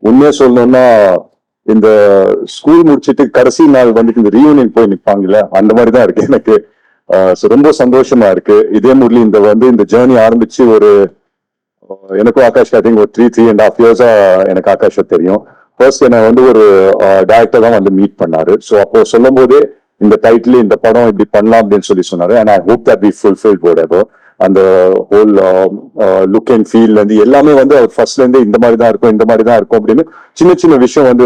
உண்மையா சொல்லணும்னா இந்த ஸ்கூல் முடிச்சுட்டு கடைசி நாள் வந்துட்டு இந்த ரீயூனியன் போய் நிற்பாங்கல்ல, அந்த மாதிரிதான் இருக்கு எனக்கு. ரொம்ப சந்தோஷமா இருக்கு. இதே முரளி இந்த ஜேர்னி ஆரம்பிச்சு எனக்கும் ஆகாஷ் ஐ திங்க் ஒரு 3.5 இயர்ஸா எனக்கு ஆகாஷ தெரியும். ஃபர்ஸ்ட் என்ன ஒரு டைரக்டர் தான் மீட் பண்ணாரு. ஸோ அப்போ சொல்லும் போதே இந்த டைட்டில் இந்த படம் இப்படி பண்ணலாம் அப்படின்னு சொன்னாரு. And I hope that we fulfil whatever. அந்த ஹோல் லுக் அண்ட் ஃபீல் எல்லாமே அவர் ஃபர்ஸ்ட்ல இருந்து இந்த மாதிரி தான் இருக்கும் அப்படின்னு சின்ன சின்ன விஷயம்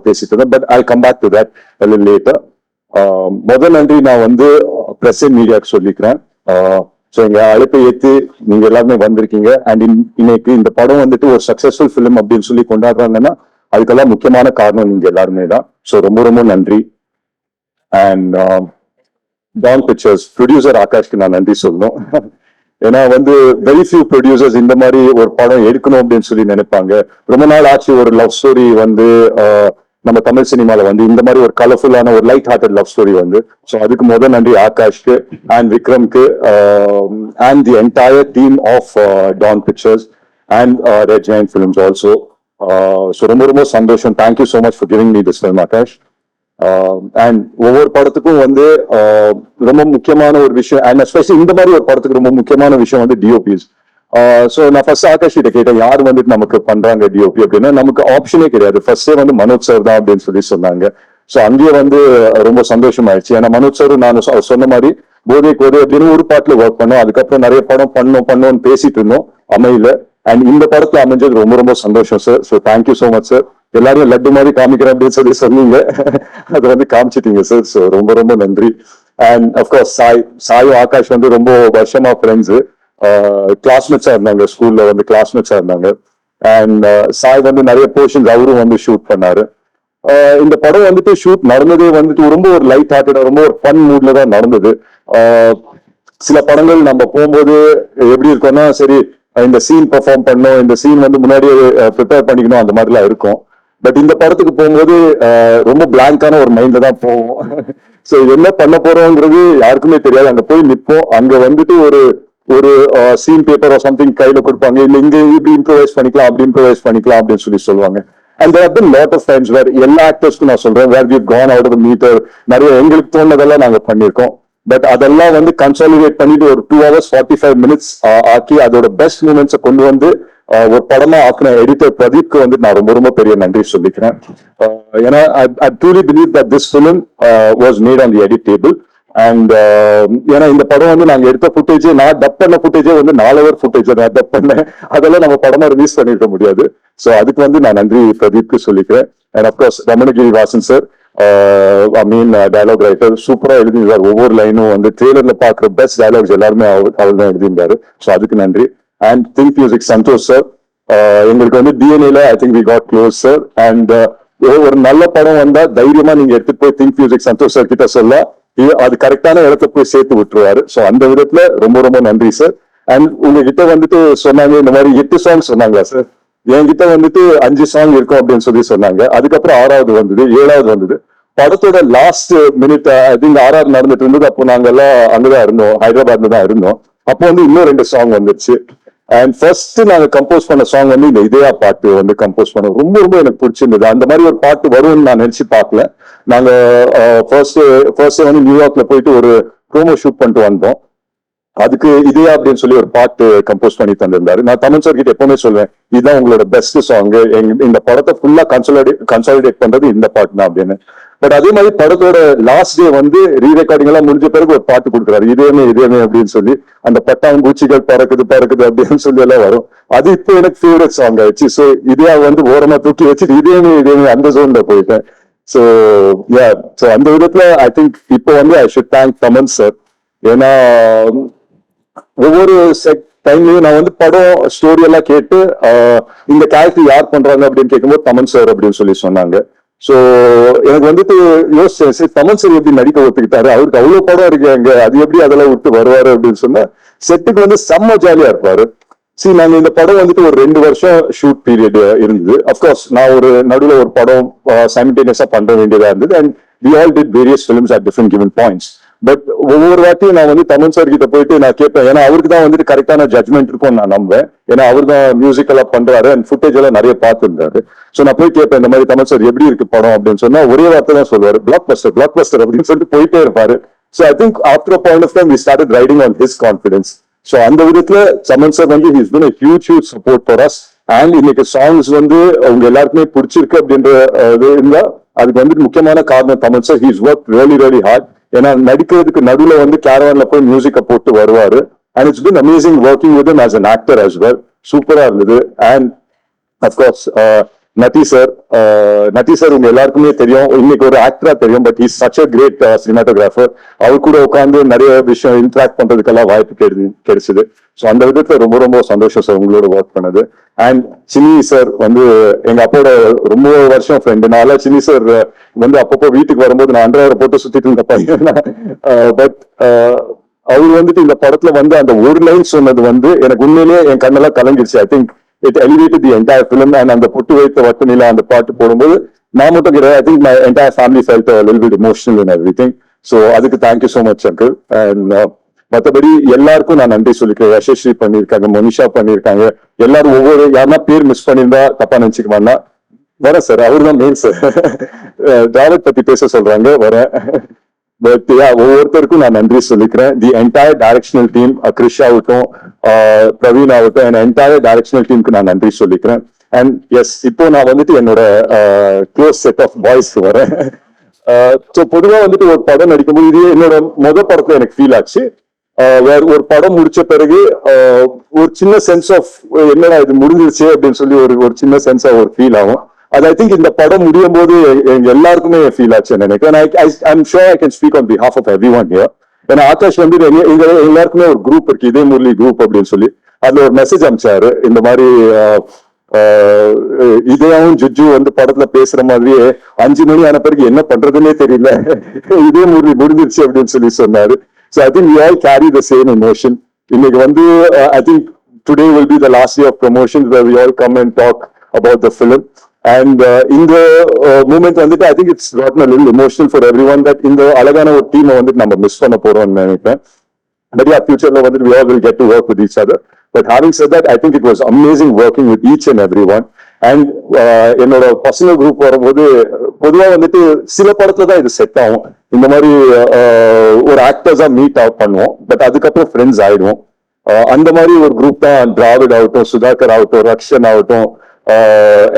பேசிட்டு இருந்தேன். But I come back to that later. முதல் நன்றி நான் பிரஸ் அண்ட் மீடியாவுக்கு சொல்லிக்கிறேன். ஸோ எங்க அழைப்பை ஏற்று நீங்க எல்லாருமே வந்திருக்கீங்க. அண்ட் இன்னைக்கு இந்த படம் ஒரு சக்சஸ்ஃபுல் ஃபிலிம் அப்படின்னு சொல்லி கொண்டாடுறாங்கன்னா அதுக்கெல்லாம் முக்கியமான காரணம் நீங்க எல்லாருமே தான். ஸோ ரொம்ப ரொம்ப நன்றி. அண்ட் டான் பிக்சர்ஸ் ப்ரொடியூசர் ஆகாஷ்க்கு நான் நன்றி சொல்லணும். ஏன்னா வெரி ஃபியூ ப்ரொடியூசர்ஸ் இந்த மாதிரி ஒரு படம் எடுக்கணும் அப்படின்னு சொல்லி நினைப்பாங்க. ரொம்ப நாள் ஆச்சு ஒரு லவ் ஸ்டோரி நம்ம தமிழ் சினிமால இந்த மாதிரி ஒரு கலர்ஃபுல்லான ஒரு light hearted love story so அதுக்கு முதல் நன்றி ஆகாஷ்க்கு அண்ட் விக்ரம்க்கு and the entire team of Dawn Pictures and Red Giant Films also. So ரொம்ப ரொம்ப சந்தோஷம். Thank you so much for giving me this film Akash. And ஒவ்வொரு படத்துக்கும் ரொம்ப முக்கியமான ஒரு விஷயம், அண்ட் எஸ்பெஷலி இந்த மாதிரி ஒரு படத்துக்கு ரொம்ப முக்கியமான விஷயம் டிஓபிஸ். ஸோ நான் ஃபர்ஸ்ட் ஆகாஷ் கிட்ட கேட்டேன், யார் நமக்கு பண்றாங்க டிஓபி அப்படின்னா நமக்கு ஆப்ஷனே கிடையாது. ஃபர்ஸ்டே மனோஜ் சார் தான் அப்படின்னு சொல்லி சொன்னாங்க. ஸோ அங்கேயே ரொம்ப சந்தோஷமாயிடுச்சு. ஏன்னா மனோஜ் சார் நான் சொன்ன மாதிரி போதை கோதை அப்படின்னு ஒரு பாட்டுல ஒர்க் பண்ணோம். அதுக்கப்புறம் நிறைய படம் பண்ணோம்னு பேசிட்டு இருந்தோம், அமையல. அண்ட் இந்த படத்துல அமைஞ்சது ரொம்ப ரொம்ப சந்தோஷம் sir. So thank you so much sir. எல்லாரையும் லட்டு மாதிரி காமிக்கிறேன் அப்படின்னு சொல்லி சொன்னீங்க, அது காமிச்சிட்டீங்க சார். ஸோ ரொம்ப ரொம்ப நன்றி. அண்ட் அப்கோர்ஸ் சாயும் ஆகாஷ் ரொம்ப வருஷமா ஃப்ரெண்ட்ஸ், கிளாஸ்மேட்ஸா இருந்தாங்க, ஸ்கூல்ல கிளாஸ்மேட்ஸா இருந்தாங்க. அண்ட் சாய் நிறைய போர்ஷன்ஸ் அவரும் ஷூட் பண்ணாரு. இந்த படம் ஷூட் நடந்ததே ரொம்ப ஒரு லைட் ஹார்ட்டடா ரொம்ப ஒரு ஃபன் மூட்ல தான் நடந்தது. சில படங்கள் நம்ம போகும்போது எப்படி இருக்கோம்னா, சரி இந்த சீன் பெர்ஃபார்ம் பண்ணோம், இந்த சீன் முன்னாடியே ப்ரிப்பேர் பண்ணிக்கணும், அந்த மாதிரிலாம் இருக்கும். பட் இந்த படத்துக்கு போகும்போது ரொம்ப பிளாங்கான ஒரு மைண்ட்ல தான் போவோம். ஸோ என்ன பண்ண போறோங்கிறது யாருக்குமே தெரியாது. அங்க போய் நிற்போம். அங்க ஒரு சீன் பேப்பர் சம்திங் கையில கொடுப்பாங்க, இல்ல இங்க இப்படி இம்ப்ரூவைஸ் பண்ணிக்கலாம், அப்படி இம்ப்ரூவைஸ் பண்ணிக்கலாம் அப்படின்னு சொல்லுவாங்க. And there have been lot of times where எல்லா ஆக்டர்ஸ்க்கும் நான் சொல்றேன், where we gone out of the meter. நிறைய எங்களுக்கு தோணுதெல்லாம் நாங்க பண்ணியிருக்கோம். பட் அதெல்லாம் கன்சாலிடேட் பண்ணிட்டு ஒரு 2 hours 45 minutes ஆக்கி அதோட பெஸ்ட் மூமெண்ட்ஸை கொண்டு ஒரு படமா ஆக்கின எடிட்டர் பிரதீப்க்கு நான் ரொம்ப ரொம்ப பெரிய நன்றி சொல்லிக்கிறேன். ஏன்னா I truly believe that this film was made on the edit table. And ஏன்னா இந்த படம் நாங்க எடுத்த ஃபுட்டேஜ், நான் டப் பண்ண ஃபுட்டேஜே 4 hour ஃபுட்டேஜ் நான் டப் பண்ணேன். அதெல்லாம் நம்ம படமா ரிலீஸ் பண்ணிருக்க முடியாது. ஸோ அதுக்கு நான் நன்றி பிரதீப்க்கு சொல்லிக்கிறேன். And of course Ramanagiri Vasan sir, dialogue writer, சூப்பரா எழுதியிருந்தார். ஒவ்வொரு லைனும் ட்ரெய்லர்ல பாக்குற பெஸ்ட் டயலாக்ஸ் எல்லாருமே அவர் தான் எழுதியிருந்தாரு. ஸோ அதுக்கு நன்றி. And think music Santhosh sir, எங்களுக்கு டிஎன்ஏல I think we got close sir. And ஒரு நல்ல படம் வந்தா தைரியமா நீங்க எடுத்துட்டு போய் திங்க் மியூசிக் சந்தோஷ் சார் கிட்ட சொல்ல, அது கரெக்டான இடத்த போய் சேர்த்து விட்டுருவாரு. ஸோ அந்த விதத்துல ரொம்ப ரொம்ப நன்றி சார். அண்ட் உங்ககிட்ட சொன்னாங்க இந்த மாதிரி 8 songs சொன்னாங்களா சார்? என்கிட்ட 5 song இருக்கும் அப்படின்னு சொல்லி சொன்னாங்க. அதுக்கப்புறம் 6வது வந்தது, 7வது வந்தது. படத்தோட last minute I think RR நடந்துட்டு இருந்தது. அப்போ நாங்க எல்லாம் அங்கதான் இருந்தோம், ஹைதராபாத்ல தான் இருந்தோம். அப்போ இன்னும் 2 song வந்துருச்சு. அண்ட் ஃபர்ஸ்ட் நாங்க கம்போஸ் பண்ண சாங் இந்த இதயா பாட்டு கம்போஸ் பண்ணோம். ரொம்ப ரொம்ப எனக்கு பிடிச்சிருந்தது. அந்த மாதிரி ஒரு பாட்டு வரும்னு நான் நினைச்சு பார்க்கல. நாங்க ஃபர்ஸ்ட் நியூயார்க்ல போயிட்டு ஒரு ப்ரோமோ ஷூட் பண்ணிட்டு வந்தோம். அதுக்கு இதயா அப்படின்னு சொல்லி ஒரு பாட்டு கம்போஸ் பண்ணி தந்திருந்தாரு. நான் தமிழ் சார் கிட்ட எப்பவுமே சொல்வேன், இதுதான் உங்களோட பெஸ்ட் சாங், இந்த படத்தை ஃபுல்லா கன்சாலிடேட் பண்றது இந்த பாட்டு தான் அப்படின்னு. பட் அதே மாதிரி படத்தோட லாஸ்ட் டே ரீ ரெக்கார்டிங் எல்லாம் முடிஞ்ச பிறகு ஒரு பாட்டு கொடுக்குறாரு, இதேமே அப்படின்னு சொல்லி. அந்த பட்டாம்பூச்சிகள் பறக்குது அப்படின்னு சொல்லி எல்லாம் வரும். அது இப்போ எனக்கு ஃபேவரட் சாங் ஆயிடுச்சு. ஸோ இதே ஓரமா தூக்கி வச்சுட்டு இதேமே அந்த ஜோன்ல போயிட்டேன். ஸோ அந்த விதத்துல ஐ திங்க் இப்போ I should thank Thaman sir. ஏன்னா ஒவ்வொரு டைம்லயும் நான் படம் ஸ்டோரி எல்லாம் கேட்டு இந்த கேரக்டர் யார் பண்றாங்க அப்படின்னு கேட்கும்போது தமன் சார் அப்படின்னு சொல்லி சொன்னாங்க. சோ எனக்கு யோசிச்சேன், சரி தமன் சார் எப்படி நடிக்க ஒத்துக்கிட்டாரு, அவருக்கு அவ்வளவு படம் இருக்காங்க, அது எப்படி அதெல்லாம் விட்டு வருவாரு அப்படின்னு சொன்னா, செட்டுக்கு செம்ம ஜாலியா இருப்பாரு. சரி, நாங்க இந்த படம் ஒரு 2 வருஷம் ஷூட் பீரியட் இருந்தது. அப்கோர்ஸ் நான் ஒரு நடுவில் ஒரு படம் சைமல்டேனியஸா பண்ற வேண்டியதா இருந்தது. And we all did various films at different given points. But ஒவ்வொரு வாட்டியும் நான் வந்து தமன் சார் கிட்ட போயிட்டு நான் கேட்பேன், ஏன்னா அவருக்கு தான் வந்துட்டு கரெக்டான ஜட்மெண்ட் இருக்கும் நான் நம்புவேன், ஏன்னா அவர் தான் மியூசிக் எல்லாம் பண்றாரு அண்ட் ஃபுட்டேஜ் எல்லாம் நிறைய பார்த்துருந்தாரு. ஸோ நான் போய் கேட்பேன், இந்த மாதிரி தமன் சார் எப்படி இருக்கு படம் அப்படின்னு சொன்னா ஒரே வார்த்தை தான் சொல்லுவாரு, பிளாக் பஸ்டர் அப்படின்னு சொல்லிட்டு போயிட்டே இருப்பாரு. So I think after a point of time we started riding on his confidence. So அந்த விதத்துல தமன் சார் வந்து his been a huge support for us. And இன்னைக்கு சாங்ஸ் வந்து அவங்க எல்லாருக்குமே பிடிச்சிருக்கு அப்படின்ற இது இருந்தா அதுக்கு வந்துட்டு முக்கியமான காரணம் Thaman sir. He's work really hard. ஏன்னா நடிக்கிறதுக்கு நடுவுல வந்து கேரவான்ல போய் மியூசிக்கை போட்டு வருவாரு. And it's been amazing working with him as an actor as well. சூப்பரா இருந்தது. அண்ட் அப்கோர்ஸ் நட்டி சார் உங்க எல்லாருக்குமே தெரியும், இன்னைக்கு ஒரு ஆக்டரா தெரியும், but he's such a great cinematographer. அவர் கூட உட்காந்து நிறைய விஷயம் இன்டராக்ட் பண்றதுக்கெல்லாம் வாய்ப்பு கிடைச்சது. ஸோ அந்த விதத்துல ரொம்ப சந்தோஷம் சார் உங்களோட ஒர்க் பண்ணது. அண்ட் சின்னி சார் வந்து எங்க அப்போட ரொம்ப வருஷம் ஃப்ரெண்டுனால சின்னி சார் வந்து அப்பப்போ வீட்டுக்கு வரும்போது நான் அண்டர்வேர் போட்டு சுத்திட்டு இருந்த பையன். பட் அவர் வந்துட்டு இந்த படத்துல வந்து அந்த ஒரு லைன் சொன்னது வந்து எனக்கு உண்மையிலேயே என் கண்ணெல்லாம் கலங்கிடுச்சு. I think it elevated the entire film. And அந்த பொட்டு வைத்த வட்டநிலா அந்த பாட்டு போடும்போது நான் மட்டும் கிடையாது, I think my entire family felt a little bit emotional and everything. So அதுக்கு thank you so much uncle. And மற்றபடி எல்லாருக்கும் நான் நன்றி சொல்லிக்கிறேன். யசஸ்ரீ பண்ணியிருக்காங்க, மோனிஷா பண்ணியிருக்காங்க, எல்லாரும் ஒவ்வொரு யாருன்னா பேர் மிஸ் பண்ணியிருந்தா தப்பா நினைச்சுக்குவாங்கன்னா வரேன் சார், அவர் தான் மெயின் சார். டிராவல் பத்தி பேச சொல்றாங்க, வரேன். பட் ஒவ்வொருத்தருக்கும் நான் நன்றி சொல்லிக்கிறேன். The entire directional team, Krish ஆகட்டும், பிரவீன் ஆகட்டும், என் என்டையர் டைரக்ஷனல் டீமுக்கு நான் நன்றி சொல்லிக்கிறேன். அண்ட் எஸ், இப்போ நான் வந்துட்டு என்னோட க்ளோஸ் செட் ஆஃப் பாய்ஸ் வரேன். ஸோ பொதுவா வந்துட்டு ஒரு படம் நடிக்கும்போது இது என்னோட படத்துல எனக்கு ஃபீல் ஆச்சு. வேற ஒரு படம் முடிச்ச பிறகு ஒரு சின்ன சென்ஸ் ஆஃப் என்னடா இது முடிஞ்சிருச்சு அப்படின்னு சொல்லி ஒரு சின்ன சென்ஸ் ஆஃப் ஒரு ஃபீல் ஆகும். அது ஐ திங்க் இந்த படம் முடியும் போது எல்லாருக்குமே ஃபீல் ஆச்சு நினைக்கிறேன். I'm sure I can speak on behalf of everyone here. ஏன்னா ஆகாஷ் வந்து எல்லாருக்குமே ஒரு குரூப் இருக்கு, இதே முரளி குரூப் அப்படின்னு சொல்லி அதுல ஒரு மெசேஜ் அனுப்பிச்சாரு. இந்த மாதிரி இதையும் ஜுஜு வந்து படத்துல பேசுற மாதிரியே 5 மணி ஆன பிறகு என்ன பண்றதுன்னே தெரியல, இதே முரளி முடிஞ்சிருச்சு அப்படின்னு சொல்லி சொன்னாரு. So I think we all carry the same emotion. இன்னைக்கு வந்து I think today will be the last day of promotion where we all come and talk about the film. And in the moment வந்துட்டு I think it's gotten a little emotional for everyone that இந்த அழகான ஒரு டீமை வந்துட்டு நம்ம miss பண்ண போறோம்னு நினைப்பேன். But yeah, future வந்துட்டு we all will get to work with each other. But having said that, I think it was amazing working with each and everyone. And என்னோட பர்சனல் குரூப் வரும்போது பொதுவா வந்துட்டு சில படத்துல தான் இது செட் ஆகும். இந்த மாதிரி ஒரு ஆக்டர்ஸா மீட் அவுட் பண்ணுவோம், பட் அதுக்கப்புறம் ஃப்ரெண்ட்ஸ் ஆயிடுவோம். அந்த மாதிரி ஒரு குரூப் தான் டிராவிட் ஆகட்டும், சுதாகர் ஆகட்டும், ரக்ஷன் ஆகட்டும்,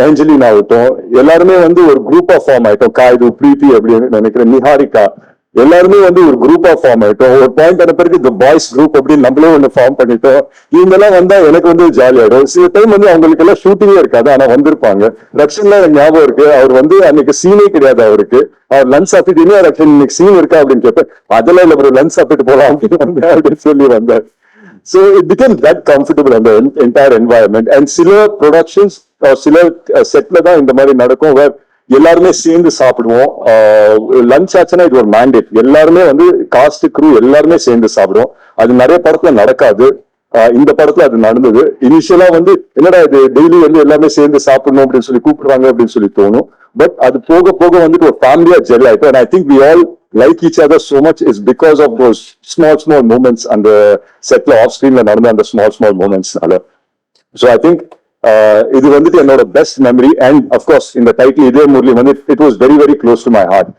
ஏஞ்சலின் ஆகட்டும், எல்லாருமே வந்து ஒரு குரூப்பா ஃபார்ம் ஆயிட்டோம். காய்து, பிரீத்தி அப்படின்னு நினைக்கிறேன், நிஹாரிகா, எல்லாருமே வந்து ஒரு குரூப்பா ஃபார்ம் ஆயிட்டோம். ஒரு பாயிண்ட் ஆன பிறகு இந்த பாய்ஸ் குரூப் அப்படின்னு நம்மளே ஒண்ணு ஃபார்ம் பண்ணிட்டோம். இவங்கெல்லாம் வந்தா எனக்கு வந்து ஜாலி ஆயிடும். சில டைம் வந்து அவங்களுக்கு எல்லாம் ஷூட்டிங்கே இருக்காது, ஆனா வந்திருப்பாங்க. ரக்ஷன்லாம் எனக்கு ஞாபகம் இருக்கு, அவர் வந்து அன்னைக்கு சீனே கிடையாது அவருக்கு. அவர் லஞ்ச் சாப்பிட்டு ரக்ஷன் இன்னைக்கு சீன் இருக்கா அப்படின்னு கேட்பேன். அதெல்லாம் இல்ல, ஒரு லஞ்ச் சாப்பிட்டு போலாம் அப்படின்னு வந்தேன் அப்படின்னு சொல்லி வந்தார். So it became that comfortable and the entire environment. And சில ப்ரொடக்ஷன்ஸ் சில செட்ல தான் இந்த மாதிரி நடக்கும், வேற எல்லாருமே சேர்ந்து சாப்பிடுவோம். லஞ்ச் ஆச்சுன்னா இது ஒரு மேண்டேட், எல்லாருமே வந்து காஸ்ட் க்ரூ எல்லாருமே சேர்ந்து சாப்பிடுவோம். அது நிறைய படத்துல நடக்காது, இந்த படத்துல அது நடந்தது. இனிஷியலா வந்து என்னடா இது டெய்லி வந்து எல்லாமே சேர்ந்து சாப்பிடணும் அப்படின்னு சொல்லி கூப்பிடுறாங்க அப்படின்னு சொல்லி தோணும். பட் அது போக போக வந்துட்டு ஒரு ஃபேமிலியா ஜெல் ஆயிட்டோம். And I think we all like each other so much is because of those small moments and the setல off screenல நடந்த அந்த small moments. So I think இது வந்துட்டு என்னோட பெஸ்ட் மெமரி. அண்ட் அஃப்கோர்ஸ் இந்த டைட்டில் இதே முரளி வந்து it was very close to my heart.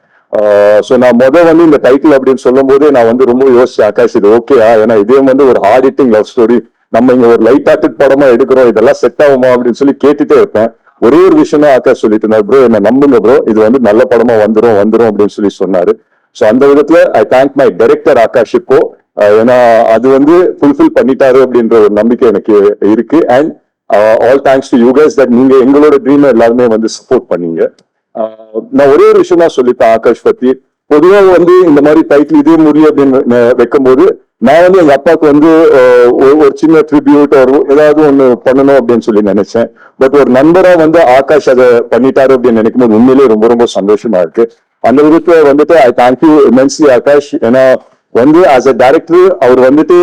So நான் வந்து இந்த டைட்டில் அப்படின்னு சொல்லும் போதே நான் வந்து ரொம்ப யோசிச்சேன், ஆகாஷ் இது ஓகேயா, ஏன்னா இதே வந்து ஒரு ஹார்ட் ஹிட்டிங் லவ் ஸ்டோரி, நம்ம இங்க ஒரு லைட் ஹார்ட்டட் படமா எடுக்கிறோம், இதெல்லாம் செட் ஆகுமா அப்படின்னு சொல்லி கேட்டுட்டே இருப்பேன். ஒரே ஒரு விஷயம் தான் ஆகாஷ் சொல்லிட்டு இருந்தார், ப்ரோ என்ன நம்புங்க ப்ரோ, இது வந்து நல்ல படமா வந்துரும் அப்படின்னு சொல்லி சொன்னாரு. ஸோ அந்த விதத்துல I thank my director Akash இப்போ, ஏன்னா அது வந்து ஃபுல்ஃபில் பண்ணிட்டாரு அப்படின்ற ஒரு நம்பிக்கை எனக்கு இருக்கு. And all thanks to you guys that நீங்க எங்களோட ட்ரீம் எல்லாருமே வந்து சப்போர்ட் பண்ணீங்க. நான் ஒரே ஒரு விஷயம் தான் சொல்லிப்பேன் ஆகாஷ் பத்தி. பொதுவாக வந்து இந்த மாதிரி டைட்டில் இதே முரளி அப்படின்னு வைக்கும்போது நான் வந்து எங்க அப்பாவுக்கு வந்து ஒரு சின்ன ட்ரிபியூட் ஏதாவது ஒண்ணு பண்ணணும் அப்படின்னு சொல்லி நினைச்சேன். பட் ஒரு நண்பரா வந்து ஆகாஷ் அதை பண்ணிட்டாரு அப்படின்னு நினைக்கும் போது உண்மையிலேயே ரொம்ப சந்தோஷமா இருக்கு. அந்த விதத்துல வந்துட்டு ஐ தேங்க்யூ இமென்ஸ்லி ஆகாஷ். ஏன்னா வந்து ஆஸ் அ டைரக்டர் அவர் வந்துட்டு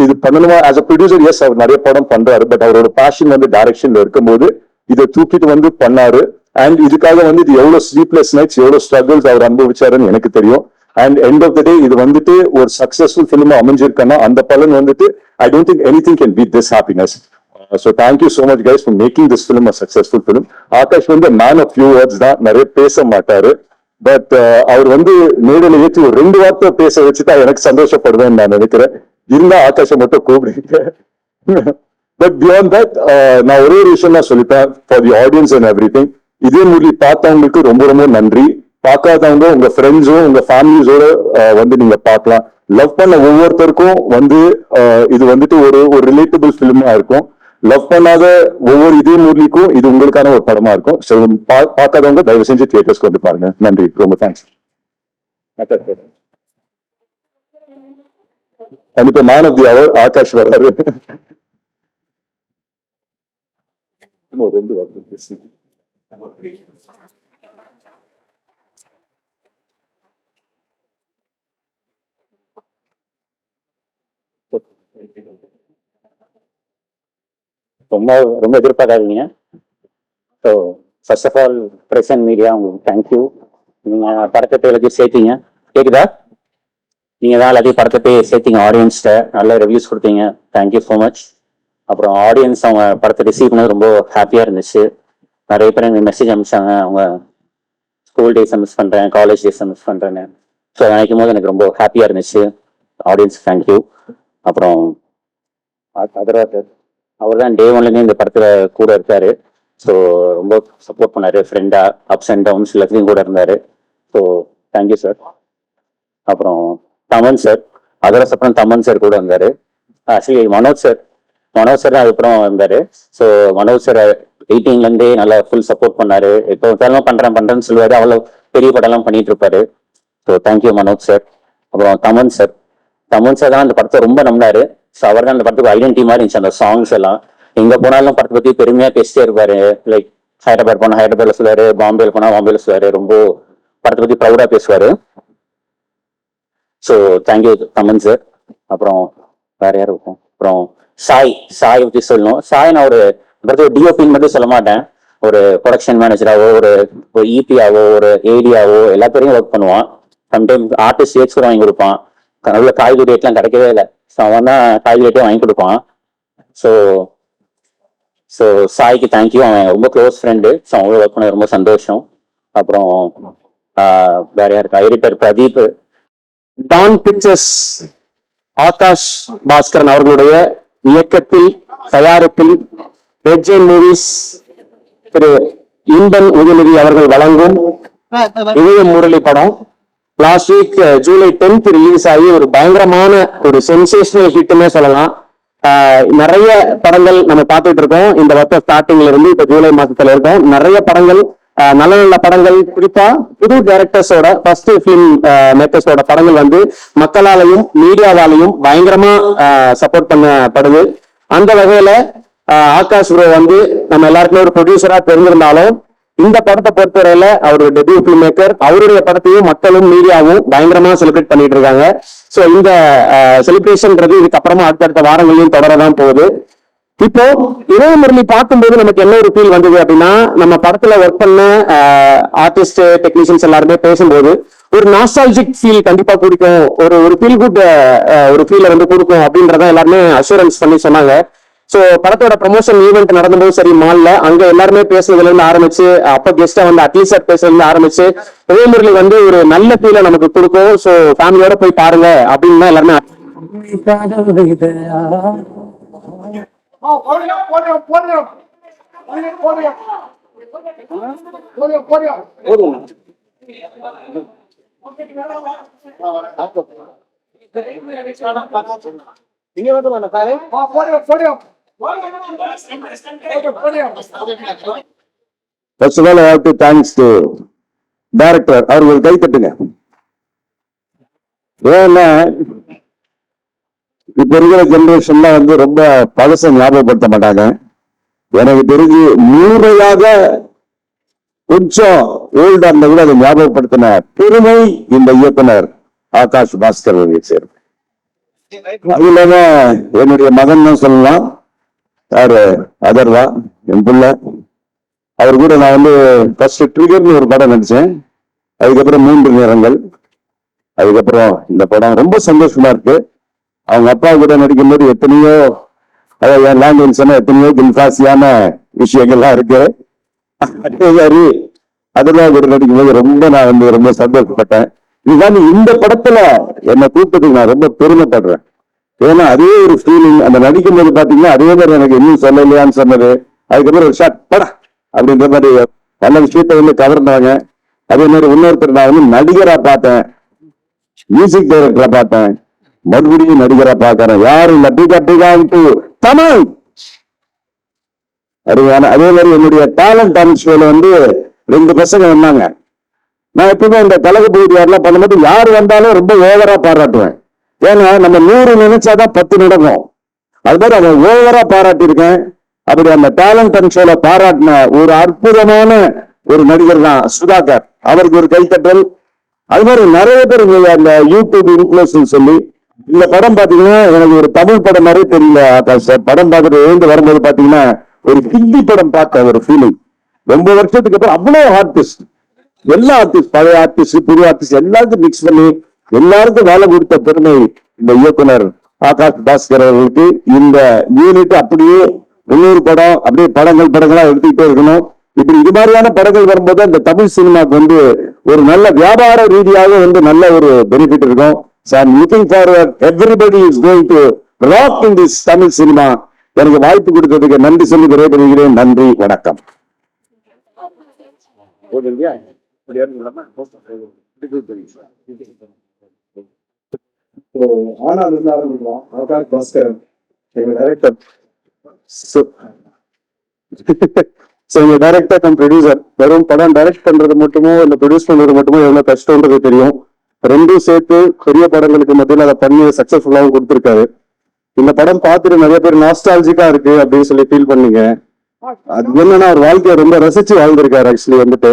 இது பண்ணணுமா, ஆஸ் அ ப்ரொடியூசர் எஸ் அவர் நிறைய படம் பண்றாரு, பட் அவரோட பேஷன் வந்து டைரக்ஷன்ல இருக்கும்போது இதை தூக்கிட்டு வந்து பண்ணாரு. அண்ட் இதுக்காக வந்து இது எவ்வளவு ஸ்லீப்லெஸ் நைட்ஸ், எவ்வளவு ஸ்ட்ரகிள்ஸ் அவர் அனுபவிச்சாருன்னு எனக்கு தெரியும். And end of the day இது வந்துட்டு ஒரு சக்சஸ்ஃபுல் ஃபிலிமா அமைஞ்சிருக்கேன்னா அந்த பலன் வந்துட்டு I don't think anything can beat this happiness. So thank you so much guys for making this film a successful film. Akash வந்து மேன் ஆஃப் ஃபியூ வேர்ட்ஸ் தான், நிறைய பேச மாட்டாரு. பட் அவர் வந்து மேடையில ஏற்றி ஒரு 2 வார்த்தை பேச வச்சுட்டா எனக்கு சந்தோஷப்படுவேன்னு நான் நினைக்கிறேன். இருந்தா ஆகாஷை மட்டும் கூப்பிடுங்க. பட் பியாண்ட் தட் நான் ஒரே ஒரு விஷயம் தான் சொல்லிப்பேன் for the audience and everything. இதே மூவி பார்த்தவங்களுக்கு ரொம்ப ரொம்ப நன்றி. பார்க்காதவங்க உங்க ஃப்ரெண்ட்ஸும் உங்க ஃபேமிலிஸோட வந்து நீங்க பார்க்கலாம். லவ் பண்ண ஒவ்வொருத்தருக்கும் வந்து இது வந்துட்டு ஒரு ரிலேட்டபிள் ஃபிலிமா இருக்கும். லவ் பண்ணாத ஒவ்வொரு இதே மூவிக்கும் இது உங்களுக்கான ஒரு படமா இருக்கும். ஸோ பார்க்காதவங்க தயவு செஞ்சு தியேட்டர்ஸ்க்கு வந்து பாருங்க. நன்றி, ரொம்ப தேங்க்ஸ். கண்டிப்பா man of the hour Akash வர்றாரு. ரொம்ப ரொம்ப எதிர்பார்க்காதீங்க. So first of all press and media உங்களுக்கு தேங்க்யூ. நீங்கள் படத்தை போய் எல்லாத்தையும் சேர்த்தீங்க. கேட்குதா? நீங்கள் தான் எல்லாத்தையும் படத்தை போய் சேர்த்தீங்க. ஆடியன்ஸ்கிட்ட நல்ல ரிவ்யூஸ் கொடுத்தீங்க. Thank you so much. அப்புறம் ஆடியன்ஸ் அவங்க படத்தை ரிசீவ் பண்ணது ரொம்ப ஹாப்பியாக இருந்துச்சு. நிறைய பேர் எனக்கு மெசேஜ் அனுப்பிச்சாங்க, அவங்க ஸ்கூல் டேஸை மிஸ் பண்ணுறேன், காலேஜ் டேஸை மிஸ் பண்ணுறேன்னு. ஸோ நினைக்கும் போது எனக்கு ரொம்ப ஹாப்பியாக இருந்துச்சு. Audience thank you. அப்புறம் அதர்வாதர் அவர் தான் டே ஒன்லேருந்து இந்த படத்துல கூட இருக்காரு. ஸோ ரொம்ப சப்போர்ட் பண்ணாரு, ஃப்ரெண்டா அப்ஸ் அண்ட் டவுன்ஸ் எல்லாத்துலையும் கூட இருந்தாரு. So thank you sir. அப்புறம் தமன் சார், அதர்ஸ் அப்புறம் தமன் சார் கூட இருந்தாரு. ஆக்சுவலி மனோஜ் சார் தான் அதுக்கப்புறம் இருந்தாரு. ஸோ மனோஜ் சார் 18லேருந்தே நல்லா ஃபுல் சப்போர்ட் பண்ணாரு. இப்போ படம்லாம் பண்றேன்னு சொல்லுவாரு. அவ்வளோ பெரிய படம்லாம் பண்ணிட்டு இருப்பாரு. So thank you Manoj sir. அப்புறம் தமன் சார் தான் அந்த படத்தை ரொம்ப நம்பினாரு. ஸோ அவர் தான் அந்த படத்துக்கு ஐடென்டிட்டி மாதிரி இருந்துச்சு. அந்த சாங்ஸ் எல்லாம் எங்க போனாலும் படத்தை பத்தி பெருமையா பேசிட்டே இருப்பாரு. லைக் ஹைதராபாத் போனா ஹைதராபாத்ல சொல்லுவாரு, பாம்பேல போனா பாம்பேல சொல்லுவாரு. ரொம்ப படத்தை பத்தி ப்ரௌடா பேசுவாரு. So thank you Thaman sir. அப்புறம் வேற யாரும் இருக்கும். அப்புறம் சாய் பத்தி சொல்லணும். சாய் நான் ஒரு டிஓபின்னு மட்டும் சொல்ல மாட்டேன். ஒரு ப்ரொடக்ஷன் மேனேஜராவோ, ஒரு இபியாவோ, ஒரு ஏடியாவோ எல்லா பேரையும் ஒர்க் பண்ணுவான். சம்டைம் ஆர்டிஸ்ட் ஏட்ஸ் கூட வாங்கி கொடுப்பான். நல்ல காய்கறி ரேட்லாம் கிடைக்கவே இல்லை. ஸோ அவன் தான் காய்கறி ரேட்டே வாங்கி கொடுப்பான். ஸோ சாய்க்கு தேங்க்யூ. அவன் ரொம்ப க்ளோஸ் ஃப்ரெண்டு. ஸோ அவங்களோட ஒர்க் பண்ண ரொம்ப சந்தோஷம். அப்புறம் வேற யாருக்கு, editor Pradeep. Dawn Pictures Akash Baskaran அவர்களுடைய இயக்கத்தில் தயாரிப்பில் Red Giant Movies Thiru Inban Udhayanidhi அவர்கள் வழங்கும் இதய முரளி படம் last week July 10th release ஆகி ஒரு பயங்கரமான ஒரு சென்சேஷனல் ஹிட்னே சொல்லலாம். நிறைய படங்கள் நம்ம பார்த்துட்டு இருக்கோம். இந்த வருஷம் ஸ்டார்டிங்ல இருந்து இப்ப ஜூலை மாசத்துல இருக்கோம். நிறைய படங்கள், நல்ல நல்ல படங்கள், குறிப்பா புது டைரக்டர்ஸோட ஃபர்ஸ்ட் பிலிம் மேக்கர்ஸோட படங்கள் வந்து மக்களாலையும் மீடியாவாலையும் பயங்கரமா சப்போர்ட் பண்ணப்படுது. அந்த வகையில ஆகாஷ் ப்ரோ வந்து நம்ம எல்லாருக்குமே ஒரு ப்ரொடியூசரா தெரிஞ்சிருந்தாலும் இந்த படத்தை பொறுத்தவரையில அவருடைய டெபியூ பிலிம் மேக்கர், அவருடைய படத்தையும் மக்களும் மீடியாவும் பயங்கரமா செலிப்ரேட் பண்ணிட்டு இருக்காங்க. சோ இந்த செலிப்ரேஷன்ன்றது இதுக்கப்புறமா அடுத்தடுத்த வாரங்களையும் தொடரதான் போகுது. இப்போ இதய முரளி பார்க்கும்போது நமக்கு என்ன ஒரு ஃபீல் வந்தது அப்படின்னா, நம்ம படத்துல ஒர்க் பண்ண ஆர்டிஸ்ட் டெக்னீஷியன்ஸ் எல்லாருமே பேசும்போது ஒரு நாஸ்டாலஜிக் ஃபீல் கண்டிப்பா கொடுக்கும், ஒரு ஃபீல் குட் ஒரு ஃபீலை வந்து கொடுக்கும் அப்படின்றத எல்லாருமே அஷூரன்ஸ் பண்ணி சொன்னாங்க. சோ படத்தோட ப்ரமோஷன் ஈவெண்ட் நடந்தபோது சரி, மால்ல அங்க எல்லாருமே பேசுறதுல இருந்து ஆரம்பிச்சு, அப்ப கெஸ்டா வந்து அட்லீஸ்ட் பேசுறதுல இருந்து ஆரம்பிச்சு இதய முரளி வந்து ஒரு நல்ல ஃபீலை நமக்கு கொடுக்கும். சோ ஃபேமிலியோட போய் பாருங்க அப்படின்னு எல்லாருமே First of all, I have to thanks to director. அவர்கள் கை தட்டுங்க. ஏன்னா இப்ப இருக்கிற ஜெனரேஷன்ல வந்து ரொம்ப பழச ஞாபகப்படுத்த மாட்டாங்க. எனக்கு தெரிஞ்சு முழுமையாக கொஞ்சம் ஓல்டா இருந்த கூட அதை ஞாபகப்படுத்தின பெருமை இந்த இயக்குனர் ஆகாஷ் பாஸ்கர் அவர்கள் சேரும். அது இல்லாம என்னுடைய மகன் தான் சொல்லலாம், யாரு அதர்வா, என் பிள்ளை. அவர் கூட நான் வந்து ஃபர்ஸ்ட் ட்ரிகர்னு ஒரு படம் நடிச்சேன். அதுக்கப்புறம் 3 நிறங்கள். அதுக்கப்புறம் இந்த படம் ரொம்ப சந்தோஷமா இருக்கு. அவங்க அப்பா கூட நடிக்கும் போது எத்தனையோ அதாவது லாங்குவேஜ் சொன்னா எத்தனையோ தில்காசியான விஷயங்கள்லாம் இருக்கு. அதே மாதிரி அதெல்லாம் கூட நடிக்கும் போது நான் ரொம்ப சந்தோஷப்பட்டேன். இதுதான் இந்த படத்துல என்னை கூப்பிட்டதுக்கு நான் ரொம்ப பெருமைப்படுறேன். ஏன்னா அதே ஒரு ஃபீலிங் அந்த நடிக்கும் போது பாத்தீங்கன்னா அதே மாதிரி எனக்கு இன்னும் சொல்லலையான்னு சொன்னது. அதுக்கப்புறம் ஒரு ஷாட் படா அப்படின்ற மாதிரி நல்ல விஷயத்த கவர்ந்தாங்க. அதே மாதிரி இன்னொருத்தர் நான் நடிகரா பார்த்தேன், மியூசிக் டைரக்டரா பார்த்தேன், மறுபடியும் நடிகரா பார்க்கறேன். யாரு தமிழ் அறிவான. அதே மாதிரி என்னுடைய டேலண்ட் ஷோல 2 பசங்க வந்தாங்க. நான் எப்பவுமே இந்த கலக பகுதி யாரெல்லாம் பண்ணும்போது யாரு வந்தாலும் ரொம்ப ஓவரா பாராட்டுவேன். ஏன்னா நம்ம 100 நினைச்சாதான் 10 நடக்கும். அது மாதிரி அவன் ஓவரா பாராட்டியிருக்கேன். அப்படி அந்த டேலண்ட் ஷோல பாராட்டின ஒரு அற்புதமான ஒரு நடிகர் தான் சுதாகர். அவருக்கு ஒரு கைத்தட்டல். அது மாதிரி நிறைய பேர் அந்த யூடியூப் இன்ஃபுளுசன் சொல்லி இந்த படம் பாத்தீங்கன்னா எனக்கு ஒரு தமிழ் படம் மாதிரி தெரியல ஆகாஷ் சார். படம் பார்த்துட்டு எழுந்து வரும்போது பாத்தீங்கன்னா ஒரு ஹிந்தி படம் பார்த்த ஒரு ஃபீலிங். ரொம்ப வருஷத்துக்கு அப்புறம் அவ்வளவு ஆர்டிஸ்ட், எல்லா ஆர்டிஸ்ட், பழைய ஆர்டிஸ்ட், புது ஆர்டிஸ்ட் எல்லாருக்கும் மிக்ஸ் பண்ணி எல்லாருக்கும் வேலை கொடுத்த பெருமை இந்த இயக்குனர் ஆகாஷ் பாஸ்கர் அவர்களுக்கு. இந்த யூனிட் அப்படியே 300 படம் அப்படியே படங்களா எடுத்துக்கிட்டே இருக்கணும். இப்படி இது மாதிரியான படங்கள் வரும்போது அந்த தமிழ் சினிமாவுக்கு ஒரு நல்ல வியாபார ரீதியாக நல்ல ஒரு பெனிஃபிட் இருக்கும். So I'm looking forward. Everybody is going to rock in this Tamil cinema. எனக்கு வாய்ப்பு கொடுத்ததுக்கு நன்றி சொல்லி விடைபெறுகிறேன். நன்றி, வணக்கம். ஆகாஷ் பாஸ்கர் எங்க டைரக்டர். எங்க டைரக்டர் கம் ப்ரொடியூசர். வெறும் படம் டைரக்ட் பண்றது மட்டுமோ இல்ல ப்ரொடியூஸ் பண்றது மட்டுமோ எவ்வளவு கஷ்டம்ன்றது தெரியும். 2 சேர்த்து பெரிய படங்களுக்கு மத்தியில் அதை பண்ணி சக்சஸ்ஃபுல்லாவும் கொடுத்திருக்காரு. இந்த படம் பார்த்துட்டு நிறைய பேர் நாஸ்டாலஜிக்கா இருக்கு அப்படின்னு சொல்லி ஃபீல் பண்ணீங்க. அது என்னன்னா அவர் வாழ்க்கையை ரொம்ப ரசிச்சு வாழ்ந்திருக்காரு. ஆக்சுவலி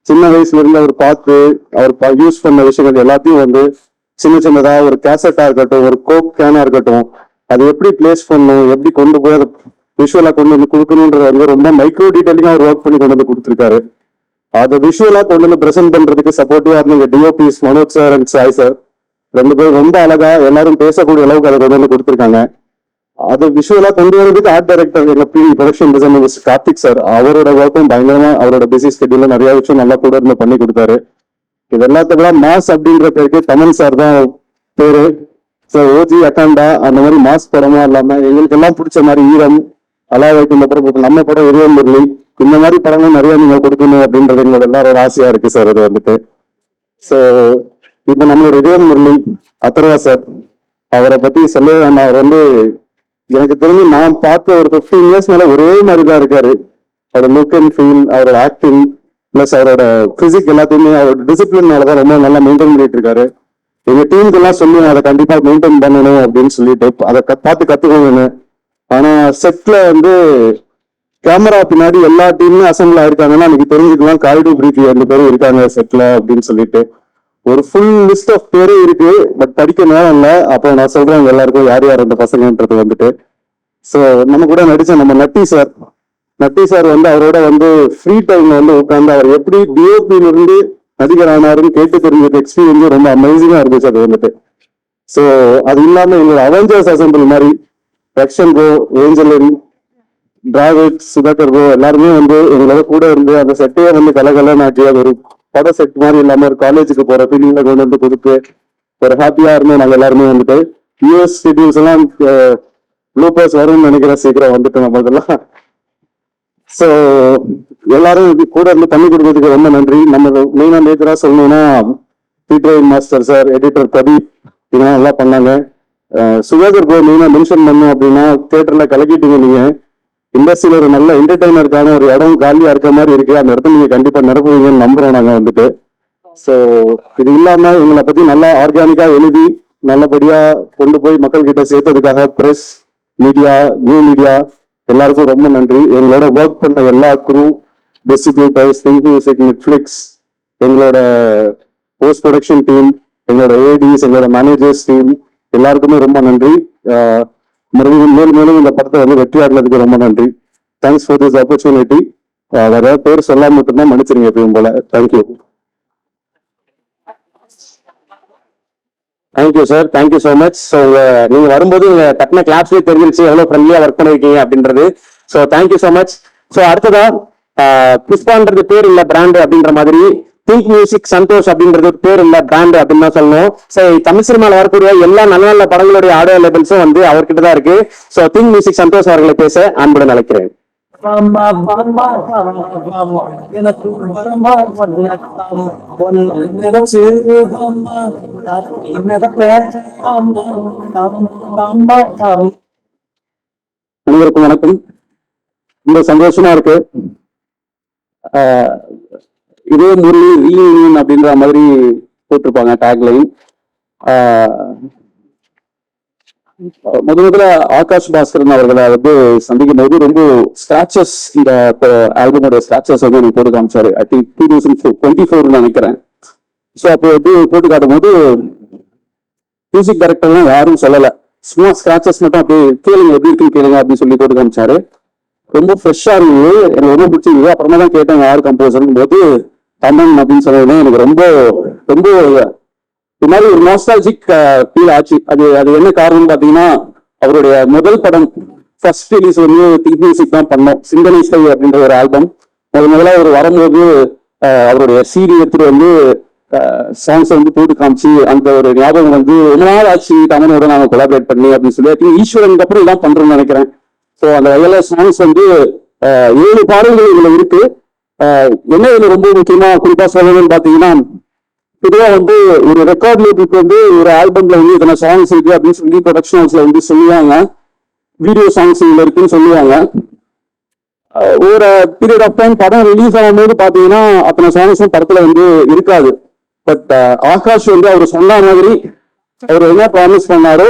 சின்ன வயசுல இருந்து அவர் பார்த்து அவர் யூஸ் பண்ண விஷயங்கள் எல்லாத்தையும் சின்னதா ஒரு கேசட்டா இருக்கட்டும், ஒரு கோக் கேனா இருக்கட்டும், அது எப்படி பிளேஸ் பண்ணணும், எப்படி கொண்டு போய் அதை விஷுவலா கொண்டு கொடுக்கணும்ன்றது ரொம்ப மைக்ரோ டீடைலிங்கா அவர் ஒர்க் பண்ணி கொண்டு கொடுத்திருக்காரு. அதை விஷுவலா கொண்டு பிரசன்ட் பண்றதுக்கு சப்போர்ட்டிவா இருந்த DOPs Manoj sir and Sai sir 2 பேரும் ரொம்ப அழகா எல்லாரும் பேசக்கூடிய அளவுக்கு அதை கொண்டு கொடுத்திருக்காங்க. அதை விஷுவலா கொண்டு வரதுக்கு ஆர்ட் டைரக்டர் எங்க ப்ரொடக்ஷன் டிசைனர் கார்த்திக் சார், அவரோட ஒர்க்கும் பயங்கரமா அவரோட பிஸி ஸ்கெட்யூல்ல நிறைய விஷயம் நல்லா கூட இருந்து பண்ணி கொடுத்தாரு. இது எல்லாத்துக்கும் மாஸ் அப்படின்ற பேருக்கு தமிழ் சார் தான் பேரு. ஓஜி அக்காண்டா அந்த மாதிரி மாஸ் படமா இல்லாம எங்களுக்கு எல்லாம் பிடிச்ச மாதிரி ஈரம், அலாவைக்கு அப்புறம் நம்ம படம் உருவம் முரளி, இந்த மாதிரி படங்கள் நிறைய நீங்க கொடுக்கணும் அப்படின்றது எங்களோட எல்லாரோட ஆசையா இருக்கு சார். அது சோ இப்ப நம்மளோட உருவம் முரளி அத்தர்வா சார், அவரை பத்தி சொல்ல அவர் எனக்கு தெரிஞ்சு நான் பார்த்த ஒரு 15 இயர்ஸ் மேல ஒரே மாதிரிதான் இருக்காரு. அவரோட லுக் அண்ட் ஃபீல், அவரோட ஆக்டிங் பிளஸ் அவரோட பிசிக் எல்லாத்தையுமே அவரோட டிசிப்ளினாலதான் ரொம்ப நல்லா மெயின்டைன் பண்ணிட்டு இருக்காரு. எங்க டீமுக்கு எல்லாம் சொல்லுவேன் அதை கண்டிப்பா மெயின்டைன் பண்ணணும் அப்படின்னு சொல்லிட்டு அதை பார்த்து கத்துக்கோங்கன்னு. ஆனா செட்ல கேமரா பின்னாடி எல்லா டீமும் அசம்பிள் ஆயிருக்காங்கன்னா எனக்கு தெரிஞ்சுக்கலாம் காய்டு பிரீஃபி 2 பேரும் இருக்காங்க செட்ல அப்படின்னு சொல்லிட்டு ஒரு ஃபுல் லிஸ்ட் ஆஃப் பேரே இருக்கு. பட் படிக்க நேரம் இல்லை. அப்போ நான் சொல்றேன் எல்லாருக்கும் யார் யார் அந்த பசங்கன்றது சோ நம்ம கூட நடிச்ச நம்ம நட்டி சார் அவரோட ஃப்ரீ டைம்ல உட்காந்து அவர் எப்படி டிஓபியில இருந்து நடிகர் ஆனாருன்னு கேட்டு தெரிஞ்சது எக்ஸ்பீரியன்ஸ் ரொம்ப அமேசிங்கா இருந்துச்சு. அது சோ அது இல்லாம எங்களோட அவெஞ்சர்ஸ் அசம்பிள் மாதிரி ரக்ஷன் கோ, ஏஞ்சலின், டிராவிட், சுதாகர் கோ எல்லாருமே எங்களோட கூட இருந்து அந்த செட்டையே கலகலன்னு ஆக்கி அது ஒரு பட செட் மாதிரி இல்லாம ஒரு காலேஜுக்கு போற ஃபீலிங்ல கொண்டு கொடுத்து ஒரு ஹாப்பியா இருந்தோம். நாங்க எல்லாருமே யூஎஸ் ஷெட்யூல்ஸ் எல்லாம் ப்ளூபர்ஸ் வரும்னு நினைக்கிறேன் சீக்கிரம் நம்ம இதெல்லாம். சோ எல்லாரும் கூட இருந்து பண்ணி கொடுக்கறதுக்கு ரொம்ப நன்றி. நம்ம மெயினா நேச்சரா சொல்லணும்னா Peter master sir, editor Pradeep இதெல்லாம் நல்லா பண்ணாங்க. சுதாகர் கோ மெயினா மென்ஷன் பண்ணோம் அப்படின்னா தியேட்டர்ல கலக்கிட்டீங்க. நீங்க இண்டஸ்ட்ரியில ஒரு நல்ல என்டர்டைனருக்கான ஒரு இடம் காலியா இருக்க மாதிரி இருக்கு. அந்த இடத்துல நீங்க கண்டிப்பா நிரப்புவீங்கன்னு நம்புறோம் நாங்க சோ இது இல்லாம எங்களை பத்தி நல்லா ஆர்கானிக்கா எழுதி நல்லபடியா கொண்டு போய் மக்கள் கிட்ட சேர்த்ததுக்காக பிரஸ், மீடியா, நியூ மீடியா எல்லாருக்கும் ரொம்ப நன்றி. எங்களோட ஒர்க் பண்ண எல்லா crew, distributors, think music, Netflix, எங்களோட போஸ்ட் ப்ரொடக்ஷன் டீம், எங்களோட ஏடிஸ், எங்களோட மேனேஜர்ஸ் டீம் எல்லாருக்குமே ரொம்ப நன்றி. மேலும் இந்த படத்தை வெற்றியாடுறதுக்கு ரொம்ப நன்றி. Thanks for this opportunity. வேற பேர் சொல்லாம மட்டும்தான் மன்னிச்சிருங்க எப்பயும் போல. Thank you. Thank you sir, thank you so much. So நீங்க வரும்போது டக்குன கிளாப்ஸ்லேயே தெரிஞ்சிருச்சு எவ்வளவு ஃப்ரெண்ட்லியா ஒர்க் பண்ணிருக்கீங்க அப்படின்றது. So thank you so much. So அடுத்ததா புஷ்பான்றது பேர் இல்ல பிராண்ட் அப்படின்ற மாதிரி திங்க் மியூசிக் சந்தோஷ் அப்படின்றது பேர் இல்ல பிராண்ட் அப்படின்னு தான் சொல்லணும். சரி, தமிழ் சினிமாவில் வரக்கூடிய எல்லா நல்ல நல்ல படங்களுடைய ஆடியோ லேபிள்ஸும் வந்து அவர்கிட்ட தான் இருக்கு. ஸோ திங்க் மியூசிக் சந்தோஷ் அவர்களை பேச அன்புடன் அழைக்கிறேன். அனைவருக்கும் வணக்கம். ரொம்ப சந்தோஷமா இருக்கு. இதே முரளி ரீயூனியன் அப்படின்ற மாதிரி போட்டிருப்பாங்க டேக்லைன். முதல்ல ஆகாஷ் பாஸ்கரன் அவர்களை வந்து சந்திக்கும் போது ரொம்ப ஸ்கிராச்சஸ், இந்த ஆல்பமோட ஸ்கிராச்சஸ் வந்து எனக்கு போட்டு காமிச்சாரு. ஐ திங்க் 2024 நினைக்கிறேன். ஸோ அப்போ வந்து போட்டு காட்டும் போது மியூசிக் டைரக்டர்லாம் யாரும் சொல்லலை, சும்மா ஸ்கிராச்சஸ் மட்டும் அப்படியே கேளுங்க, எப்படி இருக்குன்னு கேளுங்க அப்படின்னு சொல்லி போட்டு காமிச்சாரு. ரொம்ப ஃப்ரெஷ்ஷா இருந்தது, எனக்கு ரொம்ப பிடிச்சிருந்தது. அப்புறமா தான் கேட்டேன் யார் கம்போசர்னு போது தமன் அப்படின்னு சொன்னது எனக்கு ரொம்ப ரொம்ப இது மாதிரி ஒரு நாஸ்டாலஜிக் ஃபீல் ஆச்சு. அது என்ன காரணம்னு பாத்தீங்கன்னா, அவருடைய முதல் படம் ஃபர்ஸ்ட் ரிலீஸ் வந்து திங்க் மியூசிக் தான் பண்ணோம். சிந்தனை ஸ்டை அப்படின்ற ஒரு ஆல்பம் முதல்ல அவர் வரும்போது அவருடைய சீடி எடுத்துட்டு வந்து சாங்ஸ் வந்து போட்டு காமிச்சு அந்த ஒரு ஞாபகம் வந்து ரொம்ப நாள் ஆச்சு தமனோட நாங்கள் கொலாபரேட் பண்ணி அப்படின்னு சொல்லி ஈஸ்வரனுக்கு அப்புறம் இதான் பண்றோம்னு நினைக்கிறேன். ஸோ அந்த வகையில சாங்ஸ் வந்து 7 பாடல்கள் இதுல இருக்கு. என்ன இதுல ரொம்ப முக்கியமா குறிப்பா சொல்லணும்னு பாத்தீங்கன்னா, பொதுவா வந்து ஒரு ரெக்கார்ட் லேபிளுக்கு வந்து ஒரு ஆல்பம்ல வந்து இத்தனை சாங்ஸ் இருக்கு அப்படின்னு சொல்லி ப்ரொடக்ஷன் ஹவுஸ்ல வந்து சொல்லுவாங்க, வீடியோ சாங்ஸ் இதுல இருக்குன்னு சொல்லுவாங்க. ஒரு பீரியட் ஆஃப் டைம் படம் ரிலீஸ் ஆகும்போது பாத்தீங்கன்னா அத்தனை சாங்ஸும் படத்துல வந்து இருக்காது. பட் ஆகாஷ் வந்து அவர் சொன்ன மாதிரி அவர் என்ன ப்ராமிஸ் பண்ணாரோ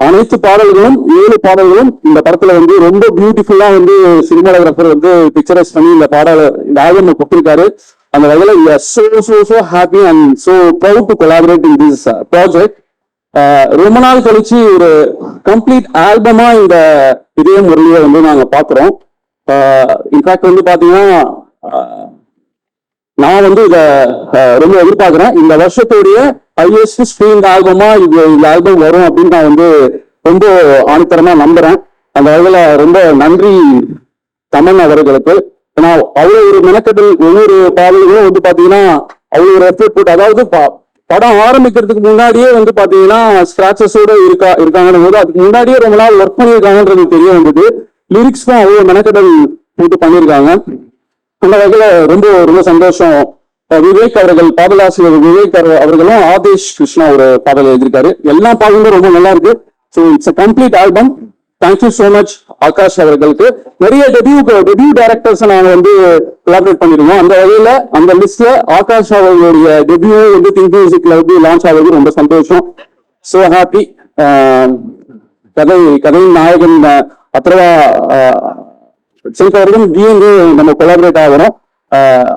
அனைத்து பாடல்களும் 7 பாடல்களும் இந்த படத்துல வந்து ரொம்ப பியூட்டிஃபுல்லா வந்து சினிமாடோகிராஃபர் வந்து பிக்சரைஸ் பண்ணி இந்த ஆல்பம் கொடுத்திருக்காரு. அந்த வகையில so happy and so proud to collaborate in this project. ரொம்ப நாள் கழிச்சு ஒரு கம்ப்ளீட் ஆல்பமா இந்த இதே முறையில வந்து நாங்க பாக்குறோம். இன்ஃபேக்ட் வந்து பாத்தீங்கன்னா நான் வந்து இத ரொம்ப எதிர்பார்க்கிறேன். இந்த வருஷத்துடைய ஹையஸ்ட் ஸ்ட்ரீம் ஆல்பமா இந்த ஆல்பம் வரும் அப்படின்னு நான் வந்து ரொம்ப ஆணித்தரமா நம்புறேன். அந்த வகையில ரொம்ப நன்றி தமன் அவர்களுக்கு. ஏன்னா அவ்வளவு ஒரு மெனக்கெட்டல், ஒவ்வொரு பாடல்களும் வந்து பாத்தீங்கன்னா அவ்வளவு ஒரு எஃபர்ட் போட்டு, அதாவது படம் ஆரம்பிக்கிறதுக்கு முன்னாடியே வந்து பாத்தீங்கன்னா ஸ்கிராச்சஸோட இருக்காங்கன்னு போது அதுக்கு முன்னாடியே ரொம்ப நாள் ஒர்க் பண்ணியிருக்காங்கன்றது தெரிய வந்தது. லிரிக்ஸ்க்கும் அவ்வளவு மெனக்கெட்டல் போட்டு பண்ணியிருக்காங்க. அந்த வகையில ரொம்ப ரொம்ப சந்தோஷம். விவேக் அவர்கள், பாடலாசிரியர் விவேக் அவர்களும் ஆதேஷ் கிருஷ்ணா ஒரு பாடல் எழுதியிருக்காரு. எல்லா பாடலும் ரொம்ப நல்லா இருக்கு. So it's a complete album. Thank you so much Akash அவர்களுக்கு. நிறைய டெபியூ டைரக்டர்ஸ் நாங்க வந்து கொலாபரேட் பண்ணிருக்கோம். அந்த வகையில அந்த லிஸ்ட்ல ஆகாஷ் அவர்களுடைய டெபியூ வந்து திங்க் மியூசிக்ல வந்து லான்ச் ஆகுது. ரொம்ப சந்தோஷம். So happy. கதையின் நாயகன் அத்ரவா அவர்களும் டிஎன்ஏ நம்ம கொலாபரேட் ஆகிறோம்.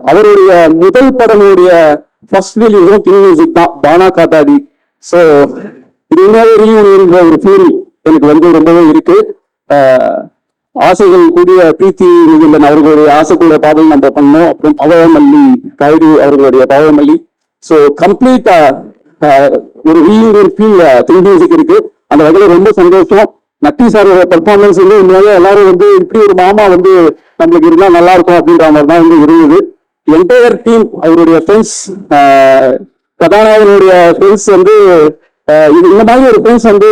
அவருடைய முதல் படமுடைய ஃபர்ஸ்ட் ரிலீஸும் திங்க் மியூசிக் தான், பானா காத்தாடி. ஸோ இது ரீயூனியன் ஒரு ஃபீல் எனக்கு வந்து ரொம்பவே இருக்கு. ஆசைகள் கூடிய பிரீத்தி நிகழ்ந்தன் அவர்களுடைய ஆசைக்குள்ள பாடல் நம்ம பண்ணோம். அப்புறம் பவமல்லி கைடு அவர்களுடைய பவமல்லி. ஸோ கம்ப்ளீட்டா ஒரு ரீயூனியன் ஃபீல் திங்க் மியூசிக் இருக்கு. அந்த வகையில ரொம்ப சந்தோஷம். நட்டி சாரோட பெர்ஃபார்மன்ஸ் வந்து உண்மையாக எல்லாரும் வந்து இப்படி ஒரு மாமா வந்து நம்மளுக்கு இருந்தா நல்லா இருக்கும் அப்படின்ற மாதிரி தான் வந்து இருந்தது. என்டையர் டீம், அவருடைய ஃப்ரெண்ட்ஸ், கதாநாயகனுடைய ஃப்ரெண்ட்ஸ் வந்து இது இந்த மாதிரி ஒரு ஃப்ரெண்ட்ஸ் வந்து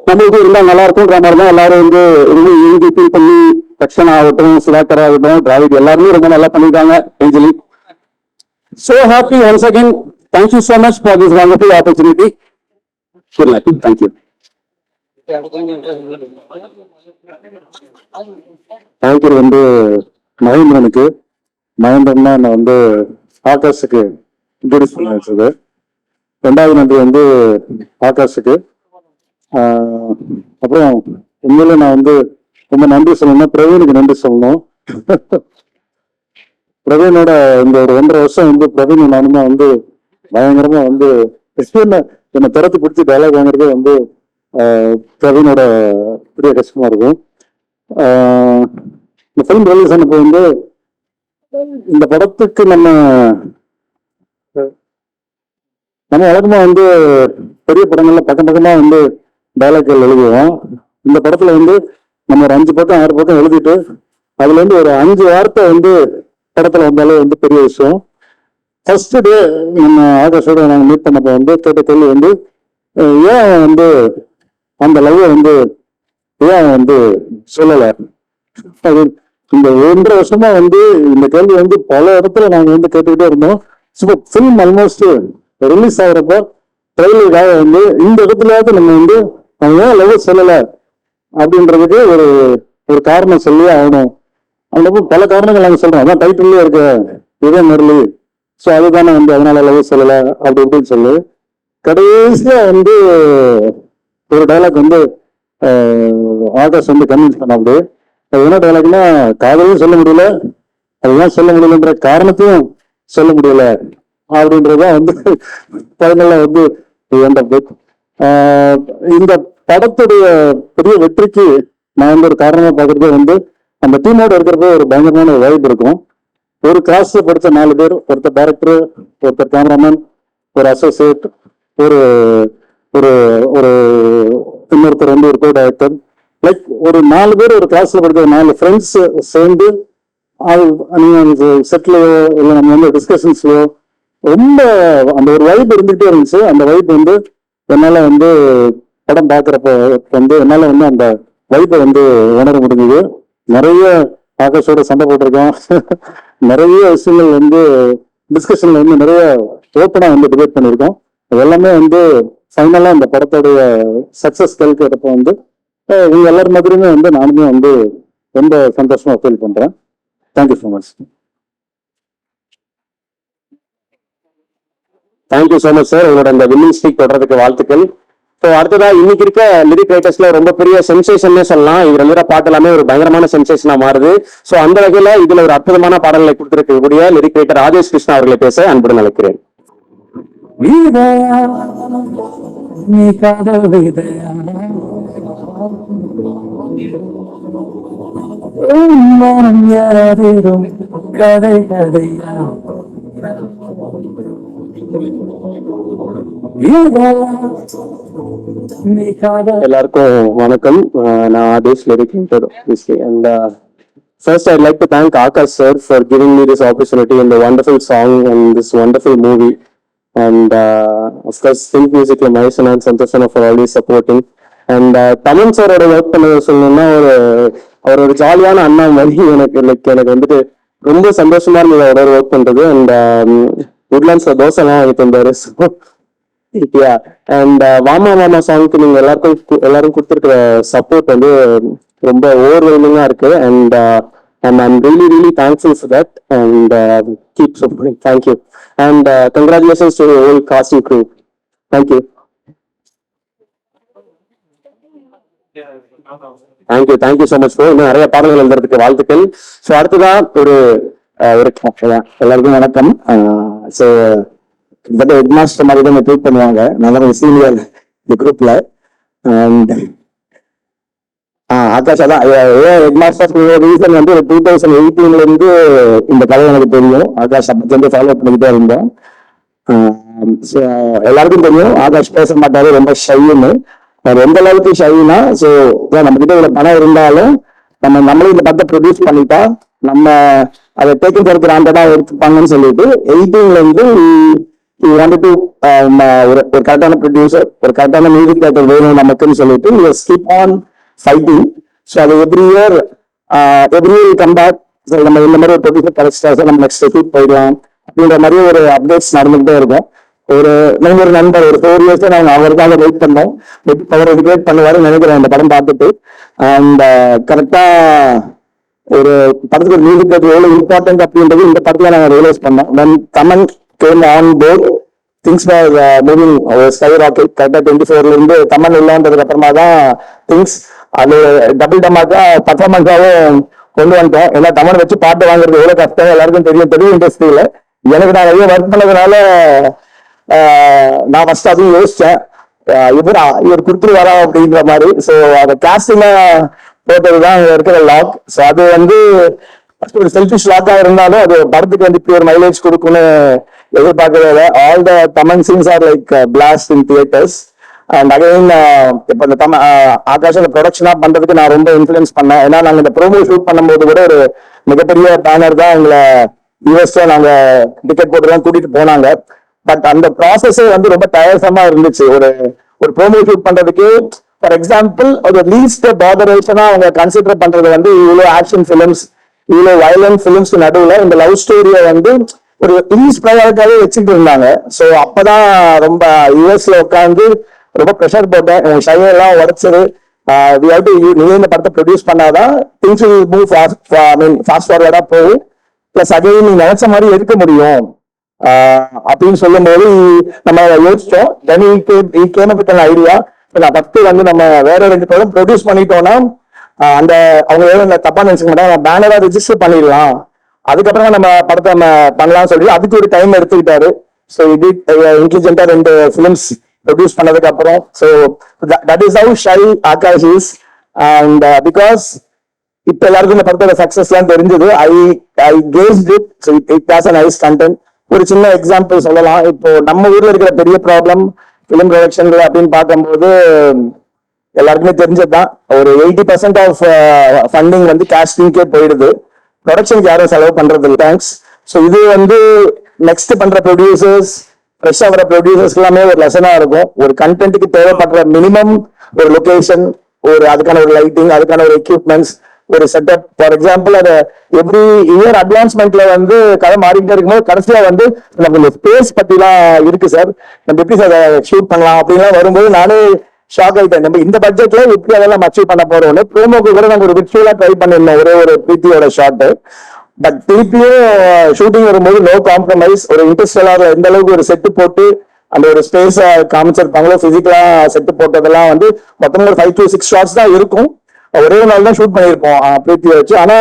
நம்மளுக்கு இருந்தா நல்லா இருக்கும்ன்ற மாதிரி தான் எல்லாரும் வந்து ரொம்ப எழுதி ஃபீல் பண்ணி, ரக்ஷன் ஆகட்டும், சுதாகர் ஆகட்டும், டிராவிட் எல்லாருமே ரொம்ப நல்லா பண்ணியிருக்காங்க. Anjali, so happy once again. Thank you so much for this wonderful opportunity. Good night. Thank you. Thank you வந்து மகேந்திரனுக்கு. மகேந்திரன் தான் நான் வந்து ஆகாஷுக்கு இன்ட்ரோடியூஸ் பண்ண வச்சது. 2வது நன்றி வந்து ஆகாஷுக்கு. அப்புறம் உண்மையில நான் வந்து ரொம்ப நன்றி சொல்லணும்னா பிரவீனுக்கு நன்றி சொல்லணும். பிரவீனோட இந்த ஒரு 1.5 வருஷம் வந்து பிரவீன் நானுமா வந்து பயங்கரமா வந்து என்னை திறத்து பிடிச்சி டைலாக் வாங்குறதே வந்து பிரவீனோட பெரிய கஷ்டமா இருக்கும். இந்த ஃபிலிம் ரிலீஸ் ஆனப்போ வந்து இந்த படத்துக்கு நம்ம வழக்கமா வந்து பெரிய படங்கள்ல பக்கம் பக்கமா வந்து டைலாக்கள் எழுதுவோம். இந்த படத்துல வந்து நம்ம ஒரு 5 பக்கம் 6 பக்கம் எழுதிட்டு அதுல இருந்து ஒரு 5 வார்த்தை வந்து படத்துல வந்தாலே வந்து பெரிய விஷயம். ஃபர்ஸ்ட் டே நம்ம ஆகாஷோட நாங்கள் மீட் பண்ணப்போ வந்து கேட்ட கேள்வி வந்து ஏன் அவன் வந்து அந்த லவ்வை வந்து ஏன் அவன் வந்து சொல்லலை. அது இந்த 1.5 வருஷமா வந்து இந்த கேள்வி வந்து பல இடத்துல நாங்கள் வந்து கேட்டுக்கிட்டே இருந்தோம். ஸோ ஃபிலிம் ஆல்மோஸ்ட் ரிலீஸ் ஆகிறப்போ ட்ரெயிலருக்காக வந்து இந்த இடத்துலயாவது நம்ம வந்து அவன் ஏன் லவ் சொல்லலை அப்படின்றதுக்கு ஒரு ஒரு காரணம் சொல்லியே ஆகணும். அந்த பல காரணங்கள் நாங்கள் சொல்றோம். அதான் டைட்டில்லே இருக்க இதே முரளி. ஸோ அதுதானே வந்து அதனால லவ் சொல்லலை அப்படி இப்படின்னு சொல்லு. கடைசியா வந்து ஒரு டைலாக் வந்து ஆகாஷ் வந்து கன்வின்ஸ் பண்ண அப்படி. அது என்ன டைலாக்னா, காதலையும் சொல்ல முடியல, அதுதான் சொல்ல முடியலன்ற காரணத்தையும் சொல்ல முடியல அப்படின்றதான் வந்து படங்கள்ல வந்து end of it. இந்த படத்துடைய பெரிய வெற்றிக்கு நான் வந்து ஒரு காரணமா பார்க்கறது வந்து அந்த டீமோட இருக்கிறப்ப ஒரு பயங்கரமான வைப் இருக்கும். ஒரு கிளாஸ்ல படிச்ச 4 பேர், ஒருத்தர் டைரக்டர், ஒருத்தர் கேமராமேன், ஒரு அசோசியேட், ஒரு ஒரு ஒரு இன்னொருத்தர் வந்து ஒரு கோ டைரக்டர், லைக் ஒரு 4 பேர் ஒரு கிளாஸ்ல படிக்கிற 4 ஃப்ரெண்ட்ஸ் சேர்ந்து அது நீங்க செட்லயோ இல்லை நம்ம வந்து டிஸ்கஷன்ஸ்லயோ ரொம்ப அந்த ஒரு வைப் இருந்துகிட்டே இருந்துச்சு. அந்த வைப் வந்து என்னால வந்து படம் பார்க்குறப்ப வந்து என்னால வந்து அந்த வைப்பை வந்து உணர முடிஞ்சுது. நிறைய ஆகாஷோட சண்டை போட்டிருக்கோம். நிறைய விஷயங்கள் வந்து டிஸ்கஷன்ல வந்து நிறைய ஓப்பனா வந்து டிபேட் பண்ணியிருக்கோம். அது எல்லாமே வந்து ஃபைனலா இந்த படத்தோடைய சக்சஸ் கேட்கிறப்ப வந்து இவங்க எல்லாரும் மாதிரியுமே வந்து நானுமே வந்து ரொம்ப சந்தோஷமா ஃபீல் பண்றேன். Thank you so much. Thank you so much sir. உங்களோட இந்த வின்னிங் ஸ்ட்ரீக் தொடர்றதுக்கு வாழ்த்துக்கள். ஸோ அடுத்ததா இன்னைக்கு இருக்க லிரிக் ரைட்டர்ஸ்ல ரொம்ப பெரிய சென்சேஷன்னே சொல்லலாம். இதுல எழுதுற பாட்டு எல்லாமே ஒரு பயங்கரமான சென்சேஷனா மாறுது. ஸோ அந்த வகையில இதுல ஒரு அற்புதமான பாடல்களை கொடுத்திருக்கக்கூடிய லிரிக் ரைட்டர் ராஜேஷ் கிருஷ்ணா அவர்களை பேச அன்புடன் அழைக்கிறேன். எல்லாருக்கும் வணக்கம். நான் Aadesh lyric writer. And first I'd like to thank Akash sir for giving me this opportunity in the wonderful song and this wonderful movie. And of course Think Music Mahesh and Santoshana for always supporting. And Taman sir ஓட work பண்ண சொல்லணும்னா அவர் ஒரு ஜாலியான அண்ணா மாதிரி எனக்கு வந்துட்டு ரொம்ப சந்தோஷமா இருந்தது அவரோட ஒர்க் பண்றது. அண்ட் உட்லாண்ட்ஸ்ல தோசை எல்லாம் வாங்கி தந்தாரு. அண்ட் வாமா வாமா சாங்க்கு நீங்க எல்லாரும் கொடுத்துருக்கிற சப்போர்ட் வந்து ரொம்ப ஓவர்வெல்மிங்கா இருக்கு. And I'm really thankful for that. And keep supporting. Thank you. And congratulations to the whole cast and crew. Thank you. Thank you so much for இன்னும் நிறைய பாடல்கள் எழுதுறதுக்கு வாழ்த்துக்கள். ஸோ அடுத்ததா ஒரு எல்லாருக்கும் வணக்கம். ஸோ கிட்டத்தட்ட ஹெட் மாஸ்டர் மாதிரி தான் ட்ரீட் பண்ணுவாங்க. நல்ல சீனியர் இந்த குரூப்ல. அண்ட் ஆகாஷ் அதான் ஹெட் மாஸ்டர் ரீசன் வந்து 2018 இருந்து இந்த கதை எனக்கு தெரியும். ஆகாஷ் அப்பத்தி வந்து ஃபாலோ பண்ணிக்கிட்டே இருந்தோம். எல்லாருக்கும் தெரியும் ஆகாஷ் பேச மாட்டாரு, ரொம்ப ஷைன்னு. எந்த அளவுக்கு ஷைனா, ஸோ நம்ம கிட்ட இவ்வளவு பணம் இருந்தாலும் நம்மளும் இந்த படத்தை ப்ரொடியூஸ் பண்ணிட்டா நம்ம அதை டேக்கன் ஃபார் கிராண்டடா எடுத்துப்பாங்கன்னு சொல்லிட்டு 18ல இருந்து ஒரு கரெக்டான ப்ரொடியூசர், ஒரு கரெக்டான மியூசிக் டேரக்டர் வேணும் நமக்குன்னு சொல்லிட்டு கீப் ஆன் ஃபைட்டிங். ஸோ அது எவ்ரி இயர் கம் பேக். நம்ம இந்த மாதிரி ஒரு ப்ரொடியூசர் கிடைச்சிட்டா சார் நம்ம நெக்ஸ்ட் ஷூட் போயிடலாம் அப்படின்ற மாதிரி ஒரு அப்டேட்ஸ் நடந்துகிட்டே இருக்கும். ஒரு நண்பர் ஒரு 4 இயர்ஸ் நாங்கள் அவருக்காக வெயிட் பண்ணோம். அவர் எஜுகேட் பண்ணுவாரு நினைக்கிறேன் இந்த படம் பார்த்துட்டு. அண்ட் கரெக்டா ஒரு படத்துக்கு ஒரு மியூசிக் டேரக்டர் எவ்வளவு இம்பார்ட்டன்ட் அப்படின்றது இந்த படத்துல நாங்கள் ரியலைஸ் பண்ணோம். When Taman came on board, things were moving sky rocket. கரெக்டா 24ல இருந்து தமன் இல்லைன்றதுக்கு அப்புறமா தான் திங்ஸ் அது டபுள் டமாக்கா பர்ஃபார்மன்ஸாவும் கொண்டு வந்துட்டோம். ஏன்னா தமன் வச்சு பாட்டு வாங்குறது எவ்வளவு கஷ்டம் எல்லாருக்கும் தெரியும் இண்டஸ்ட்ரியில. எனக்கு நான் நிறைய ஒர்க் பண்ணதுனால நான் ஃபர்ஸ்ட் அதுவும் யோசிச்சேன், இவர் கொடுத்துருவாரா அப்படின்ற மாதிரி. ஸோ அதை கேஸ்டிங்க போட்டதுதான் இருக்கிற லாக். ஸோ அது வந்து ஒரு செல்ஃபிஷ் லாக்கா இருந்தாலும் அது படத்துக்கு வந்து இப்படி ஒரு மைலேஜ் கொடுக்கும்னு எதிர்பார்க்கவே இல்லை. All the comment scenes are like blast in theatres. And again இப்போ இந்த ஆகாஷ் ப்ரொடக்ஷனா பண்றதுக்கு நான் ரொம்ப இன்ஃபுளுன்ஸ் பண்ணேன். ஏன்னா நாங்க இந்த ப்ரோமோ ஷூட் பண்ணும்போது கூட ஒரு மிகப்பெரிய பேனர் தான் எங்களை யூஎஸ்ல நாங்க டிக்கெட் போட்டு தான் கூட்டிட்டு போனாங்க. பட் அந்த ப்ராசஸே வந்து ரொம்ப டயர்சமா இருந்துச்சு. ஒரு ப்ரோமோ ஷூட் பண்றதுக்கு ஃபார் எக்ஸாம்பிள் ஒரு லீஸ்ட் பாதரேஷனா அவங்க கன்சிடர் பண்றது வந்து இவ்வளோ ஆக்ஷன் ஃபிலிம்ஸ், இவ்வளோ வயலண்ட் ஃபிலிம்ஸ் நடுவுல இந்த லவ் ஸ்டோரியை வந்து ஒரு லீஸ்ட் ப்ரையாரிட்டியாவே வச்சுட்டு இருந்தாங்க. ஸோ அப்பதான் ரொம்ப யூஎஸ்ல உட்காந்து ரொம்ப ப்ரெஷர் போட்டேன். ஷையெல்லாம் உடச்சது. நீங்க இந்த படத்தை ப்ரொடியூஸ் பண்ணாதான் திங்ஸ் வில் மூவ் ஃபாஸ்ட் ஃபார்வர்டா போகும். பிளஸ் அகைன் நீ நினைச்ச மாதிரி எடுக்க முடியும் அப்படின்னு சொல்லும் போது நம்ம யோசிச்சோம். Then he came up with an idea. நான் ஃபர்ஸ்ட் வந்து நம்ம வேற 2 படம் ப்ரொடியூஸ் பண்ணிட்டோம்னா அந்த அவங்க எவ்வளவு தப்பா நினைச்சுக்க மாட்டாங்க, பேனரா ரெஜிஸ்டர் பண்ணிடலாம், அதுக்கப்புறம் நம்ம படத்தை நம்ம பண்ணலாம்னு சொல்லி அதுக்கு ஒரு டைம் எடுத்துக்கிட்டாரு. ஸோ இன்டெலிஜென்டா 2 ஃபிலிம்ஸ் ப்ரொடியூஸ் பண்ணதுக்கு அப்புறம் so that is how shy Akash is. And because இப்ப எல்லாருக்கும் இந்த படத்தோட சக்சஸ் எல்லாம் தெரிஞ்சது. I guessed it. So it has a nice content. ஒரு சின்ன எக்ஸாம்பிள் சொல்லலாம். இப்போ நம்ம ஊர்ல இருக்கிற பெரிய ப்ராப்ளம் பிலிம் ப்ரொடக்ஷன்ல அப்படின்னு பார்க்கும்போது எல்லாருக்குமே தெரிஞ்சதுதான். ஒரு 80% ஆஃப் ஃபண்டிங் வந்து கேஸ்டிங்கே போயிடுது. ப்ரொடக்ஷனுக்கு யாரும் செலவு பண்றது இல்லை. தேங்க்ஸ். ஸோ இது வந்து நெக்ஸ்ட் பண்ற ப்ரொடியூசர்ஸ், ஃப்ரெஷ்ஷா வர ப்ரொடியூசர்ஸ் எல்லாமே ஒரு லெசனா இருக்கும். ஒரு கண்டென்ட்டுக்கு தேவைப்படுற மினிமம் ஒரு லொகேஷன், அதுக்கான ஒரு லைட்டிங், அதுக்கான ஒரு எக்யூப்மெண்ட்ஸ், ஒரு செட்டப். ஃபார் எக்ஸாம்பிள் அது எவ்ரி இயர் அட்வான்ஸ்மெண்ட்ல வந்து கதை மாறிக்கிட்டே இருக்கும்போது கடைசியா வந்து நமக்கு இந்த ஸ்பேஸ் பத்திலாம் இருக்கு சார், நம்ம எப்படி சார் அதை ஷூட் பண்ணலாம் அப்படின்லாம் வரும்போது நானே ஷாக் ஆயிட்டேன். நம்ம இந்த பட்ஜெட்ல எப்படி அதெல்லாம் அச்சீவ் பண்ண போறோம்னு. ப்ரோமோக்கு கூட நாங்கள் ஒரு விர்ச்சுவலா ட்ரை பண்ணிருந்தோம், ஒரு பிரீத்தியோட ஷாட். பட் திருப்பியும் ஷூட்டிங் வரும்போது நோ காம்ப்ரமைஸ். ஒரு இன்ட்ரெஸ்டலாக எந்த அளவுக்கு ஒரு செட்டு போட்டு அந்த ஒரு ஸ்பேஸ காமிச்சிருப்பாங்களோ, பிசிக்கலா செட்டு போட்டதெல்லாம் வந்து மொத்தமா ஒரு 5 to 6 ஷாட்ஸ் தான் இருக்கும். ஒரே நாள் தான் ஷூட் பண்ணியிருப்போம் பிரீத்தியை வச்சு. ஆனா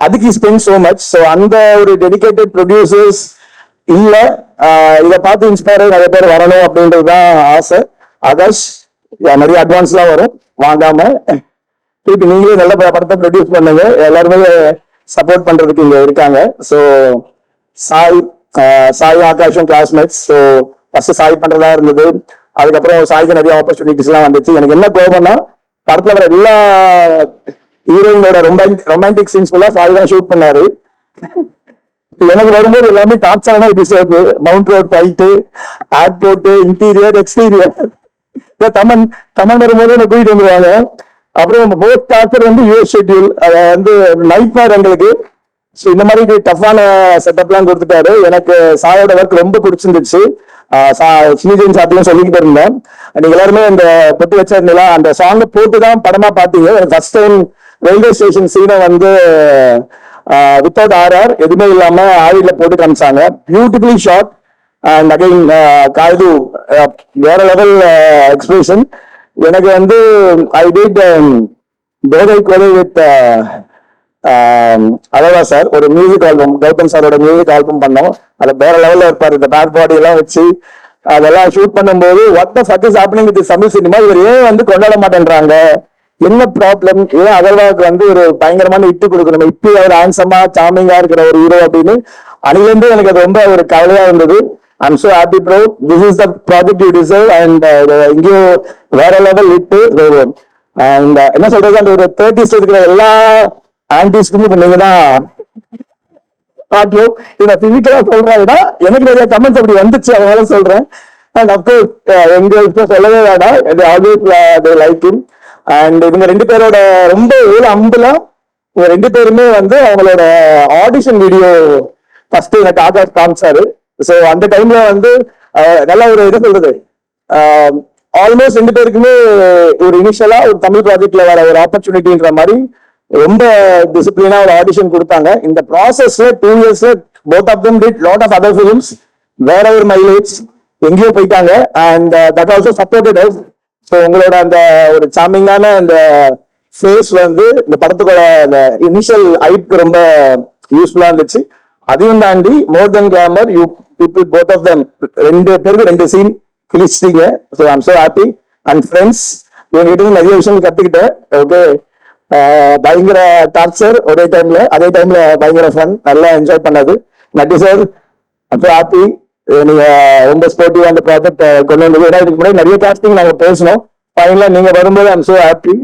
அதுக்கு ஸ்பெண்ட் சோ மச். ஸோ அந்த ஒரு டெடிகேட்டட் ப்ரொடியூசர்ஸ் இல்ல. இதை பார்த்து இன்ஸ்பயர் நிறைய பேர் வரணும் அப்படின்றதுதான் ஆசை. ஆகாஷ் நிறைய அட்வான்ஸ் எல்லாம் வரும், வாங்காம திருப்பி நீங்களே நல்ல படத்தை ப்ரொடியூஸ் பண்ணுங்க. எல்லாருமே சப்போர்ட் பண்றதுக்கு இங்க இருக்காங்க. ஸோ சாய் ஆகாஷும் கிளாஸ்மேட்ஸ். ஸோ ஃபர்ஸ்ட் சாய் பண்றதா இருந்தது. அதுக்கப்புறம் சாய்க்கு நிறைய ஆப்பர்ச்சுனிட்டிஸ் எல்லாம் வந்துச்சு. எனக்கு என்ன கோபம்னா படத்துல வர எல்லா ஹீரோயினோட ரொமான்டிக் சீன்ஸ் ஃபுல்லா சாய் தான் ஷூட் பண்ணாரு. எனக்கு வரும்போது எல்லாமே டார்ச்சரான episode. Mount Road fight, airport, interior, exterior. Thaman வரும்போது என்ன கூட்டிட்டு வந்துருவாங்க. அப்புறம் போத் டார்ச்சர் வந்து யூஎஸ் ஷெட்யூல், அதை வந்து நைட் மேர் எங்களுக்கு. ஸோ இந்த மாதிரி டஃப்பான செட்டப்லாம் கொடுத்துட்டாரு. எனக்கு சாயோட ஒர்க் ரொம்ப பிடிச்சிருந்துச்சு. சினிஜன் சாப்பியும் சொல்லிக்கிட்டு இருந்தேன். நீங்க எல்லாருமே இந்த பொட்டு வச்சிருந்தா அந்த சாங்கை போட்டு தான் படமா பாத்தீங்க. ஃபர்ஸ்ட் டைம் ரயில்வே ஸ்டேஷன் சீனை வந்து வித்தவுட் ஆர்ஆர் எதுவுமே இல்லாம ஆயில போட்டு காமிச்சாங்க. Beautifully shot. அண்ட் அகைன் காய்து வேற லெவல் எக்ஸ்பிரஷன். எனக்கு வந்து ஐ டிட் போதை கொலை வித் அழகா சார் ஒரு மியூசிக் ஆல்பம், கௌதம் சாரோட மியூசிக் ஆல்பம் பண்ணோம். அது வேற லெவல்ல இருப்பாரு. இந்த பேக் பாடி எல்லாம் வச்சு அதெல்லாம் ஷூட் பண்ணும்போது what the fuck is happening with Tamil cinema, இவர் ஏன் வந்து கொண்டாட மாட்டேன்றாங்க, என்ன ப்ராப்ளம், ஏன் அகர்வாலுக்கு வந்து ஒரு பயங்கரமான இட்டு கொடுக்கணும், இப்படி அவர் ஹேண்ட்ஸமா சாமிங்கா இருக்கிற ஒரு ஹீரோ அப்படின்னு அணிலிருந்து எனக்கு அது ரொம்ப ஒரு கவலையா இருந்தது. I'm so happy bro, this is the project you deserve and இங்கேயோ வேற லெவல் இட்டு. அண்ட் என்ன சொல்றது, அந்த ஒரு 30s இருக்கிற எல்லா ஆன்டிஸ்க்கும் இப்ப நீங்க தான் பாட்டியும் இதை பிசிக்கலா சொல்றாங்கன்னா எனக்கு நிறைய கமெண்ட்ஸ் அப்படி வந்துச்சு, அதனால சொல்றேன். அண்ட் அப்கோர்ஸ் எங்க சொல்லவே வேண்டாம், ஆல்வேஸ் லைக் ஹிம். அண்ட் இவங்க 2 பேரோட ரொம்ப அம்புல இவங்க 2 பேருமே வந்து அவங்களோட ஆடிஷன் வீடியோ ஃபர்ஸ்ட் எனக்கு ஆகாஷ் காமிச்சாரு. ஸோ அந்த டைம்ல வந்து நல்ல ஒரு இது சொல்றது, ஆல்மோஸ்ட் 2 பேருக்குமே ஒரு இனிஷியலா ஒரு தமிழ் ப்ராஜெக்ட்ல வர ஒரு ஆப்பர்ச்சுனிட்டின்ற மாதிரி ரொம்ப டிசிப்ளினா ஒரு ஆடிஷன் கொடுத்தாங்க. இந்த ப்ராசஸ்ல 2 இயர்ஸ்ல both of them did lot of other films, வேற ஒரு மைலேஜ் எங்கேயோ போயிட்டாங்க. And that also supported us. So உங்களோட அந்த ஒரு சாமிங்கான அந்த ஃபேஸ் வந்து இந்த படத்துக்கோட அந்த இனிஷியல் ஐப்க்கு ரொம்ப யூஸ்ஃபுல்லா இருந்துச்சு. அதையும் தாண்டி more then glamour you people both of them 2 பேருக்கு 2 சீன் கிழிச்சிட்டீங்க. So I'm so happy. And friends இவங்ககிட்ட நிறைய விஷயம் கத்துக்கிட்டேன். ஓகே, பயங்கர டார்ச்சர் ஒரே டைம்ல, அதே டைம்ல பயங்கர ஃபன், நல்லா என்ஜாய் பண்ணது. நட்டி சார் ஐம் சோ ஹாப்பி. நீங்க ரொம்ப ஸ்போர்ட்டிவா அந்த ப்ராஜெக்ட் கொண்டு வந்தது. ஏன்னா இதுக்கு முன்னாடி நிறைய காஸ்டிங் நாங்க பேசணும். ஃபைனலா நீங்க வரும்போது I'm so happy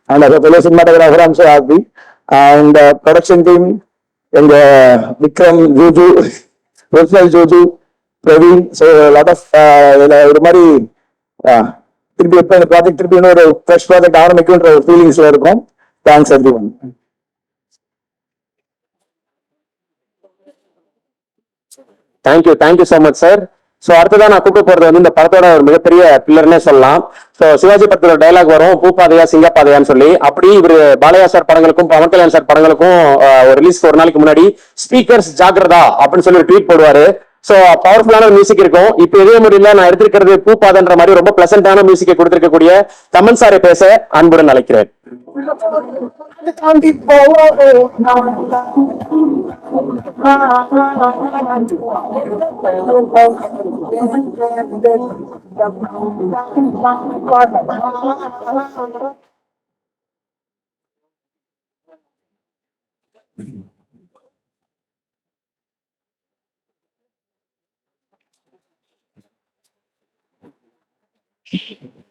and as a fellow cinematographer I'm so happy. And production team எங்க Vikram, Juju, original Juju, Praveen, so lot of ஒரு மாதிரி திருப்பி எப்போ இந்த ப்ராஜெக்ட் திருப்பி இன்னொரு ஃப்ரெஷ் ப்ராஜெக்ட் ஆரம்பிக்குன்ற ஒரு ஃபீலிங்ஸ்ல இருக்கும். Thanks everyone. Thank you so much sir. So அடுத்ததான் நான் கூப்பிட்டு போறது வந்து இந்த படத்தோட ஒரு மிகப்பெரிய பில்லர்னே சொல்லலாம். ஸோ சிவாஜி படத்துல டைலாக் வரும், பூப்பாதையா சிங்கப்பாதையான்னு சொல்லி. அப்படி இவர் பாலையா சார் படங்களுக்கும் பவன் கல்யாண் சார் படங்களுக்கும் ரிலீஸ் ஒரு நாளைக்கு முன்னாடி ஸ்பீக்கர்ஸ் ஜாகிரதா அப்படின்னு சொல்லி ஒரு ட்வீட் போடுவாரு. ஸோ பவர்ஃபுல்லான மியூசிக் இருக்கும். இப்போ இதே முறையில நான் எடுத்திருக்கிறது பூப்பாதன்ற மாதிரி ரொம்ப பிளசண்டான மியூசிக்கை கொடுத்திருக்கக்கூடிய தமன் சாரை பேச அன்புடன் அழைக்கிறேன்.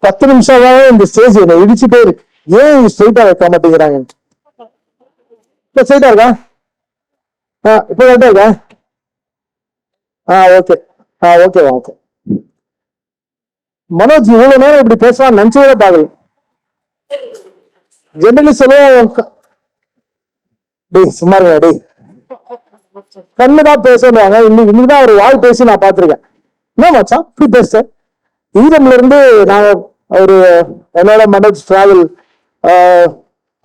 பத்து நிமிஷமாவே இந்த ஸ்டேஜ் என்ன இடிச்சுட்டே இருக்கு. ஏன் ஸ்ட்ரைட்டா வைக்க மாட்டேங்கிறாங்க? இப்ப ஸ்ட்ரைட்டா இருக்கா? இப்ப கரெக்டா இருக்கா? Okay okay okay. மனோஜ் இவ்வளவு நேரம் இப்படி பேசலாம் நினைச்சதே பாக்கல. ஜெனரலி சொல்லுவோம், டேய் சும்மா இருங்க டேய், கண்ணுதான் பேசுவாங்க. இன்னைக்குதான் ஒரு வாழ் பேசி நான் பாத்திருக்கேன். என்ன மச்சான் இப்படி பேச? ஈரம்ல இருந்து நான் ஒரு என்னோட மனோஜ் டிராவல்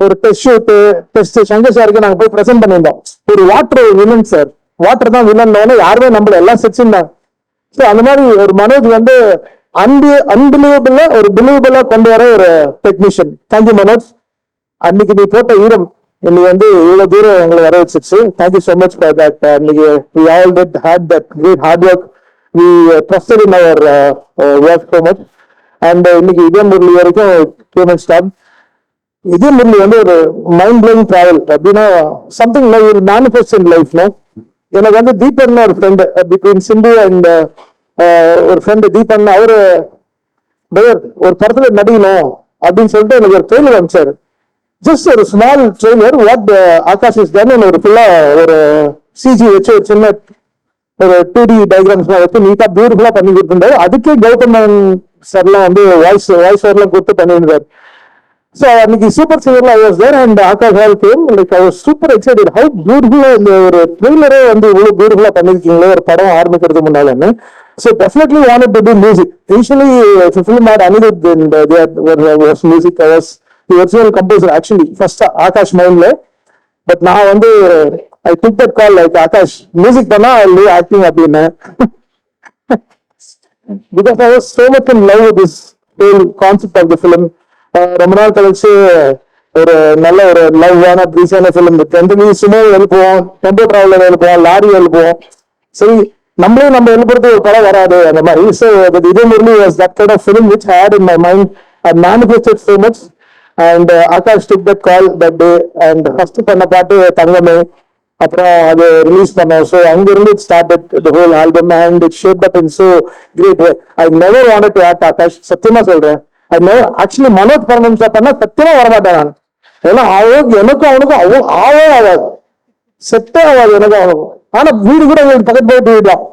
ஒரு டெஸ்ட் ஷூட் டெஸ்ட் சங்கர் சாருக்கு நாங்க போய் பிரசென்ட் பண்ணியிருந்தோம். ஒரு வாட்டர் வில்லன் சார், வாட்டர் தான் வில்லன் யாருமே நம்மள எல்லாம் செச்சிருந்தாங்க. ஸோ அந்த மாதிரி ஒரு மனோஜ் வந்து அன்பிலீவபிளா ஒரு பிலீவபிளா கொண்டு வர ஒரு டெக்னீஷியன். தேங்க்யூ மனோஜ். அன்னைக்கு நீ போட்ட ஈரம் இன்னைக்கு வந்து இவ்வளவு தூரம் எங்களை வர வச்சிருச்சு. Thank you so much for that. இன்னைக்கு we all did had that great hard work. We trusted in our work so much. And இன்னைக்கு இதே முரளி வரைக்கும் பேமெண்ட் ஸ்டாப். இதே முரளி வந்து ஒரு மைண்ட் ப்ளோயிங் டிராவல். அப்படின்னா சம்திங் ஒரு மேனிஃபெஸ்ட் இன் லைஃப்ல. எனக்கு வந்து தீபன் ஒரு ஃப்ரெண்டு பிட்வீன் சிந்து அண்ட் ஒரு ஃப்ரெண்டு தீபன், அவரு ஒரு படத்துல நடிக்கணும் அப்படின்னு சொல்லிட்டு எனக்கு ஒரு ட்ரெயிலர் அனுப்பிச்சாரு. ஜஸ்ட் ஒரு small trailer what Akash is done. ஒரு ஃபுல்லா ஒரு சிஜி வச்சு ஒரு சின்ன ஒரு 2D டயக்ராம்ஸ் வச்சு நீட்டா பியூட்டிஃபுல்லா பண்ணி கொடுத்துருந்தாரு. அதுக்கே கௌதம் சார்லாம் வந்து வாய்ஸ் ஓவர்லாம் கொடுத்து பண்ணியிருந்தாரு. ஸோ அன்னைக்கு சூப்பர் சிங்கர்ல I was there and Akash all came. Like I was super excited. How பியூட்டிஃபுல்லா இந்த ஒரு ட்ரெய்லரே வந்து இவ்வளவு பியூட்டிஃபுல்லா பண்ணிருக்கீங்களே ஒரு படம் ஆரம்பிக்கிறதுக்கு முன்னாலன்னு. So definitely wanted to do music. Initially, if a film had Anirudh and there was music, I was the original composer actually, first Akash mind. But now I took that call like Akash, music banna, I'll do acting அப்படின்னா. Because I was so much in love with this whole concept of the film. ரொம்ப நாள் கழிச்சு ஒரு நல்ல ஒரு லவ்வான ப்ரீஸான film. Generally சும்மா எழுப்புவோம், tempo traveller எழுப்புவோம், lorry எழுப்புவோம். சரி நம்மளே நம்ம எழுப்புறது ஒரு படம் வராது அந்த மாதிரி. ஸோ இதே Murali was that kind of film which I had in my mind. I manifested so much and Akash took that call that day and first பண்ண பாட்டு தங்கமே, அப்புறம் அது ரிலீஸ் பண்ணோம். ஸோ அங்கிருந்து it started the whole album and it shaped up in so great way. I never wanted to act Akash, சத்தியமா சொல்றேன். I never actually Manoj பரணம் சார் பண்ணா சத்தியமா வரமாட்டேன் நான். ஏன்னா எனக்கும் அவனுக்கும் ஆவே ஆகாது, செட்டே ஆகாது எனக்கும் அவனுக்கும். ஆனா வீடு கூட எங்களுக்கு பக்கத்து போயிட்டு விடலாம்.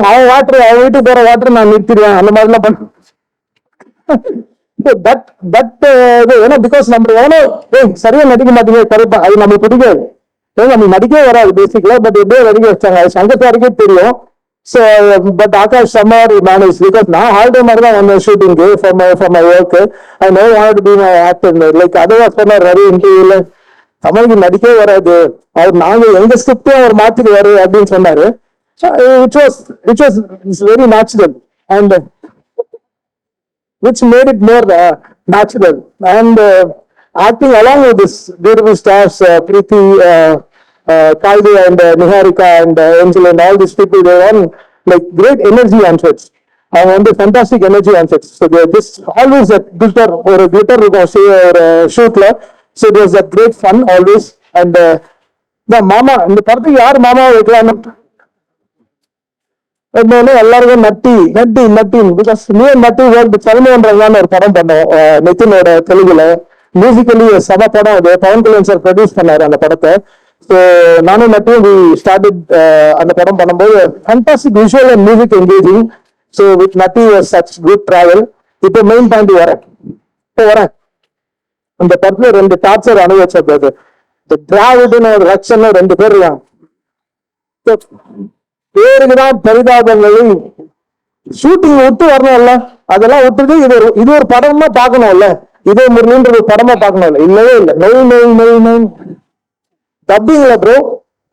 அவன் வாட்டர் அவன் வீட்டுக்கு போற வாட்டர் நான் நிறுத்திடுவேன் அந்த மாதிரி எல்லாம் பண்ண. ஏன்னா பிகாஸ் நம்ம எவனோ சரியா நடிக்க மாட்டேங்க கரெக்டா, அது நம்மளுக்கு பிடிக்காது. நம்மளுக்கு நடிக்கவே வராது பேசிக்கலா. பட் எப்படியோ நடிக்க வச்சாங்க, அது சங்கர் சாருக்கே தெரியும். So but Akash summer manage because நான் ஹாலிடே மாதிரி தான் வந்தேன் ஷூட்டிங்கு for my work. I never wanted to be my actor. Like அதர்வாஸ் சொன்னார் ரவி இன்டர்வியூல, தமிழுக்கு நடிக்கவே வராது, அவர் நாங்க எங்க ஸ்கிரிப்டே அவர் மாத்திடுவாரு அப்படின்னு சொன்னாரு. It was very natural and which made it more natural. And acting along with this beautiful stars, Preeti, Kaldi and Niharika and Angel and all these people, they won like great energy on sets. Fantastic energy on sets. So they just always a glitter or a glitter or shootla. So it was a great fun always. And the mama, இந்த படத்துக்கு யார் மாமா வைக்கலான்னு இன்னொன்னு எல்லாருக்கும் நட்டி because நீ நட்டி work தலைமைன்றாங்க ஒரு படம் பண்ணோம் நிதினோட தெலுங்குல மியூசிக்கலி சம படம் அது பவன் கல்யாண் சார் ப்ரொடியூஸ் பண்ணாரு அந்த படத்தை. ஸோ நானும் நட்டியும் வி ஸ்டார்டட் அந்த படம் பண்ணும்போது fantastic visual and music engaging. So with Natty such good travel. இப்போ மெயின் பாயிண்ட் வரேன் இந்த படத்துல 2 டார்ச்சர் அனுபவிச்சது. டிராவிட்னு ஒரு ரக்ஷன் 2 பேர் இருக்காங்க. பேருக்குதான் பரிதாபங்களை ஷூட்டிங் விட்டு வரணும்ல, அதெல்லாம் விட்டுட்டு இது ஒரு படமா பார்க்கணும்ல, இதே முரளின்ற ஒரு படமா பார்க்கணும்ல. இல்லவே இல்லை. நொய் டப்பிங்ல ப்ரோ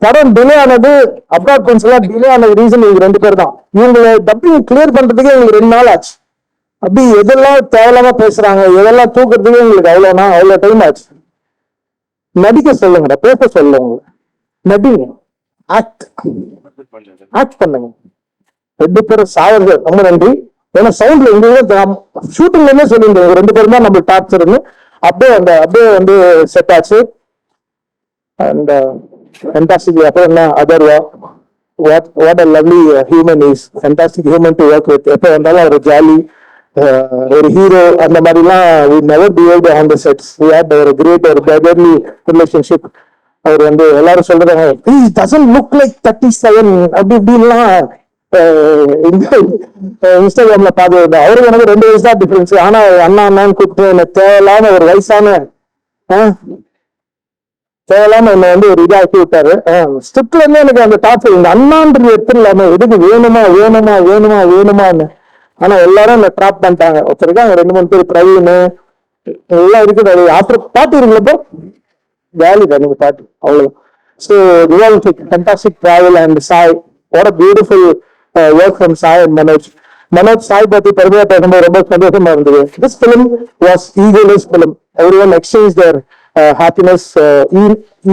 படம் டிலே ஆனது அப்ராட் கொஞ்சம் டிலே ஆனது ரீசன் இவங்க 2 பேர் தான். இவங்களை டப்பிங் கிளியர் பண்றதுக்கு எங்களுக்கு 2 நாள் ஆச்சு. அப்படி எதெல்லாம் தேவையில்லாம பேசுறாங்க, எதெல்லாம் தூக்குறதுக்கு எங்களுக்கு அவ்வளவு டைம் ஆச்சு. நடிக்க சொல்லுங்க, பேச சொல்லுங்க, நடிங்க, ஆக்ட் பண்ணுங்க. 2 பேரும் சாவறது ரொம்ப நன்றி. ஏன்னா சவுண்ட்ல எங்களுக்கு ஷூட்டிங்ல இருந்தே சொல்லியிருந்தோம் 2 பேரும் தான் நம்ம டார்ச்சர்னு. அப்படியே வந்து செட் ஆச்சு. And fantastic. அப்புறம் என்ன Atharvaa, what a lovely human is, fantastic human to work with. எப்போ வந்தாலும் அவர் ஜாலி, ஒரு ஹீரோ அந்த மாதிரிலாம் we never behaved on the sets. We had a great brotherly relationship. அவர் வந்து எல்லாரும் சொல்றாங்க he doesn't look like 37 அப்படி இப்படின்லாம் இன்ஸ்டாகிராம்ல பார்த்து. அவருக்கு எனக்கு 2 வயசு தான் டிஃபரன்ஸ். ஆனா அண்ணான்னு கூப்பிட்டு என்ன தேவையில்லாம ஒரு வயசான தேவையில்லாம என்ன வந்து ஒரு இதாக்கி விட்டாரு. ஸ்கிரிப்ட்ல இருந்து எனக்கு அந்த டார்ச்சர் இந்த அண்ணான்றது எடுத்துடலாம எதுக்கு வேணுமான்னு. ஆனா எல்லாரும் என்ன ட்ராப் பண்ணிட்டாங்க. ஒருத்தருக்காங்க 2-3 பேர் பிரவீன் எல்லாம் இருக்குது. அது ஆஃப்டர் பாட்டு இருக்குல்லப்போ வேலிட் எனக்கு பாட்டு அவ்வளவு. So fantastic travel and Sai, what a beautiful work from Sai and Manoj Sai பத்தி பெருமையா பேசும்போது ரொம்ப சந்தோஷமா இருந்தது. This film was egoless film. Everyone exchange their happiness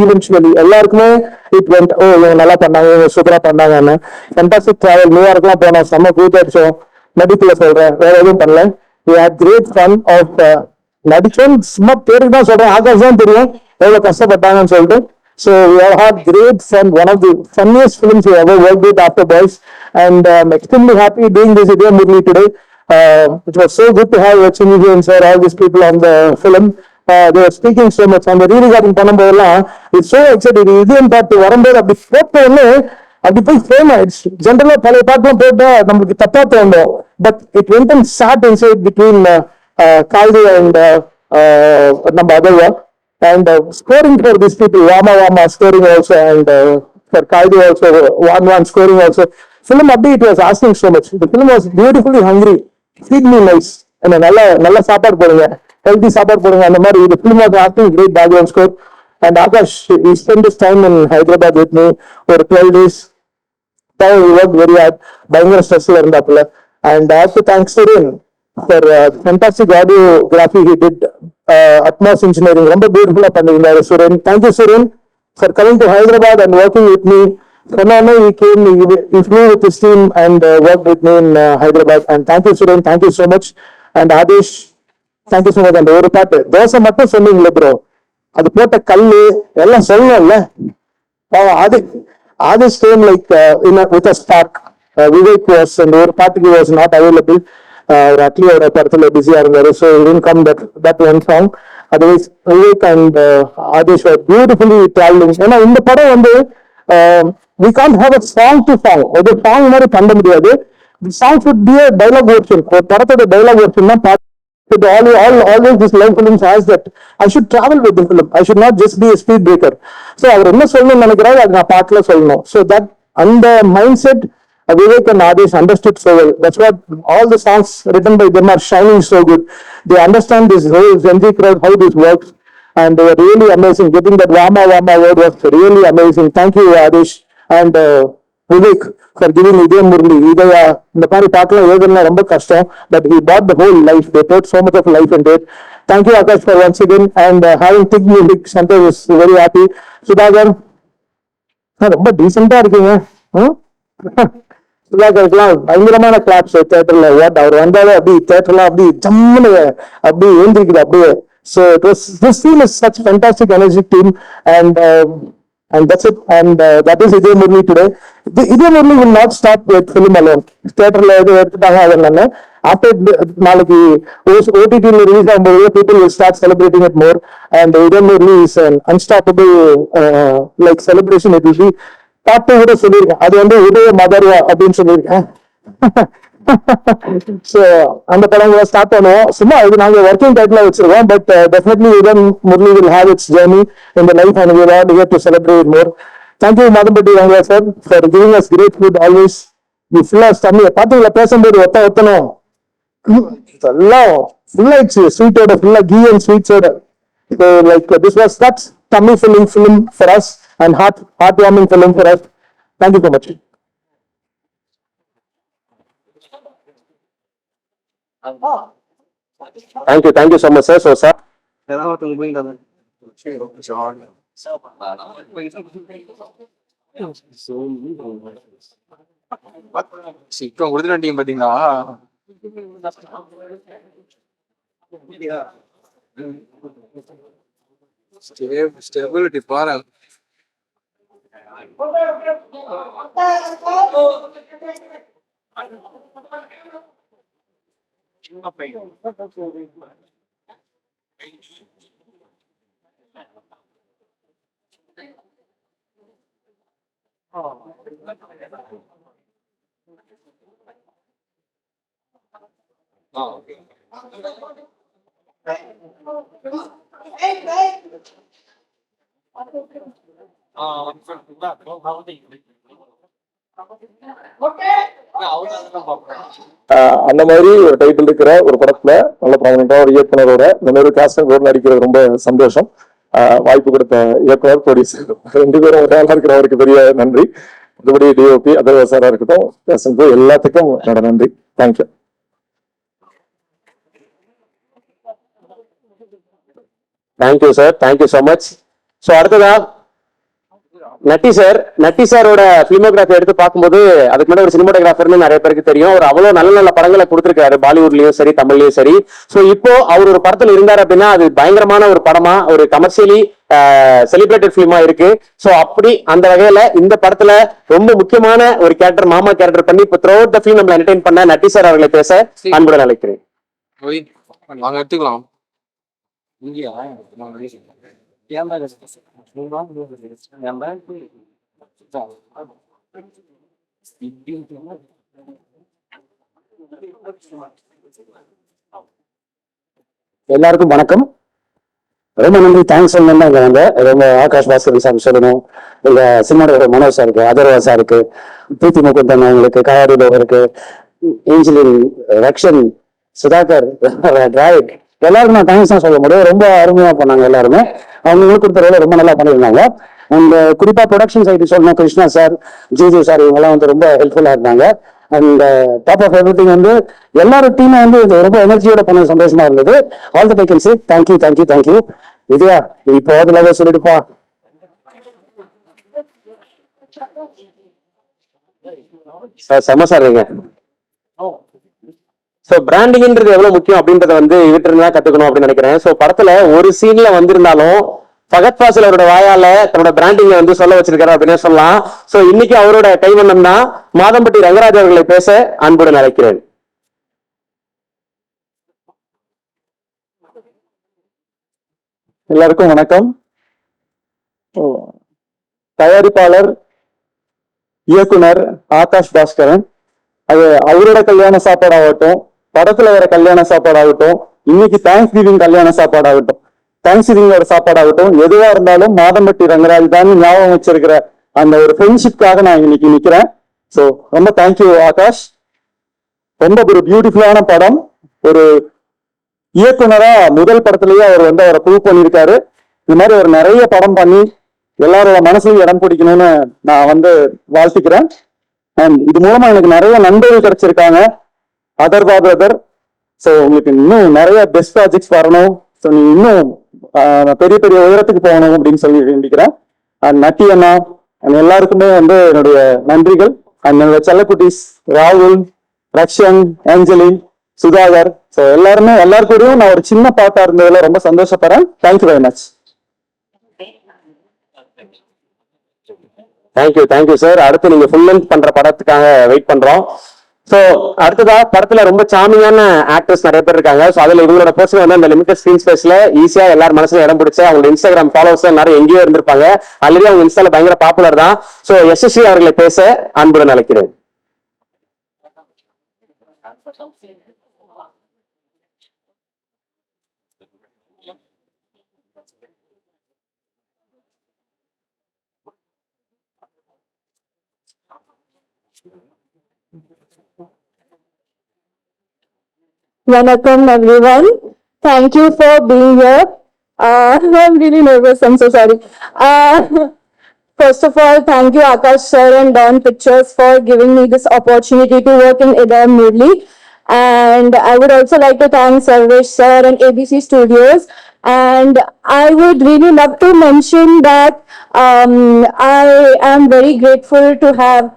eventually. எல்லாருக்குமே இட் வெண்ட் இவங்க நல்லா பண்ணாங்க, இவங்க சூப்பரா பண்ணாங்கன்னு. ஃபேண்டாஸ்டிக் டிராவல் நியூயார்க்லாம் போனோம், செம்ம கூத்து அடிச்சோம். நடிப்புல சொல்றேன், வேற எதுவும் பண்ணல. We had great fun of நடிச்சோம். சும்மா பேருக்கு தான் சொல்றேன், ஆகாஷ் தான் தெரியும் எவ்வளவு கஷ்டப்பட்டாங்கன்னு சொல்லிட்டு. So we have had great fun. One of the funniest films we ever worked with after Boys, and I'm extremely happy doing this with Murli today. It was so good to have Chinni and sir, all these people on the film. They were speaking so much. அந்த rerecording பண்ணும்போதெல்லாம் it's so excited. இதயம் பாட்டு வரும்போது அப்படி போட்டோன்னு அப்படி போய் fame ஆயிடுச்சு. ஜென்ரலா பழைய பாட்டுலாம் போட்டா நம்மளுக்கு தப்பா தோணும். But it went and sad inside between Kalvi and நம்ம Atharva. And scoring for these people, Vama scoring also, and for Kaldi also, one scoring also. Film abhi, it was asking so much. The film was beautifully hungry. Feed me nice. And nalla சாப்பாடு போடுங்க, healthy சாப்பாடு போடுங்க அந்த மாதிரி. The film was asking great background score. And Akash, he spent his time in Hyderabad with me for 12 days. He worked very hard. பயங்கர ஸ்ட்ரெஸ்ல இருந்தாப்புல. And I have to thank Surin for fantastic audiography he did. Atmos engineering ரொம்ப பியூட்டிஃபுல்லா பண்ணிருந்தாரு Suren. Thank you Suren for coming to Hyderabad and working with me. He flew with his team and worked with me in Hyderabad. And thank you Suren, thank you so much. And Adesh, thank you so much. And ஒரு பாட்டு தோசை மட்டும் சொன்னீங்களே bro, அது போட்ட கல்லு எல்லாம் சொல்லணும்ல. Adesh came like with a spark. Vivek was, and ஒரு பாட்டுக்கு was not available. Actually அவரோட படத்துல பிஸியா இருந்தாரு, so he didn't come that one song. Otherwise Vivek and Adesh were beautifully traveling. ஏன்னா இந்த படம் வந்து we can't have a song to song. ஒரு சாங் மாதிரி பண்ண முடியாது. The song should be a dialogue version. ஒரு படத்தோட dialogue version தான் பாட்டு. Always this love films has that I should travel with the film. I should not just be a speed breaker. So அவர் என்ன சொல்லணும்னு நினைக்கிறாரு அது நான் பாட்டுல சொல்லணும். So that அந்த mindset Vivek and Adesh understood so well. That's what all the songs written by them are shining so good. They understand this whole Gen Z crowd, how this works, and they were really amazing. Getting that Vama word was really amazing. Thank you Adesh and Vivek for giving Idaya Murli. Idaya இந்த மாதிரி பாட்டுல எழுதுனா ரொம்ப கஷ்டம், but he brought the whole life. They put so much of life into it. Thank you Akash for once again and having Tig Music Center is very happy. Sudhakar ரொம்ப டீசெண்டா இருக்கீங்க. சுதாகருக்குலாம் பயங்கரமான கிளாப்ஸ் தியேட்டர்ல. அவர் வந்தாலே அப்படி தியேட்டர்லாம் அப்படி ஜம்முன்னு அப்படி எழுந்திருக்குது அப்படியே. So this team is such fantastic energetic team, and And that's it. And that is Idhe Murli today. Idhe Murli will not stop with film alone. Theatre la edu edutanga adalla. After naliki OTT la release agumbodhu people will start celebrating it more. And Idhe Murli is an unstoppable like celebration. It will be part of the சொல்லிருக்கேன். அது வந்து உதய மதர்வா அப்படின்னு சொல்லியிருக்கேன். So அந்த படங்களை start பண்ணுவோம். சும்மா இது நாங்க ஒர்க்கிங் டைட்டில் வச்சிருக்கோம். But definitely Idhe Murli will have its journey in the life and we are all here to celebrate more. Thank you Madhampatti Rangala sir for giving us great food always. You fill us tummy. பாத்தீங்களா பேசும்போது ஒத்தனும் எல்லாம் full ஆயிடுச்சு ஸ்வீட்டோட ஃபுல்லா ghee and ஸ்வீட்ஸோட. So like this was such tummy filling film for us and heartwarming film for us. Thank you so much. Thank you so much, sir. So, sir. சீக்கிரம் கொடுத்துட்டீங்க பாத்தீங்களா? ஸ்டெபிலிட்டி பாரு. அந்த மாதிரி ஒரு டைட்டில் இருக்கிற ஒரு படத்துல நல்ல ப்ராமினெண்டா ஒரு இயக்குனரோட இந்த மாதிரி ஒரு கேஸ்ட் ரோல் நடிக்கிறது ரொம்ப சந்தோஷம். வாய்ப்பு கொடுத்த இயக்குனர் ப்ரொடியூசர் ரெண்டு பேரும் ஒரு ஆளா இருக்கிறவருக்கு பெரிய நன்றி. மற்றபடி டிஓபி அதர்வா சாரா இருக்கட்டும், பேசுறது எல்லாத்துக்கும் என்னோட நன்றி. Thank you. Thank you sir. Thank you so much. So அடுத்ததா நட்டி சாரோட பிலிமோகிராஃபி எடுத்து பார்க்கும்போது அதுக்கு முன்னாடி ஒரு சினிமாட்டோகிராஃபர்னு நிறைய பேருக்கு தெரியும். அவர் அவ்வளவு நல்ல நல்ல படங்களை கொடுத்திருக்காரு, பாலிவுட்லயும் சரி தமிழ்லயும் சரி. ஸோ இப்போ அவர் ஒரு படத்துல இருந்தாரு அப்படின்னா அது பயங்கரமான ஒரு படமா, ஒரு கமர்ஷியலி செலிப்ரேட்டட் பிலிமா இருக்கு. ஸோ அப்படி அந்த வகையில இந்த படத்துல ரொம்ப முக்கியமான ஒரு கேரக்டர், மாமா கேரக்டர் பண்ணி இப்போ த்ரூ அவுட் த ஃபிலிம் நம்மளை என்டர்டெயின் பண்ண நட்டி சார் அவர்களை பேச அன்புடன் அழைக்கிறேன். வாங்க எடுத்துக்கலாம். எல்லாருக்கும் வணக்கம். ரொம்ப நன்றி, தேங்க்ஸ் சொல்லணும். இங்க வந்து ரொம்ப ஆகாஷ் பாஸ்கர் சார் சொல்லணும், இல்ல சினிமாவோட மனோஜ் சாருக்கு, அதர்வா சாருக்கு, பிரீத்தி முகுந்தன் அவங்களுக்கு, காயாரி லோகருக்கு, ஏஞ்சலின், ரக்ஷன், சுதாகர், டிராவிட், எல்லாருக்கும் நான் தேங்க்ஸ் தான் சொல்ல முடியும். ரொம்ப அருமையா பண்ணாங்க எல்லாருமே. அவங்களுக்கு கொடுத்த ரோல ரொம்ப நல்லா பண்ணியிருந்தாங்க. அண்ட் குறிப்பா ப்ரொடக்ஷன் சைடு சொல்லணும், கிருஷ்ணா சார், ஜிஜு சார், இவங்கெல்லாம் வந்து ரொம்ப ஹெல்ப்ஃபுல்லா இருந்தாங்க. அண்ட் டாப் ஆஃப் எவ்ரிதிங் வந்து எல்லாரும் டீமும் வந்து ரொம்ப எனர்ஜியோட பண்ண சந்தோஷமா இருந்தது. All the vacancy. Thank you thank you thank you. Vijaya இப்போ அதுல சொல்லிட்டுப்பா. செம சார் நீங்க. சோ பிராண்டிங்ன்றது எவ்வளவு முக்கியம் அப்படின்றத வந்து இவற்று தான் கத்துக்கணும் அப்படின்னு நினைக்கிறேன். சோ படத்துல ஒரு சீன்ல வந்திருந்தாலும் ஃபகத் ஃபாசில் அவரோட வாயால தன்னோட பிராண்டிங்கை வந்து சொல்ல வச்சிருக்காரு அப்படின்னு சொல்லலாம். சோ இன்னைக்கு அவரோட கைவண்ணம் தான். மாதம்பட்டி ரங்கராஜ் அவர்களை பேச அன்புடன் அழைக்கிறேன். எல்லாருக்கும் வணக்கம். தயாரிப்பாளர் இயக்குனர் ஆகாஷ் பாஸ்கரன், அது அவரோட கல்யாண சாப்பாடாகட்டும், படத்துல வர கல்யாண சாப்பாடாகட்டும், இன்னைக்கு தேங்க்ஸ் கிவிங் கல்யாண சாப்பாடாகட்டும், தேங்க்ஸ் கிவிங்கோட சாப்பாடாகட்டும், எதுவா இருந்தாலும் மாதம்பட்டி ரங்கராஜ் தான் ஞாபகம் வச்சிருக்கிற அந்த ஒரு ஃப்ரெண்ட்ஷிப்காக நான் இன்னைக்கு நிக்கிறேன். ஸோ ரொம்ப தேங்க்யூ ஆகாஷ். ரொம்ப ஒரு பியூட்டிஃபுல்லான படம். ஒரு இயக்குனரா முதல் படத்திலேயே அவர் வந்து அவரை ப்ரூவ் பண்ணியிருக்காரு. இது மாதிரி ஒரு நிறைய படம் பண்ணி எல்லாரோட மனசுலையும் இடம் பிடிக்கணும்னு நான் வந்து வாழ்த்துக்கிறேன். அண்ட் இது மூலமா எனக்கு நிறைய நண்பர்கள் கிடைச்சிருக்காங்க. அதர்வா பிரதர், ஸோ உங்களுக்கு இன்னும் நிறைய பெஸ்ட் ப்ராஜெக்ட்ஸ் வரணும். ஸோ நீங்க இன்னும் பெரிய பெரிய உயரத்துக்கு போகணும் அப்படின்னு சொல்லி வேண்டிக்கிறேன். அண்ட் நட்டி அண்ணா அண்ட் எல்லாருக்குமே வந்து என்னுடைய நன்றிகள். அண்ட் என்னோட செல்லக்குட்டீஸ் ராகுல், ரக்ஷன், ஏஞ்சலின், சுதாகர், ஸோ எல்லாருக்கூடயும் நான் ஒரு சின்ன பாட்டா இருந்ததுல ரொம்ப சந்தோஷப்படுறேன். Thank you very much. Thank you sir. அடுத்து நீங்க ஃபுல் லென்த் பண்ற படத்துக்காக வெயிட் பண்றோம். ஸோ அடுத்ததா படத்துல ரொம்ப சாமியான ஆக்டர்ஸ் நிறைய பேர் இருக்காங்க. ஸோ அதுல இவங்களோட பர்சன் வந்து அந்த லிமிடெட் ஸ்கிரீன் ஸ்பேஸ்ல ஈஸியா எல்லாரும் மனசுல இடம் பிடிச்ச அவங்களோட இன்ஸ்டாகிராம் ஃபாலோவர்ஸ் எல்லாரும் எங்கேயோ இருந்திருப்பாங்க. ஆல்ரெடி அவங்க இன்ஸ்டால பயங்கர பாப்புலர் தான். ஸோ யசஸ்வி அவர்களை பேச அன்புடன் அழைக்கிறேன். Welcome everyone. Thank you for being here. I'm really nervous. I'm so sorry. First of all, thank you Akash sir and Dawn Pictures for giving me this opportunity to work in Idam Murli. And I would also like to thank Sarvesh sir and ABC Studios. And I would really love to mention that I am very grateful to have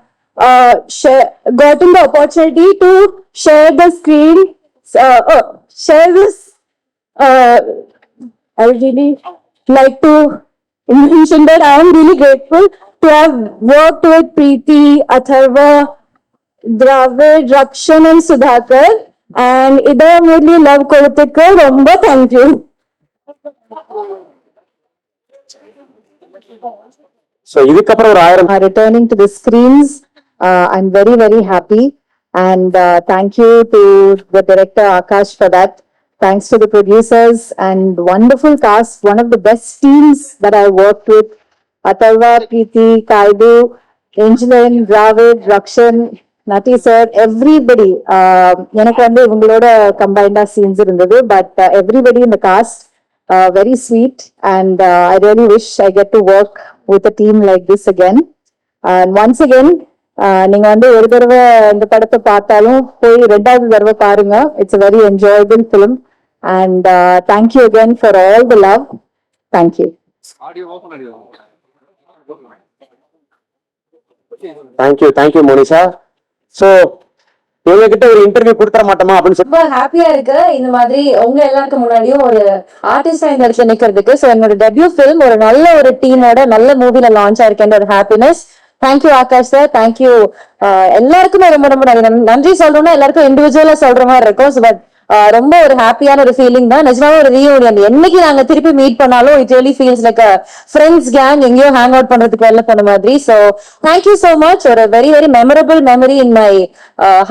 gotten the opportunity to share the screen. Share this. I would really like to mention that I am really grateful to have worked with Preeti, Atharva, Dravid, Rakshan and Sudhakar. And Idam really love Koduthukku. Romba thank you. So இதுக்கப்புறம் ஒரு 1000 Returning to the screens, I'm very, very happy. And thank you to the director Akash for that. Thanks to the producers and wonderful cast, one of the best teams that I worked with. Atharva, Preeti, Kaidu, Angeline, Dravid, Rakshan, Nati sir, everybody. எனக்கு வந்து இவங்களோட combined scenes இருந்தது, but everybody in the cast, very sweet. And I really wish I get to work with a team like this again. And once again, நீங்க வந்து ஒரு தடவை இந்த படத்தை பார்த்தாலும் போய் 2வது தடவை பாருங்க. It's a very enjoyable film. And thank you again for all the love. Thank you. Thank you Monisha. So இவங்க கிட்ட ஒரு இன்டர்வியூ கொடுத்துட மாட்டோமா அப்படின்னு ரொம்ப ஹாப்பியா இருக்கு இந்த மாதிரி உங்க எல்லாருக்கும் முன்னாடியும் ஒரு ஆர்டிஸ்டா இந்த இடத்துல நிக்கிறதுக்கு. ஸோ என்னோட டெபியூ ஃபிலிம் ஒரு நல்ல ஒரு டீமோட நல்ல மூவில லான்ச் ஆயிருக்கேன் ஒரு happiness. Thank you Akash sir, thank you. எல்லாருக்குமே ரொம்ப ரொம்ப நன்றி சொல்றோம்னா எல்லாருக்கும் இண்டிவிஜுவலா சொல்ற மாதிரி இருக்கும். பட் ரொம்ப ஒரு ஹாப்பியான ஒரு ஃபீலிங் தான். நிஜமாவே ஒரு ரீயூனியன். என்னைக்கு நாங்க திருப்பி மீட் பண்ணாலும் it really feels like friends gang எங்கேயோ ஹேங் அவுட் பண்றதுக்கு வெளில போன மாதிரி. So thank you so much. ஒரு very very memorable memory in my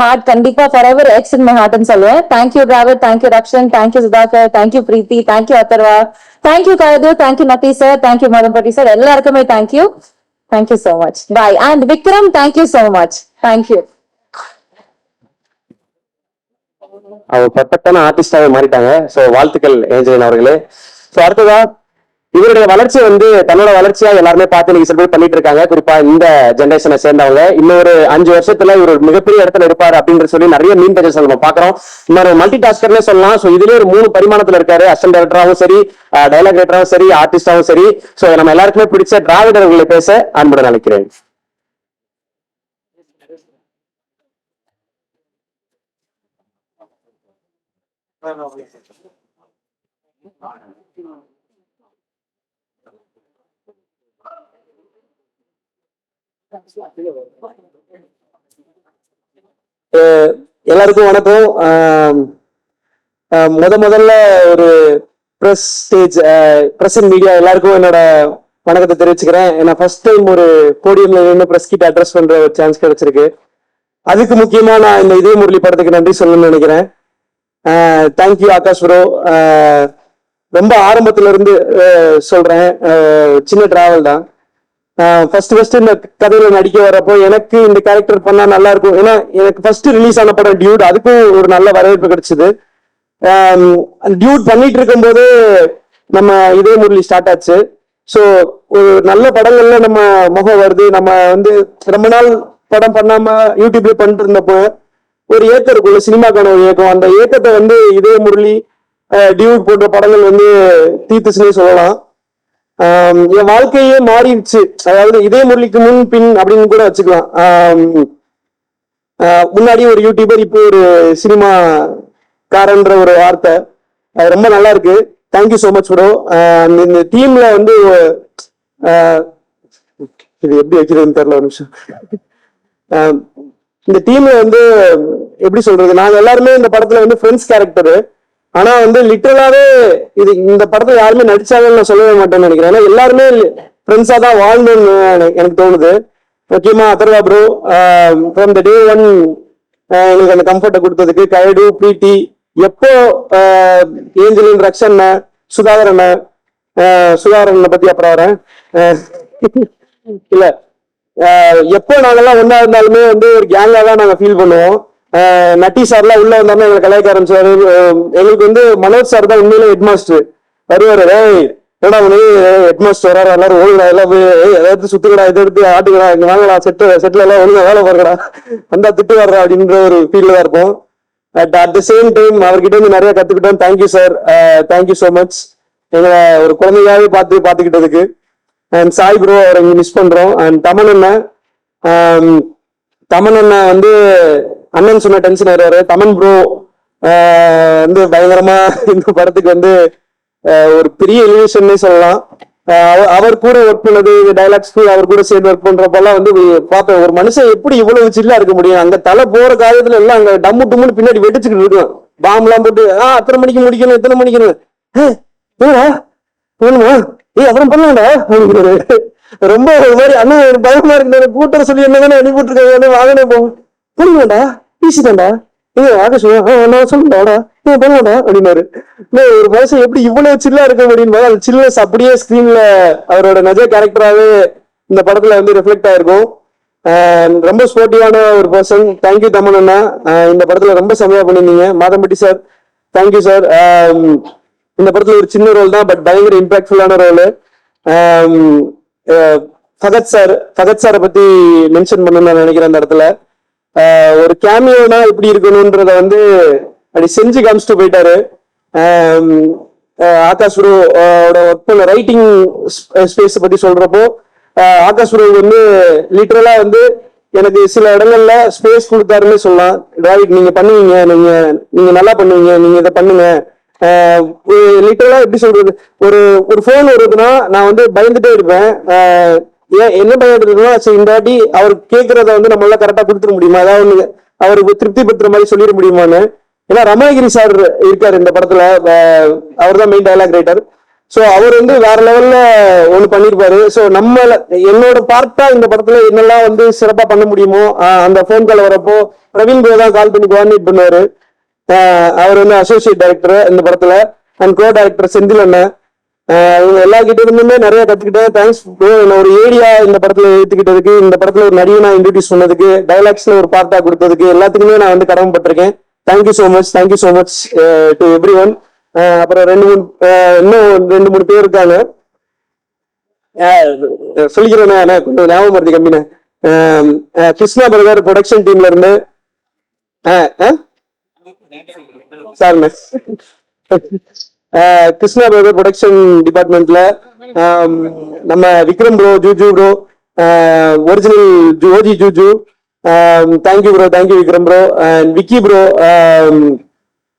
heart. கண்டிப்பா ஃபார் எவர் எக்ஸ் இன் மை ஹார்ட்னு சொல்லுவேன். Thank you Dravid, thank you Rakshan, thank you Sudhakar, thank you Preethi, thank you Atharva, thank you Kayadu, thank you Natty sir, thank you Madhampatty sir. எல்லாருக்குமே thank you. Thank you so much. Bye. And Vikram, thank you so much. Thank you. அவங்க பர்ஃபெக்டான ஆர்டிஸ்டாவே மாறிட்டாங்க. So வாழ்த்துக்கள் ஏஞ்சலின் அவர்களே. ஸோ அடுத்ததா இவருடைய வளர்ச்சி வந்து தன்னோட வளர்ச்சியா எல்லாருமே பார்த்து நீங்க செலிப்ரேட் பண்ணிட்டு இருக்காங்க. குறிப்பா இந்த ஜெனரேஷனை சேர்ந்தவங்க. இன்னொரு 5 வருஷத்துல இவர் ஒரு மிகப்பெரிய இடத்துல இருப்பாரு அப்படின்னு சொல்லி நிறைய மீன் பேஜஸ் நம்ம பாக்குறோம். இன்னொரு மல்டி டாஸ்கர்னே சொல்லலாம். ஸோ இதுலயே ஒரு 3 பரிமாணத்துல இருக்காரு. அசிஸ்டன்ட் டைரக்டராகவும் சரி, டைலாக் ரைட்டராகவும் சரி, ஆர்டிஸ்டாவும் சரி. ஸோ நம்ம எல்லாருக்குமே பிடிச்ச டிராவிட் அவர்களை பேச அன்புடன் அழைக்கிறேன். எல்லாருக்கும் வணக்கம். முதல்ல ஒரு பிரஸ் ஸ்டேஜ் பிரஸ் மீடியா எல்லாருக்கும் என்னோட வணக்கத்தை தெரிவிச்சுக்கிறேன். ஏன்னா ஃபர்ஸ்ட் டைம் ஒரு போடியம்ல நின்று பிரஸ் கிட்ட அட்ரஸ் பண்ற ஒரு சான்ஸ் கிடைச்சிருக்கு. அதுக்கு முக்கியமா நான் இந்த இதே முரளி படத்துக்கு நன்றி சொல்லணும்னு நினைக்கிறேன். Thank you Akash bro. ரொம்ப ஆரம்பத்துல இருந்து சொல்றேன், சின்ன டிராவல் தான். ஃபர்ஸ்ட் இந்த கதையில நடிக்க வரப்போ எனக்கு இந்த கேரக்டர் பண்ணா நல்லா இருக்கும். ஏன்னா எனக்கு ஃபர்ஸ்ட் ரிலீஸ் ஆன படம் டியூட், அதுக்கும் ஒரு நல்ல வரவேற்பு கிடைச்சது. டியூட் பண்ணிட்டு இருக்கும் போது நம்ம இதே முரளி ஸ்டார்ட் ஆச்சு. ஸோ ஒரு நல்ல படங்கள்ல நம்ம முகம் வருது. நம்ம வந்து ரொம்ப நாள் படம் பண்ணாம யூடியூப்ல பண்ணிட்டு இருந்தப்போ ஒரு ஏக்கம் இருக்கும்ல, சினிமாக்கான ஒரு ஏக்கம். அந்த ஏக்கத்தை வந்து இதே முரளி டியூட் போன்ற படங்கள் வந்து தீர்த்துச்சுன்னே சொல்லலாம். என் வாழ்க்கையே மாறிடுச்சு. அதாவது இதே முரளிக்கு முன் பின் அப்படின்னு கூட வச்சுக்கலாம். முன்னாடி ஒரு யூடியூபர், இப்போ ஒரு சினிமா காரன்ற ஒரு வார்த்தை ரொம்ப நல்லா இருக்கு. Thank you so much bro. இந்த டீம்ல வந்து இது எப்படி வைக்கிறதுன்னு தெரியல, ஒரு நிமிஷம். இந்த டீம்ல வந்து எப்படி சொல்றது, நாங்க எல்லாருமே இந்த படத்துல வந்து ஃப்ரெண்ட்ஸ் கேரக்டரு. ஆனா வந்து லிட்டரலாவே இது இந்த படத்துல யாருமே நடிச்சாங்கன்னு நான் சொல்லவே மாட்டேன்னு நினைக்கிறேன். ஏன்னா எல்லாருமே ஃப்ரெண்ட்ஸா தான் வாழ்ந்தோன்னு எனக்கு தோணுது. முக்கியமா Atharvaa bro from the day one எங்களுக்கு அந்த கம்ஃபர்ட்டை கொடுத்ததுக்கு, கைடு பிரீத்தி, எப்போ ஏஞ்சலின் ரக்ஷன் சுதாகரன் சுதாகரனை பத்தி அப்புறம் வரேன். இல்ல எப்போ நாங்கெல்லாம் ஒன்னா இருந்தாலுமே வந்து ஒரு கேங்கா தான் நாங்க ஃபீல் பண்ணுவோம். நட்டி சார்லாம் உள்ள வந்தாலும் எங்களை கலாய்க்க ஆரம்பிச்சாரு. எங்களுக்கு வந்து மனோஜ் சார் தான் உண்மையிலே ஹெட் மாஸ்டர். வருவாரு, ஏடா ஹெட் மாஸ்டர் வராரு, எல்லாரும் ஓடுடா, எல்லாம் போய் எதாவது சுத்துக்கடா, இதை எடுத்து ஆட்டுக்கடா, இங்க வாங்கடா, செட்டில் எல்லாம் ஒழுங்கா வேலை பாருங்கடா, வந்தா திட்டு வர்றா அப்படின்ற ஒரு ஃபீல்ல தான் இருப்போம். அட் த சேம் டைம் அவர்கிட்ட இருந்து நிறைய கத்துக்கிட்டோம். Thank you sir, thank you so much. எங்களை ஒரு குழந்தையாவே பார்த்துக்கிட்டதுக்கு. அண்ட் சாய் ப்ரோ அவரை இங்க மிஸ் பண்றோம். அண்ட் தமன் அண்ணா வந்து அண்ணன் சொன்ன டென்ஷன் ஆயிடுவாரு. தமன் ப்ரோ வந்து பயங்கரமா இந்த படத்துக்கு வந்து ஒரு பெரிய எலிவேஷன்னே சொல்லலாம். அவர் கூட ஒர்க் பண்ணது, டைலாக்ஸ் அவர் கூட சேர்ந்து ஒர்க் பண்றப்பெல்லாம் வந்து பார்ப்பேன், ஒரு மனுஷன் எப்படி இவ்வளவு சில்லா இருக்க முடியும். அங்க தலை போற காலத்துல எல்லாம் அங்க டம்மு டும்முன்னு பின்னாடி வெடிச்சுக்கிட்டு இருக்கும். பாம்பெல்லாம் போட்டு அத்தனை மணிக்கு முடிக்கணும், எத்தனை மணிக்கணும், வேணுமா அப்புறம் பண்ணலாம்டா அப்படிங்கிறது. ரொம்ப ஒரு மாதிரி அண்ணா பயமா இருக்கு, கூட்டம் சொல்லி என்ன அனுப்பி விட்டுருக்காங்க, வாங்கனே போகும், புரியுமாடா ஈஸிதான்டா, ஆக சொல்லுடாடா பண்ணலாம்டா அப்படின்னாரு. ஒரு மனுஷன் எப்படி இவ்வளவு சில்லா இருக்க முடியும். அந்த சில்னஸ் அப்படியே ஸ்கிரீன்ல அவரோட நிஜ கேரக்டராகவே இந்த படத்துல வந்து ரிஃப்ளெக்ட் ஆயிருக்கும். ரொம்ப ஸ்போர்ட்டிவான ஒரு பர்சன். தேங்க்யூ தமன் அண்ணா, இந்த படத்துல ரொம்ப செமையா பண்ணிருந்தீங்க. Madhampatty sir, thank you sir. இந்த படத்துல ஒரு சின்ன ரோல் தான், பட் பயங்கர இம்பாக்ட்ஃபுல்லான ரோல். ஃபகத் சாரை பத்தி மென்ஷன் பண்ணணும்னு நான் நினைக்கிறேன். அந்த இடத்துல ஒரு கேமியோனா எப்படி இருக்கணும்ன்றத வந்து அப்படி செஞ்சு காமிச்சிட்டு போயிட்டாரு. ஆகாஷ் ப்ரோட ஒர்க் பண்ண ரைட்டிங் ஸ்பேஸ் பத்தி சொல்றப்போ, ஆகாஷ் ப்ரோ வந்து லிட்டரலா வந்து எனக்கு சில இடங்கள்ல ஸ்பேஸ் கொடுத்தாருன்னு சொல்லலாம். டிராவிட் நீங்க பண்ணுவீங்க, நீங்க நல்லா பண்ணுவீங்க, நீங்க இதை பண்ணுங்க. லிட்டரலா எப்படி சொல்றது, ஒரு போன் வருதுன்னா நான் வந்து பயந்துட்டே இருப்பேன். ஏன் என்ன பயந்துட்டுனா, சரி இந்த வாட்டி அவர் கேட்கறத வந்து நம்மளால கரெக்டா கொடுத்துட முடியுமா, அதாவது அவருக்கு திருப்தி பெற்ற மாதிரி சொல்லிட முடியுமான்னு. ஏன்னா ரமணகிரி சார் இருக்காரு இந்த படத்துல, அவர் தான் மெயின் டயலாக் ரைட்டர். ஸோ அவர் வந்து வேற லெவல்ல ஒண்ணு பண்ணிருப்பாரு. ஸோ என்னோட பார்ட்டா இந்த படத்துல என்னெல்லாம் வந்து சிறப்பா பண்ண முடியுமோ அந்த போன் கால் வரப்போ பிரவீன் ப்ரோ தான் கால் பண்ணி கோஆர்டினேட் பண்ணுவாரு. அவர் வந்து அசோசியேட் டைரக்டர் இந்த படத்துல, அண்ட் கோ டைரக்டர் செந்தில் அண்ணன். இவங்க எல்லார்கிட்ட இருந்துமே நிறைய கத்துக்கிட்டேன். தேங்க்ஸ் ப்ரோ, என்ன ஒரு ஏரியா இந்த படத்துல ஏத்துக்கிட்டதுக்கு, இந்த படத்துல ஒரு நடிகனா இன்ட்ரோடியூஸ் பண்ணதுக்கு, டைலாக்ஸ்ல ஒரு பார்ட்டா கொடுத்ததுக்கு, எல்லாத்துக்குமே நான் வந்து கடமைப்பட்டிருக்கேன். Thank you so much, thank you so much to everyone. அப்புறம் இன்னும் ரெண்டு மூணு பேர் இருக்காங்க, சொல்லிக்கிறேன் கொஞ்சம் ஞாபகம் வருது கம்மின்னு. கிருஷ்ணா பிரதர் ப்ரொடக்ஷன் டீம்ல இருந்து சார், கிருஷ்ணா பிரதர் ப்ரொடக்ஷன் டிபார்ட்மெண்ட்ல நம்ம Vikram bro, Juju bro, original OG Juju, thank you bro, thank you Vikram bro. And Vicky bro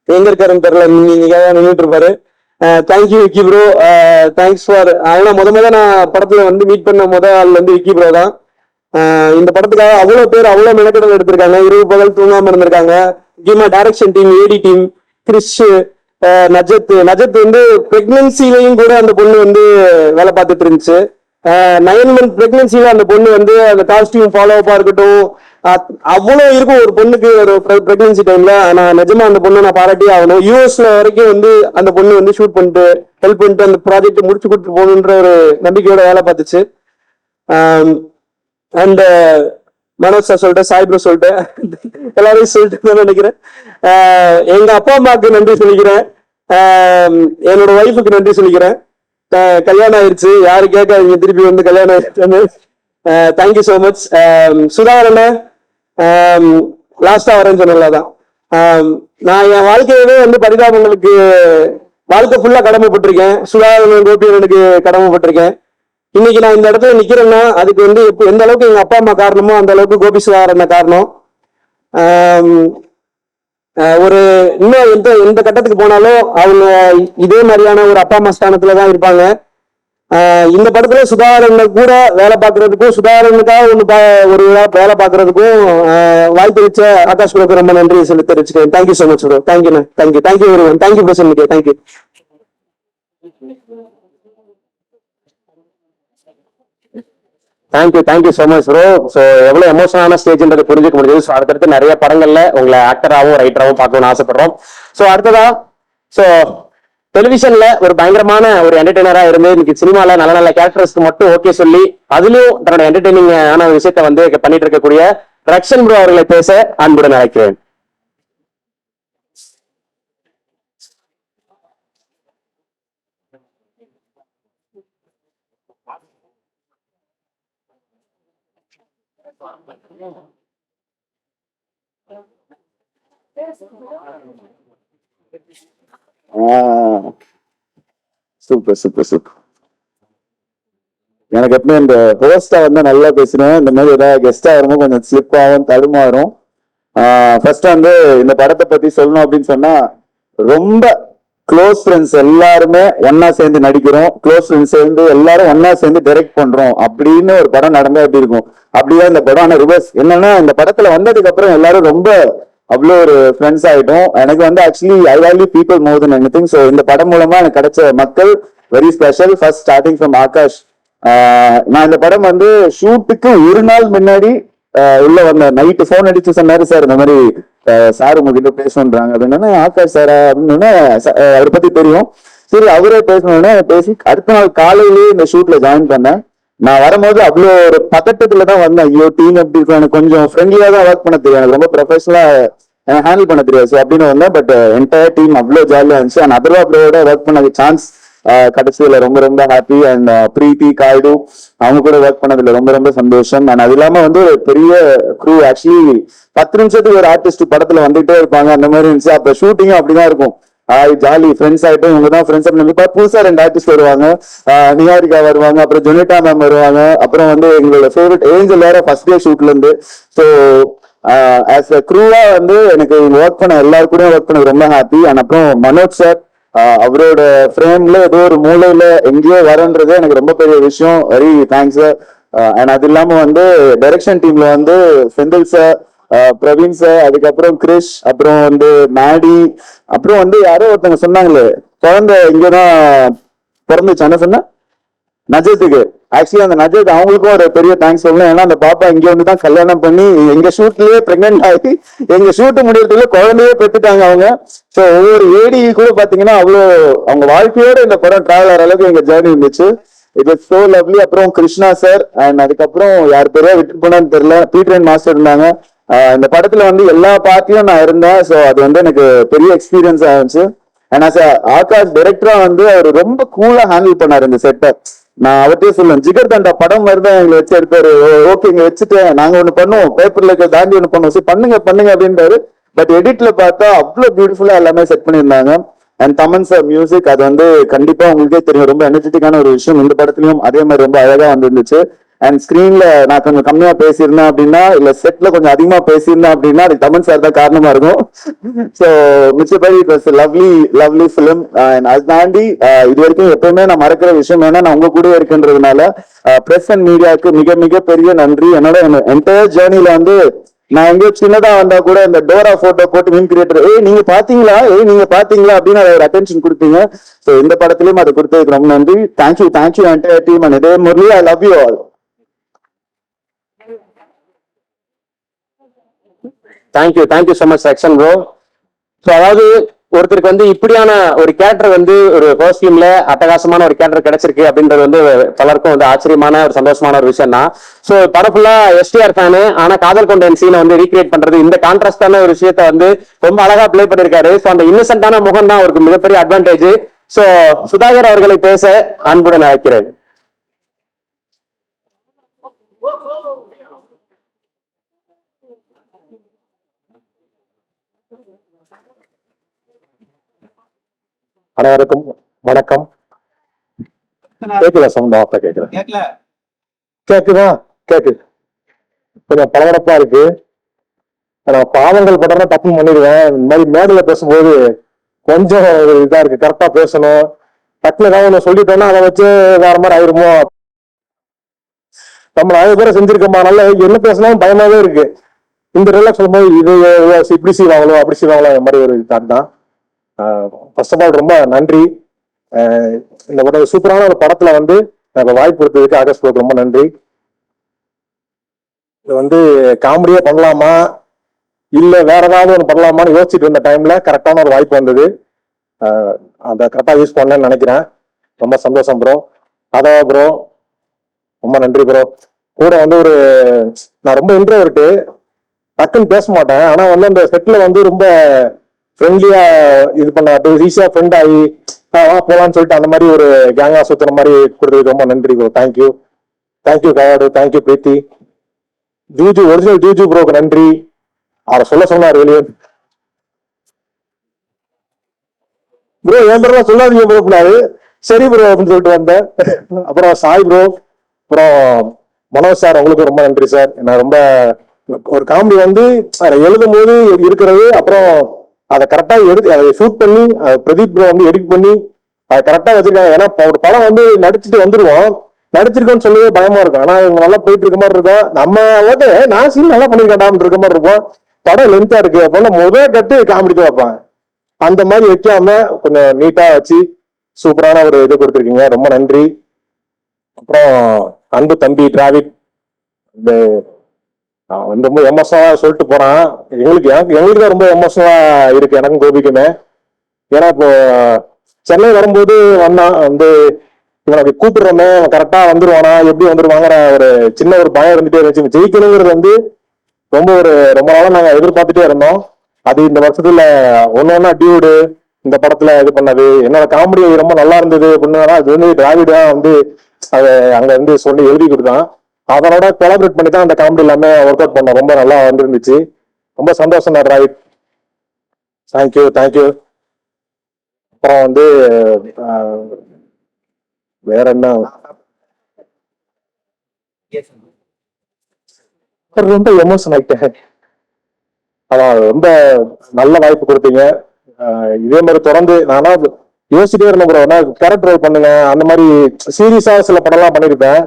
எங்க இருக்காருன்னு தெரியல, நீங்க நின்றுட்டு இருப்பாரு. Thank you Vicky bro, thanks for. ஆனா முதல்ல நான் படத்துல வந்து மீட் பண்ண ஆள் வந்து விக்கி ப்ரோ தான். இந்த படத்துக்காக அவ்வளவு பேர் அவ்வளவு மெனக்கெடல் எடுத்திருக்காங்க, இரவு பகல் தூங்காம இருந்திருக்காங்க. முக்கியமா டைரக்ஷன் டீம், ஏடி டீம், கிறிஷ், நஜத் வந்து பிரெக்னன்சிலையும் கூட அந்த பொண்ணு வந்து வேலை பார்த்துட்டு இருந்துச்சு. 9 month பிரெக்னன்சில அந்த பொண்ணு வந்து அந்த காஸ்டியூம் ஃபாலோ அப்பா இருக்கட்டும், அவ்வளவு இருக்கும் ஒரு பொண்ணுக்கு ஒரு பிரெக்னன்சி டைம்ல. நான் நிஜமா அந்த பொண்ணை நான் பாராட்டி ஆகணும். யூஎஸ்ல வரைக்கும் வந்து அந்த பொண்ணு வந்து ஷூட் பண்ணிட்டு ஹெல்ப் பண்ணிட்டு அந்த ப்ராஜெக்ட் முடிச்சு கொடுத்து போகணுன்ற ஒரு நம்பிக்கையோட வேலை பார்த்துச்சு. அண்ட் மனோஜ் சார் சொல்லிட்டேன், சாய் ப்ரோ சொல்லிட்டேன், எல்லாரையும் சொல்லிட்டு நினைக்கிறேன். எங்க அப்பா அம்மாவுக்கு நன்றி சொல்லிக்கிறேன், என்னோட ஒய்ஃபுக்கு நன்றி சொல்லிக்கிறேன். கல்யாணம் ஆயிடுச்சு, யாரு கேட்காதீங்க, திருப்பி வந்து கல்யாணம் ஆயிடுச்சு. Thank you so much. சுதாகரன் லாஸ்டா வரேன்னு சொன்னதான். நான் என் வாழ்க்கையவே வந்து பரிதாபங்களுக்கு வாழ்க்கை ஃபுல்லா கடமைப்பட்டிருக்கேன். சுதாகரன் கோபியனுக்கு கடமைப்பட்டிருக்கேன். இன்னைக்கு நான் இந்த இடத்துல நிக்கிறேன்னா அதுக்கு வந்து எந்த அளவுக்கு எங்க அப்பா அம்மா காரணமோ அந்த அளவுக்கு கோபி சுதாகரன் காரணம். ஒரு இன்னும் எந்த கட்டத்துக்கு போனாலும் அவங்க இதே மாதிரியான ஒரு அப்பா அம்மா ஸ்தானத்துலதான் இருப்பாங்க. இந்த படத்துல சுதாகரன் கூட வேலை பார்க்கறதுக்கும் சுதாகரனுக்காக ஒரு வேலை பார்க்கறதுக்கும் வாய்ப்பு வச்ச ஆகாஷ் ப்ரோக்கு ரொம்ப நன்றி சொல்லி தெரிவிச்சுக்கிறேன். Thank you so much bro. தேங்க்யூண்ணா. Thank you very much. Thank you Prasan. Thank you. Thank you so much bro. So எவ்வளவு எமோஷனான ஸ்டேஜ்ன்றது புரிஞ்சுக்க முடியுது. ஸோ அடுத்தடுத்து நிறைய படங்கள்ல உங்களை ஆக்டராகவும் ரைட்டராகவும் பார்க்கணும்னு ஆசைப்படுறோம். ஸோ அடுத்ததா ஸோ டெலிவிஷன்ல ஒரு பயங்கரமான ஒரு என்டர்டெய்னரா இருந்து இன்னைக்கு சினிமால நல்ல நல்ல கேரக்டர்ஸ்க்கு மட்டும் ஓகே சொல்லி அதுலயும் தன்னோட என்டர்டெய்னிங் ஆன ஒரு விஷயத்த வந்து பண்ணிட்டு இருக்கக்கூடிய ரக்ஷன் ப்ரோ அவர்களை பேச அன்புடன் அழைக்கிறேன். Super super super. எனக்கு எப்பவுமே இந்த ஹோஸ்டா வந்து நல்லா பேசுறேன். இந்த மாதிரி ஏதாவது கெஸ்டா வரும்போது கொஞ்சம் ஸ்லிப் ஆகும், தடுமாறும். ஃபர்ஸ்ட் வந்து இந்த படத்தை பத்தி சொல்லணும் அப்படின்னு சொன்னா, ரொம்ப க்ளோஸ் ஃப்ரெண்ட்ஸ் எல்லாருமே ஒன்னா சேர்ந்து நடிக்கிறோம், க்ளோஸ் ஃப்ரெண்ட்ஸ் சேர்ந்து எல்லாரும் ஒன்னா சேர்ந்து டைரக்ட் பண்றோம் அப்படின்னு ஒரு படம் நடந்தா எப்படி இருக்கும், அப்படிதான் இந்த படம். ஆனா ரிவர்ஸ் என்னன்னா, இந்த படத்துல வந்ததுக்கு அப்புறம் எல்லாரும் ரொம்ப அவ்வளோ ஒரு ஃப்ரெண்ட்ஸ் ஆயிட்டோம். எனக்கு வந்து actually I value people more then anything. So இந்த படம் மூலமா எனக்கு கிடைச்ச மக்கள் very special. First starting from Akash. நான் இந்த படம் வந்து ஷூட்டுக்கு ஒரு நாள் முன்னாடி உள்ள வந்த நைட்டு ஃபோன் அடிச்சு சொன்னாரு, சார் இந்த மாதிரி சார் உங்ககிட்ட பேசணுன்றாங்க அப்படின்னா, ஆகாஷ் சாரா அப்படின்னு அவரை பத்தி தெரியும். சரி அவரே பேசணும்னு பேசி அடுத்த நாள் காலையிலேயே இந்த ஷூட்ல ஜாயின் பண்ணேன். நான் வரும்போது அவ்வளோ ஒரு பதட்டத்துல தான் வந்தேன். ஐயோ டீம் எப்படி இருக்கும், எனக்கு கொஞ்சம் ஃப்ரெண்ட்லியா தான் ஒர்க் பண்ண தெரியும், எனக்கு ரொம்ப ப்ரொஃபஷனலா ஹேண்டில் பண்ண தெரியாது. ஸோ அப்படின்னு வந்தேன். பட் என்டையர் டீம் அவ்வளோ ஜாலியா இருந்துச்சு. அண்ட் அதர்வா ப்ரோட ஒர்க் பண்ண சான்ஸ் கடைசியில ரொம்ப ரொம்ப ஹாப்பி. அண்ட் பிரீத்தி காய்டு அவங்க கூட ஒர்க் பண்ணதுல ரொம்ப ரொம்ப சந்தோஷம். அண்ட் அது இல்லாம வந்து ஒரு பெரிய க்ரூ. ஆக்சுவலி 10 நிமிஷத்துக்கு ஒரு ஆர்டிஸ்ட் படத்துல வந்துட்டே இருப்பாங்க, அந்த மாதிரி இருந்துச்சு. அப்ப ஷூட்டிங்கும் அப்படிதான் இருக்கும். ஜாலி ஃப்ரெண்ட்ஸ் ஆயிட்டோம். இவங்க தான் ஃப்ரெண்ட்ஸ் அப்படின்னு புதுசா 2 ஆர்டிஸ்ட் வருவாங்க. நிகாரிகா வருவாங்க, அப்புறம் ஜொனிட்டா மேம் வருவாங்க, அப்புறம் வந்து எங்களோட ஃபேவரட் ஏஞ்சல் வேற ஃபர்ஸ்ட் டே ஷூட்ல இருந்து. ஸோ ஆஸ் அ க்ரூவா வந்து எனக்கு ஒர்க் பண்ண எல்லாரும் கூட ஒர்க் பண்ண ரொம்ப ஹாப்பி. அண்ட் அப்புறம் மனோஜ் சார், அவரோட ஃப்ரேம்ல ஏதோ ஒரு மூலையில எங்கேயோ வரன்றது எனக்கு ரொம்ப பெரிய விஷயம். Very thanks sir. அண்ட் அது இல்லாம வந்து டைரக்ஷன் டீம்ல வந்து செந்தில் சார், பிரவீன் சார், அதுக்கப்புறம் கிரிஷ், அப்புறம் வந்து மேடி, அப்புறம் வந்து யாரோ ஒருத்தவங்க சொன்னாங்களே குழந்தை இங்கதான் பிறந்துச்சு, என்ன சொன்ன நஜத்துக்கு. ஆக்சுவலி அந்த நஜத் அவங்களுக்கும் ஒரு பெரிய தேங்க்ஸ் சொல்லணும். ஏன்னா அந்த பாப்பா இங்க வந்து தான் கல்யாணம் பண்ணி எங்க ஷூட்லயே பிரெக்னென்ட் ஆகி எங்க ஷூட் முடியறதுக்குள்ள குழந்தையே பெற்றுட்டாங்க அவங்க. ஸோ ஒவ்வொரு ஏடி கூட பாத்தீங்கன்னா அவ்வளோ அவங்க வாழ்க்கையோட இந்த படம் டிராவல் ஆகிற அளவுக்கு எங்க ஜேர்னி இருந்துச்சு. It is so lovely. அப்புறம் கிருஷ்ணா சார் அண்ட் அதுக்கப்புறம் யார் பேரா விட்டு போனான்னு தெரியல, பீட்டர் மாஸ்டர் இருந்தாங்க. இந்த படத்துல வந்து எல்லா பார்ட்டியும் நான் இருந்தேன். ஸோ அது வந்து எனக்கு பெரிய எக்ஸ்பீரியன்ஸ் ஆச்சு. அண்ட் ஆஸ் ஆகாஷ் டைரக்டரா வந்து அவர் ரொம்ப கூலா ஹேண்டில் பண்ணாரு இந்த செட்டை. நான் அவர்கிட்டயே சொல்லுவேன், ஜிகர் தண்டா படம் மாதிரி தான் எங்களை வச்சு எடுத்தாரு. ஓகே இங்க வச்சுட்டு நாங்க ஒண்ணு பண்ணுவோம், பேப்பர்ல தாண்டி ஒண்ணு பண்ணுவோம், சரி பண்ணுங்க பண்ணுங்க அப்படின்றாரு. பட் எடிட்ல பார்த்தா அவ்வளவு பியூட்டிஃபுல்லா எல்லாமே செட் பண்ணியிருந்தாங்க. அண்ட் தமன் சார் மியூசிக், அது வந்து கண்டிப்பா உங்களுக்கே தெரியும், ரொம்ப எனர்ஜெட்டிக்கான ஒரு விஷயம். இந்த படத்துலயும் அதே மாதிரி ரொம்ப அழகா வந்துருந்துச்சு. அண்ட் ஸ்கிரீன்ல நான் கொஞ்சம் கம்மியா பேசியிருந்தேன் அப்படின்னா, இல்ல செட்ல கொஞ்சம் அதிகமா பேசியிருந்தேன் அப்படின்னா அது தமன் சார் தான் காரணமா இருக்கும். ஸோ மிச்சபடி it was lovely lovely film. அது தாண்டி இது வரைக்கும் எப்பவுமே நான் மறக்கிற விஷயம் ஏன்னா நான் உங்க கூட இருக்கின்றதுனால பிரஸ் அண்ட் மீடியாவுக்கு மிக மிக பெரிய நன்றி. என்னோட என்டையர் ஜேர்னில வந்து நான் எங்கேயோ சின்னதா வந்தா கூட இந்த டோரா போட்டோ போட்டு மீன் கிரியேட்டர் நீங்க பாத்தீங்களா நீங்க பாத்தீங்களா அப்படின்னு ஒரு அட்டென்ஷன் கொடுத்தீங்க. ஸோ இந்த படத்துலயும் அதை கொடுத்ததுக்கு ரொம்ப நன்றி. Thank you entire team. அண்ட் இதே Murali, I love you all. Thank you so much section bro. So அதாவது ஒருத்தருக்கு வந்து இப்படியான ஒரு கேரக்டர் வந்து ஒரு ஃபர்ஸ்ட் ஃபிலிம்ல அட்டகாசமான ஒரு கேரக்டர் கிடைச்சிருக்கு அப்படின்றது வந்து பலருக்கும் வந்து ஆச்சரியமான ஒரு சந்தோஷமான ஒரு விஷயம் தான். ஸோ படம் ஃபுல்லா எஸ்டிஆர் ஃபேனு, ஆனா காதல் கொண்ட சீனை வந்து ரீக்ரியேட் பண்றது, இந்த கான்ட்ராஸ்டான ஒரு விஷயத்த வந்து ரொம்ப அழகா பிளே பண்ணிருக்காரு. ஸோ அந்த இன்னசென்டான முகம் தான் அவருக்கு மிகப்பெரிய அட்வான்டேஜ். ஸோ சுதாகர் அவர்களை பேச அன்புடன் அழைக்கிறேன். அனைவருக்கும் வணக்கம். கேக்குதா சவுண்ட் ஆஃபா கேக்குதா? கேக்குதா? கேக்குது. கொஞ்சம் பரபரப்பா இருக்கு. நான் பாவங்கள் படம் தப்பு பண்ணிடுவேன். இந்த மாதிரி மேடையில பேசும்போது கொஞ்சம் இதா இருக்கு, கரெக்டா பேசணும். டக்குனு ஏதாவது ஒண்ணு சொல்லிட்டோம்னா அதை வச்சு வேற மாதிரி ஆயிருமோ, நம்ம நிறைய பேரை செஞ்சிருக்கோமா, நல்லா என்ன பேசினாலும் பயமாவே இருக்கு. இந்த ரிலாக்ஸ் சொல்லும்போது இது இப்படி செய்வாங்களோ அப்படி செய்வாங்களோ அந்த மாதிரி ஒரு தாட் தான். ஃபர்ஸ்ட் ஆஃப் ஆல் ரொம்ப நன்றி. இந்த ஒரு சூப்பரான ஒரு படத்துல வந்து வாய்ப்பு கொடுத்ததுக்கு ஆகாஷ் ப்ரோக்கு ரொம்ப நன்றி. இது வந்து காமெடியா பண்ணலாமா இல்ல வேற ஏதாவது ஒன்று பண்ணலாமான்னு யோசிச்சுட்டு இருந்த டைம்ல கரெக்டான ஒரு வாய்ப்பு வந்தது. அந்த கரெக்டா யூஸ் பண்ணேன்னு நினைக்கிறேன். ரொம்ப சந்தோஷம் ப்ரோ. அதான் ப்ரோ ரொம்ப நன்றி ப்ரோ. கூட வந்து ஒரு நான் ரொம்ப இன்ட்ரோவர்ட்டு, டக்குன்னு பேச மாட்டேன். ஆனா வந்து அந்த செட்ல வந்து ரொம்ப ஃப்ரெண்ட்லியா இது பண்ண ஈஸியா ஃப்ரெண்ட் ஆகி போலான்னு சொல்லிட்டு அந்த மாதிரி ஒரு கேங்கா சுத்துற மாதிரி கொடுத்ததுக்கு ரொம்ப நன்றி ப்ரோ. தேங்க்யூ கவாடு, தேங்க்யூ பிரீத்தி. ஜூஜு ஒரிஜினல் ஜூஜு ப்ரோக்கு நன்றி. அவரை சொன்னார் வெளியே ப்ரோ என் பேரெல்லாம் சொல்லாதீங்க ப்ரோ கூடாது, சரி ப்ரோ அப்படின்னு சொல்லிட்டு வந்தேன். அப்புறம் சாய் ப்ரோ, அப்புறம் மனோஜ் சார், உங்களுக்கு ரொம்ப நன்றி சார். நான் ரொம்ப ஒரு காமெடி வந்து எழுதும் போது இருக்கிறது, அப்புறம் அதை கரெக்டா அதை ஷூட் பண்ணி பிரதீப் ப்ரோ வந்து எடிட் பண்ணி அதை கரெக்டா வச்சிருக்காங்க. ஏன்னா ஒரு படம் வந்து நடிச்சுட்டு வந்துருவோம், நடிச்சிருக்கோன்னு சொல்லவே பயமா இருக்கும். ஆனா இவங்க நல்லா போயிட்டு இருக்க மாதிரி இருக்கும். நம்ம வந்து நான் சீன் நல்லா பண்ணிருக்கேன்டான்னு இருக்க மாதிரி இருக்கும். படம் லென்த்தா இருக்கு அப்படின்னா முதல் கட்டு காமெடிக்கு வைப்பாங்க. அந்த மாதிரி வைக்காம கொஞ்சம் நீட்டா வச்சு சூப்பரான ஒரு இது கொடுத்துருக்கீங்க, ரொம்ப நன்றி. அப்புறம் அன்பு தம்பி டிராவிட் இந்த வந்து ரொம்ப எமோஷனலா சொல்லிட்டு போறான். எங்களுக்கு தான் ரொம்ப எமோஷனலா இருக்கு, எனக்கும் கோபிக்குமே. ஏன்னா இப்போ சென்னை வரும்போது வந்தான் வந்து இவனுக்கு கூப்பிடுறோமே கரெக்டா வந்துருவானா எப்படி வந்துருவாங்கிற ஒரு சின்ன ஒரு பயம் இருந்துட்டே இருந்துச்சு. ஜெயிக்கணுங்கிறது வந்து ரொம்ப நாளா நாங்க எதிர்பார்த்துட்டே இருந்தோம். அது இந்த வருஷத்துல ஒன்னொன்னா டியூடு இந்த படத்துல இது பண்ணது என்னோட காமெடி ரொம்ப நல்லா இருந்தது அப்படின்னா அது வந்து டிராவிட் தான் வந்து அதை அங்க வந்து சொல்லி எழுதி கொடுத்தான். அதனோட கொலாபரேட் பண்ணி தான் அந்த காமெடி எல்லாமே ஒர்க் அவுட் பண்ண ரொம்ப நல்லா வந்துருந்துச்சு. ரொம்ப சந்தோஷம் தான் டிராவிட். தேங்க்யூ. அப்புறம் வந்து வேற என்ன, ரொம்ப எமோஷன் ஆயிட்டேன். அதான் ரொம்ப நல்ல வாய்ப்பு கொடுத்தீங்க. இதே மாதிரி தொடர்ந்து நானா யோசிச்சுட்டே இருந்தேன் ப்ரோ, கேரக்டர் ரோல் பண்ணுங்க. அந்த மாதிரி சீரியஸா சில படம்லாம் பண்ணியிருப்பேன்.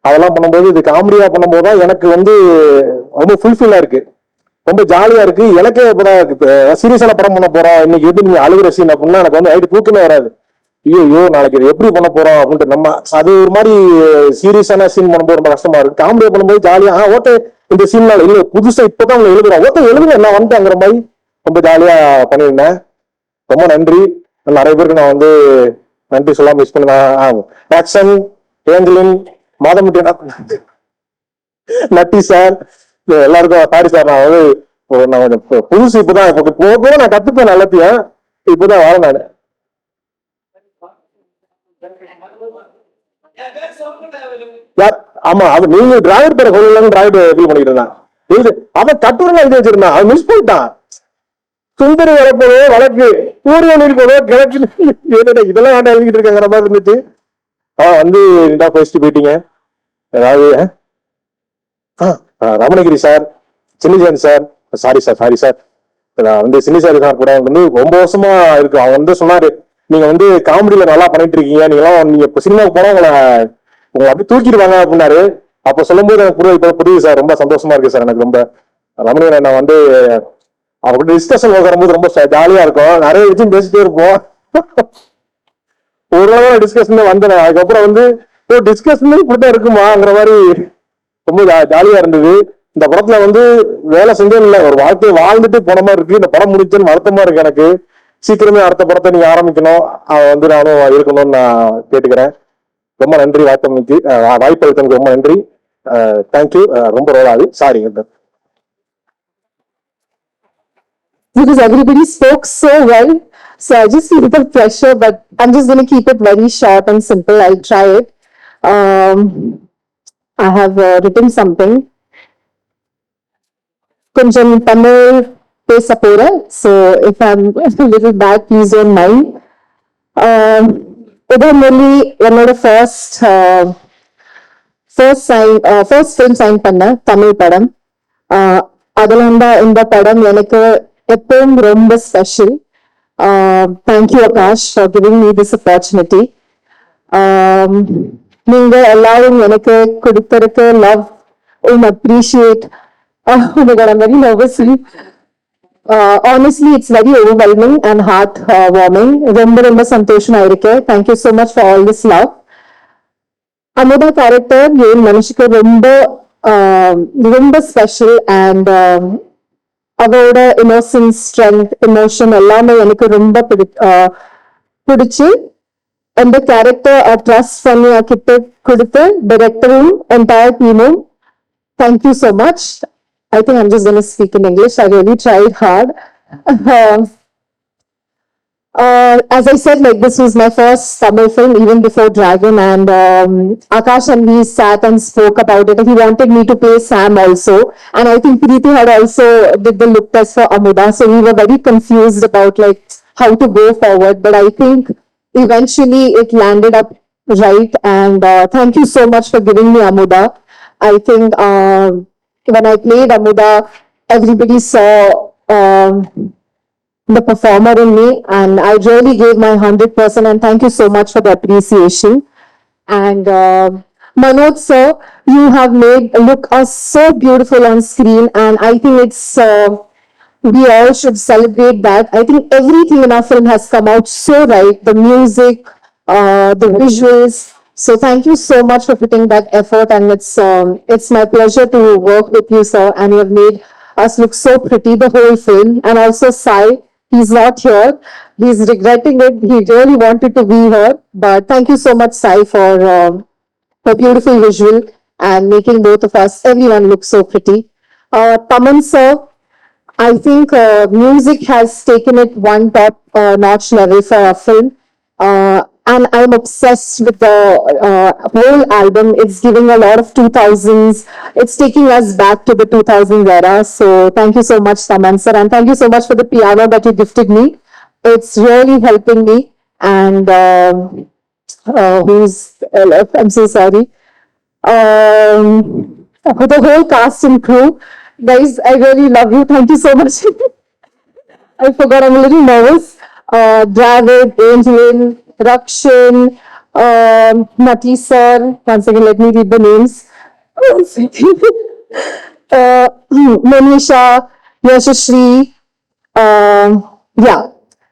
அதெல்லாம் பண்ணும்போது இது காமெடியா பண்ணும்போது தான் எனக்கு வந்து ரொம்ப ஃபுல்ஃபில்லா இருக்கு, ரொம்ப ஜாலியா இருக்கு. எனக்கே சீரியஸான படம் பண்ண போறோம் இன்னைக்கு எது நீங்க அழுகிற சீன் அப்படின்னா எனக்கு வந்து நைட்டு தூக்கமே வராது. ஐயோ நாளைக்கு இது எப்படி பண்ண போறோம் அப்படின்ட்டு நம்ம அது ஒரு மாதிரி சீரியஸான சீன் பண்ணும்போது ரொம்ப கஷ்டமா இருக்கு. காமெடியா பண்ணும்போது ஜாலியா ஓகே இந்த சீன்லாம் இல்ல புதுசா இப்பதான் அவங்க எழுதுறோம், ஓகே எழுதுங்க எல்லாம் வந்துட்டாங்கிற மாதிரி ரொம்ப ஜாலியா பண்ணியிருந்தேன். ரொம்ப நன்றி. நிறைய பேருக்கு நான் வந்து நன்றி சொல்லாம மிஸ் பண்ணேன். ஆக்ஷன் ஏஞ்சலின், மாதமுட்டி, நட்டி சார், எல்லாருக்கும் சாரி சார். நான் வந்து நான் கொஞ்சம் புதுசு இப்பதான் போக நான் கத்துப்பேன் எல்லாத்தையும், இப்பதான் வாழ நான். ஆமா அது நீங்க டிராவிட் பேரை சொல்லலன்னு டிராவிட் இது பண்ணிட்டு இருந்தான். அவன் கட்டுரை எழுதி வச்சிருந்தான், அவன் மிஸ் பண்ணிட்டான். சுந்தரி வரப்போதோ வழக்கு சூரியன் இருப்பதோ கிழக்கு இதெல்லாம் வேண்டாம் எழுதிக்கிட்டு இருக்காங்கிற மாதிரி இருந்துச்சு. வந்து ஃபர்ஸ்ட் போயிட்டீங்க. ஏதாவது ரமணகிரி சார், சின்னிசாரி சார், சாரி சார் வந்து சின்னிசாரி சார் கூட வந்து ரொம்ப வருஷமா இருக்கு. அவங்க வந்து சொன்னாரு நீங்க வந்து காமெடியில நல்லா பண்ணிட்டு இருக்கீங்க, நீங்க இப்ப சினிமாவுக்கு போனா உங்களை அப்படி தூக்கிடுவாங்க அப்படின்னாரு. அப்ப சொல்லும் போது எனக்கு புரியுது சார். ரொம்ப சந்தோஷமா இருக்கு சார் எனக்கு. ரொம்ப ரமணியன் நான் வந்து அவங்க டிஸ்கஷன் வரும்போது ரொம்ப ஜாலியா இருக்கும், நிறைய விஷயம் பேசிட்டே இருப்போம். ஒரு நாள் டிஸ்கஷன் வந்தேன். அதுக்கப்புறம் வந்து டிஸ்கஷன் இப்படிதான் இருக்குமாங்கிற மாதிரி ரொம்ப ஜாலியா இருந்தது. இந்த படத்துல வந்து வேலை செஞ்சே இல்லை, ஒரு வாழ்க்கையை வாழ்ந்துட்டு போன மாதிரி இருக்கு. இந்த படம் முடிச்சேன்னு வருத்தமா இருக்கு எனக்கு. சீக்கிரமே அடுத்த படத்தை நீங்க ஆரம்பிக்கணும், வந்து நானும் இருக்கணும்னு நான் கேட்டுக்கிறேன். ரொம்ப நன்றி வாய்ப்பு அளித்தவங்களுக்கு ரொம்ப நன்றி. தேங்க்யூ. ரொம்ப ரோல் ஆகுது, sorry. Because everybody spoke so well, so I just feel the pressure, but I'm just going to keep it very short and simple. I'll try it. I have written something. Konjam Tamil pesa pora, so if I'm a little bad, please don't mind. Idha Murli என்னோட first film sign பண்ண தமிழ் படம். அதுல இந்த படம் எனக்கு எப்பவும் ரொம்ப special. Thank you Akash for giving me this opportunity. நீங்க எல்லாரும் எனக்கு கொடுத்திருக்க love and appreciate. Oh my God, I'm very nervous. Honestly, it's very overwhelming and heart warming. ரொம்ப சந்தோஷமா இருக்கு. Thank you so much for all this love. Amudha character என் மனுஷுக்கு ரொம்ப ஸ்பெஷல் அண்ட் அவரோட இன்னோசன்ஸ் ஸ்ட்ரென்த் எமோஷன் எல்லாமே எனக்கு ரொம்ப பிடிச்சு அந்த கேரக்டர் ட்ரஸ்ட் பண்ணி கிட்ட கொடுத்து டைரக்டரும் என்டையர் டீமும் thank you so much. I think I'm just going to speak in English. I really tried hard. As I said, like this was my first Tamil film, even before Dragon, and Akash and we sat and spoke about it. He wanted me to play Sam also, and I think Preeti had also did the look test for Amuda, so we were very confused about like how to go forward. But I think eventually it landed up right, and thank you so much for giving me Amuda. I think when I played Amuda, everybody saw the performer in me, and I really gave my 100%, and thank you so much for the appreciation. And Manoj sir, you have made look us so beautiful on screen, and I think it's we all should celebrate that. I think everything in our film has come out so right, the music, the visuals. So thank you so much for putting that effort, and it's my pleasure to work with you, sir, and you have made us look so pretty the whole film. And also Sai, he's not here. He's regretting it. He really wanted to be here. But thank you so much, Sai, for beautiful visual and making both of us, everyone look so pretty. Taman sir, I think music has taken it one top notch level for our film. And I'm obsessed with the whole album. It's giving a lot of 2000s. It's taking us back to the 2000s era. So thank you so much, Taman sir. And thank you so much for the piano that you gifted me. It's really helping me. And who's left? I'm so sorry. The whole cast and crew. Guys, I really love you. Thank you so much. I forgot, I'm a little nervous. Dravid, Angelin, Rakshan, Nati sir. Once again, let me read the names. Manisha, Yashashri. Yeah.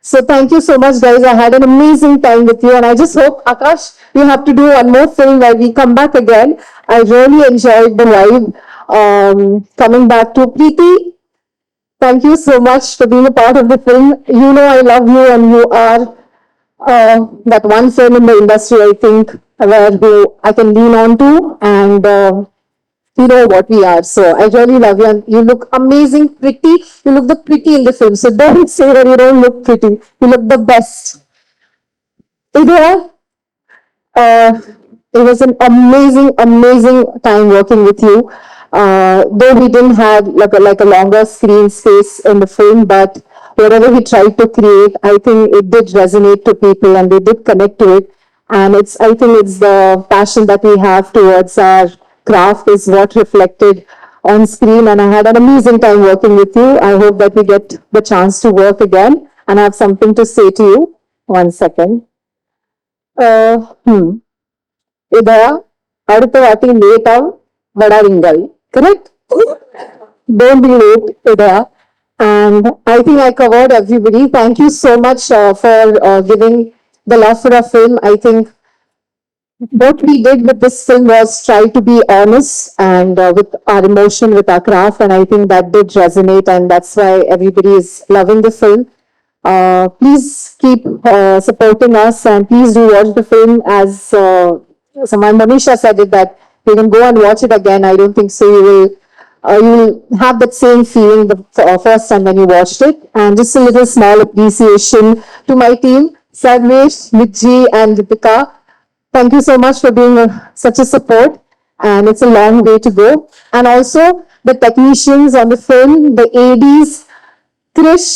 So thank you so much, guys. I had an amazing time with you, and I just hope, Akash, you have to do one more film where we come back again. I really enjoyed the vibe. Coming back to Preeti, thank you so much for being a part of the film. You know I love you, and you are that one film in the industry, I think, where I can lean on to, and you know what we are. So I really love you, and you look amazing, pretty. You look the pretty in the film. So don't say that you don't look pretty. You look the best. Idhya, it was an amazing time working with you. Though we didn't have like a longer screen space in the film, but whatever we tried to create, I think it did resonate to people and they did connect to it. And I think it's the passion that we have towards our craft is what reflected on screen. And I had an amazing time working with you. I hope that we get the chance to work again, and I have something to say to you. One second. Idhya, அடுத்த வாட்டி லேட்டா வடாதீங்கள். Correct? Don't be late, Idhya. And I think I covered everybody. Thank you so much for giving the love for our film. I think what we did with this film was try to be honest and with our emotion, with our craft. And I think that did resonate, and that's why everybody is loving the film. Please keep supporting us, and please do watch the film. As someone, Manisha, said it, that you can go and watch it again. I don't think so. You will have that same feeling the first time when you watched it. And just a little small appreciation to my team, Sarvesh, Mitji, and Deepika. Thank you so much for being such a support. And it's a long way to go. And also the technicians on the film, the ADs, Krish,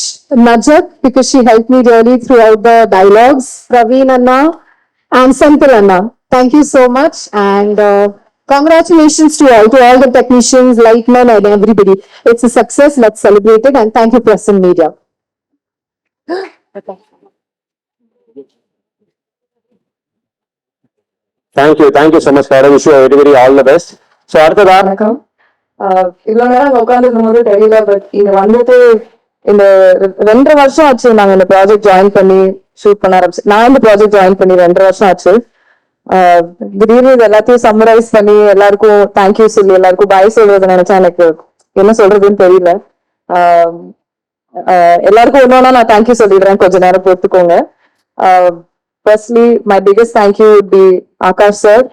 Najat, because she helped me really throughout the dialogues, Praveen Anna, and Senthil Anna. Thank you so much. And congratulations to all the technicians, lightmen, and everybody. It's a success. Let's celebrate it. And thank you, press and media. Okay. Thank you so much for wish you very very all the best. So அடுத்ததா வணக்கம். இவ்வளவு நேரம் உட்கார்ந்து இருக்கும்போது தெரியல, but இங்க வந்துட்டு இந்த 2.5 வருஷம் ஆச்சு நாங்க இந்த ப்ராஜெக்ட் ஜாயின் பண்ணி ஷூட் பண்ண ஆரம்பிச்சு. நான் இந்த ப்ராஜெக்ட் ஜாயின் பண்ணி 2.5 வருஷம் ஆச்சு. திடீர்னு இது எல்லாத்தையும் சம்மரைஸ் பண்ணி எல்லாருக்கும் தேங்க்யூ சொல்லி எல்லாருக்கும் பாய் சொல்றது நினைச்சா எனக்கு என்ன சொல்றதுன்னு தெரியல. எல்லாருக்கும் ஒன்னொன்னா நான் தேங்க்யூ சொல்லிடுறேன், கொஞ்ச நேரம் பொறுத்துக்கோங்க. Firstly my biggest thank you would be Akash sir.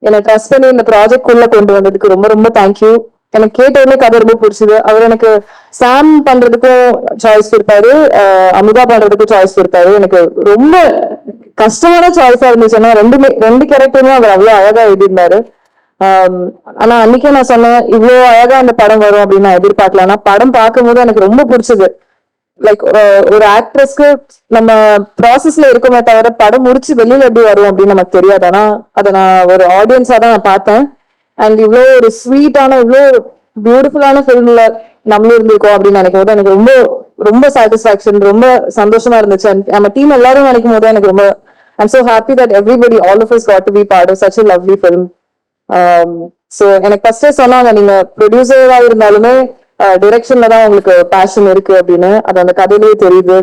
என்னை ட்ரஸ்ட் பண்ணி இந்த ப்ராஜெக்ட் குள்ள கொண்டு வந்ததுக்கு ரொம்ப ரொம்ப தேங்க்யூ. எனக்கு கேட்ட உடனே கதை ரொம்ப பிடிச்சது. அவர் எனக்கு சாம் பண்றதுக்கும் சாய்ஸ் கொடுத்தாரு, அமுதா பண்றதுக்கும் சாய்ஸ் கொடுத்தாரு. எனக்கு ரொம்ப கஷ்டமான சாய்ஸா இருந்துச்சு. ஏன்னா ரெண்டு கேரக்டருமே அவர் அவ்வளவு அழகா எழுதியிருந்தாரு. ஆனா அன்னைக்கே நான் சொன்னேன், இவ்வளவு அழகா அந்த படம் வரும் அப்படின்னு நான் எதிர்பார்க்கல. ஆனா படம் பார்க்கும்போது எனக்கு ரொம்ப பிடிச்சது. லைக் ஒரு ஆக்ட்ரஸ்க்கு நம்ம ப்ராசஸ்ல இருக்குமே தவிர படம் முடிச்சு வெளியில எப்படி வரும் அப்படின்னு நமக்கு தெரியாது. ஆனா அதை நான் ஒரு ஆடியன்ஸா தான் நான் பார்த்தேன். அண்ட் இவ்வளோ ஒரு ஸ்வீட்டான இவ்வளோ பியூட்டிஃபுல்லான ஃபிலிம்ல நம்மளும் இருந்திருக்கோம் அப்படின்னு நினைக்கும் போது எனக்கு ரொம்ப ரொம்ப சாட்டிஸ்பாக்சன், ரொம்ப சந்தோஷமா இருந்துச்சு. நம்ம டீம் எல்லாரும் நினைக்கும் போது எனக்கு ரொம்ப I'm so happy that everybody, all of us got to be part of such a lovely film. So எனக்கு ஃபர்ஸ்டே சொன்னாங்க, நீங்க ப்ரொடியூசரா இருந்தாலுமே டிரெக்ஷன்ல தான் உங்களுக்கு பேஷன் இருக்கு அப்படின்னு. அது அந்த கதையிலேயே தெரியுது.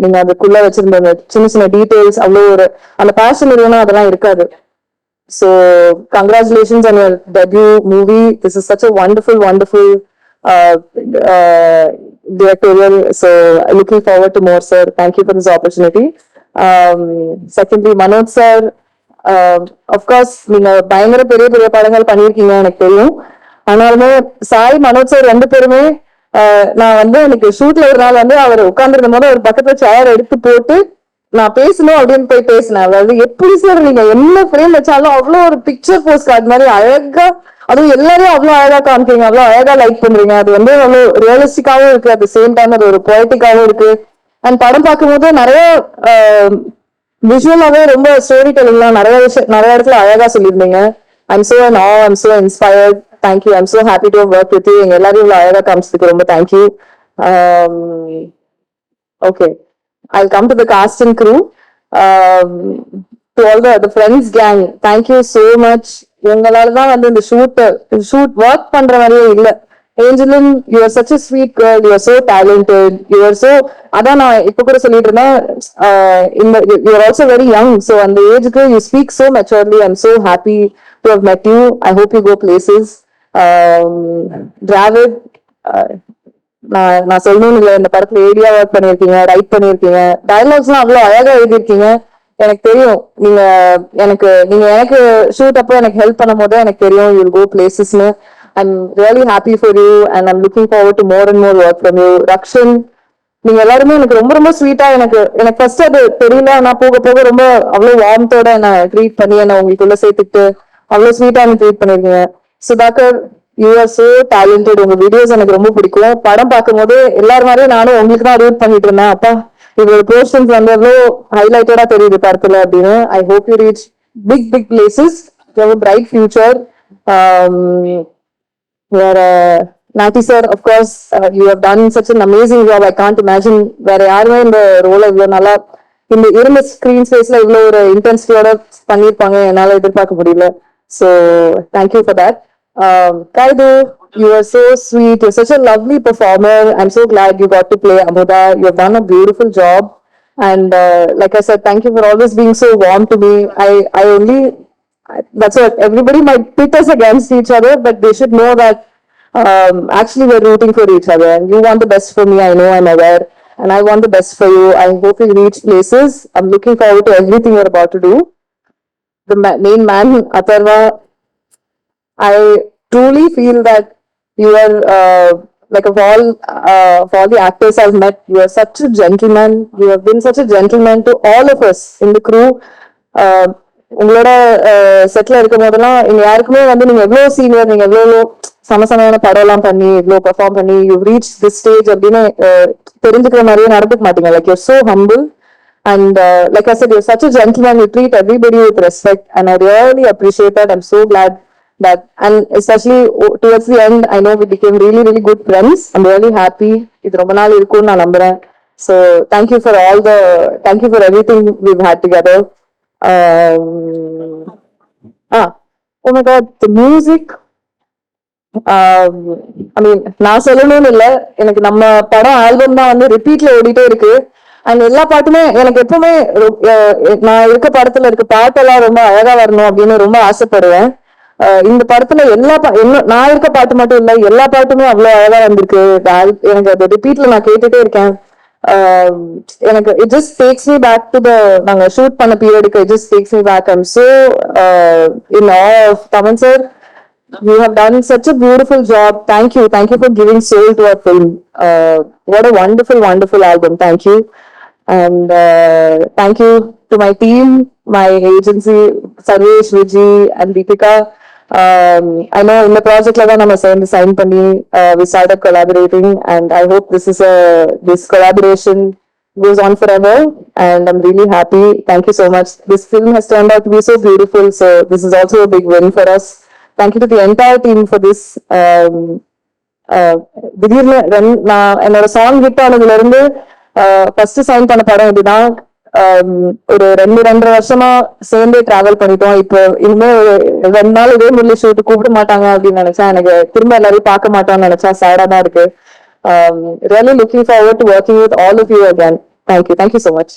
நீங்க அதுக்குள்ள வச்சிருந்த சின்ன சின்ன டீடைல்ஸ் அவ்வளோ ஒரு அந்த பேஷன் இல்லைன்னா அதெல்லாம் இருக்காது. So congratulations on your debut movie. This is such a wonderful directorial. So looking forward to more, sir. Thank you for this opportunity. Secondly, Manoj sir, of course நீங்க பயங்கர பெரிய பெரிய படங்கள் பண்ணிருக்கீங்க எனக்கு தெரியும். ஆனாலுமே சாய், மனோஜ் சார் 2 பேருமே நான் எனக்கு ஷூட்ல ஒரு நாள் அவர் உட்கார்ந்துருக்கும் போது ஒரு பக்கத்துல சேர் எடுத்து போட்டு நான் பேசணும் அப்படின்னு போய் பேசினேன். அதாவது எப்படி சார் நீங்க என்ன ஃப்ரேம் வச்சாலும் அவ்வளவு ஒரு பிக்சர் போஸ்ட் கார்டு மாதிரி அழகா, அதுவும் எல்லாரையும் அவ்வளவு அழகா காமிக்கிறீங்க, அவ்வளவு அழகா லைக் பண்றீங்க. அது அவ்வளவு ரியலிஸ்டிக்காவும் இருக்கு, அட் த சேம் டைம் அது ஒரு பொயட்டிக்காவும் இருக்கு. அண்ட் படம் பார்க்கும்போது நிறைய விஷுவலாவே ரொம்ப ஸ்டோரி டெல்லிங்லாம் நிறைய இடத்துல அழகா சொல்லியிருந்தீங்க. I'm so and all I'm so inspired. Thank you. I'm so happy to work with you. எங்க எல்லாரையும் இவ்வளவு அழகா காமிச்சதுக்கு ரொம்ப thank you. Okay, I'll come to the cast and crew. To all the friends gang, thank you so much. உங்களால தான் இந்த shoot work பண்ற மாதிரியே இல்ல. Angeline, you are such a sweet girl. You are so talented. You are so, அதான் நான் இப்ப கூட சொல்லிட்டு இருந்தேன், you are also very young. So அந்த ஏஜ்க்கு you speak so maturely. I'm so happy to have met you. I hope you go places. Dravid, நான் சொல்லணும் இல்ல, இந்த படத்துல ஏரியா ஒர்க் பண்ணிருக்கீங்க, ரைட் பண்ணிருக்கீங்க, டயலாக்ஸ் எல்லாம் அவ்வளவு அழகா எழுதிருக்கீங்க. எனக்கு தெரியும் நீங்க எனக்கு ஷூட் அப்போ எனக்கு ஹெல்ப் பண்ணும் போது எனக்கு தெரியும் யூ வில் கோ பிளேசஸ்னு. I'm really happy for you and I'm looking forward to more and more work from you. Rakshan, நீங்க எல்லாருமே எனக்கு ரொம்ப ரொம்ப ஸ்வீட்டா, எனக்கு ஃபர்ஸ்ட் அது தெரியல, ஆனா போக போக ரொம்ப அவ்வளவு வார்மத்தோட என்ன ட்ரீட் பண்ணி என்ன உங்களுக்குள்ள சேர்த்துக்கிட்டு அவ்வளவு ஸ்வீட்டா என்ன ட்ரீட் பண்ணிருக்கீங்க. Sudhakar, you are so talented. உங்க வீடியோஸ் எனக்கு ரொம்ப பிடிக்கும். படம் பார்க்கும்போது எல்லாரும் மாதிரியும் நானும் உங்களுக்கு தான் ரூட் பண்ணிட்டு இருந்தேன். அப்பா இவரோட போர்ஷன்ஸ் எவ்வளோ ஹைலைட்டடா தெரியுது படத்துல அப்படின்னு. I hope you reach big places. You have a bright future. வேற Natty sir, of course you have done such an amazing job. I can't imagine வேற யாருமே இந்த ரோலை இவ்வளவு நல்லா இந்த இருந்த ஸ்கிரீன் ஸ்பேஸ்ல இவ்வளவு ஒரு இன்டென்சிட்டியோட பண்ணிருப்பாங்க என்னால எதிர்பார்க்க முடியல. So thank you for that. Kaidu, you are so sweet. You're such a lovely performer. I'm so glad you got to play Amuda. You have done a beautiful job. And like I said, thank you for always being so warm to me. That's what everybody might pit us against each other, but they should know that actually we're rooting for each other. And you want the best for me. I know, I'm aware. And I want the best for you. I hope you reach places. I'm looking forward to everything you're about to do. The main man, Atharva, I truly feel that you are like of all the actors I've met, you are such a gentleman. You have been such a gentleman to all of us in the crew. உங்களோட செட்ல இருக்கும் போதெல்லாம் இங்க யாருக்குமே நீங்க எவ்வளவு senior, நீங்க எவ்வளவு சமசமையான படம் எல்லாம் பண்ணி இவ்வளவு பெர்ஃபார்ம் பண்ணி யூ ரீச் திஸ் ஸ்டேஜ் அப்படின்னு தெரிஞ்சுக்கிற மாதிரியே நடந்துக்க மாட்டீங்க. Like your so humble and like I said, you're such a gentleman. You treat everybody with respect and I really appreciate that. I'm so glad that, and especially towards the end, I know we became really really good friends. I'm really happy. Idu romba naal irukku na nambren. So thank you for everything we've had together. Oh my God, the music. I mean, நான் சொல்லணும்னு இல்ல, எனக்கு நம்ம படம் album தான் வந்து ரிப்பீட்ல ஓடிட்டே இருக்கு. அண்ட் எல்லா பாட்டுமே எனக்கு எப்பவுமே நான் இருக்க படத்துல இருக்க பாட்டெல்லாம் ரொம்ப அழகா வரணும் அப்படின்னு ரொம்ப ஆசைப்படுவேன். இந்த படத்துல நான் இருக்க பாட்டு மட்டும் இல்ல, எல்லா பாட்டுமே அவ்வளவு அழகா வந்திருக்கு. எனக்கு அது ரிப்பீட்ல நான் கேட்டுட்டே இருக்கேன். எனக்கு it just takes me back to the நாங்க ஷூட் பண்ண பீரியடுக்கு. It just takes me back. I'm so in awe of Taman sir. You have done such a beautiful job. Thank you for giving soul to our film. What a wonderful album. Thank you. And thank you to my team, my agency, Sarvesh, Vijay and Deepika. I know in the project la nama sign panni we started collaborating, and I hope this collaboration goes on forever, and I'm really happy. Thank you so much. This film has turned out to be so beautiful, so this is also a big win for us. Thank you to the entire team for this. திடீர்னு நான் என்னோட song hit ஆனதுல இருந்து first sign பண்ண படம் இதுதான். ஒரு 2.5 வருஷமா சேர்ந்தே டிராவல் பண்ணிட்டோம். இப்போ இனிமே ஒரு 2 நாள் இதே முள்ளி ஷூட் கூப்பிட மாட்டாங்க அப்படின்னு நினைச்சா, எனக்கு திரும்ப எல்லாரையும் பார்க்க மாட்டோம்னு நினைச்சா சேடா தான் இருக்கு. Really looking forward to working with all of you again. Thank you so much.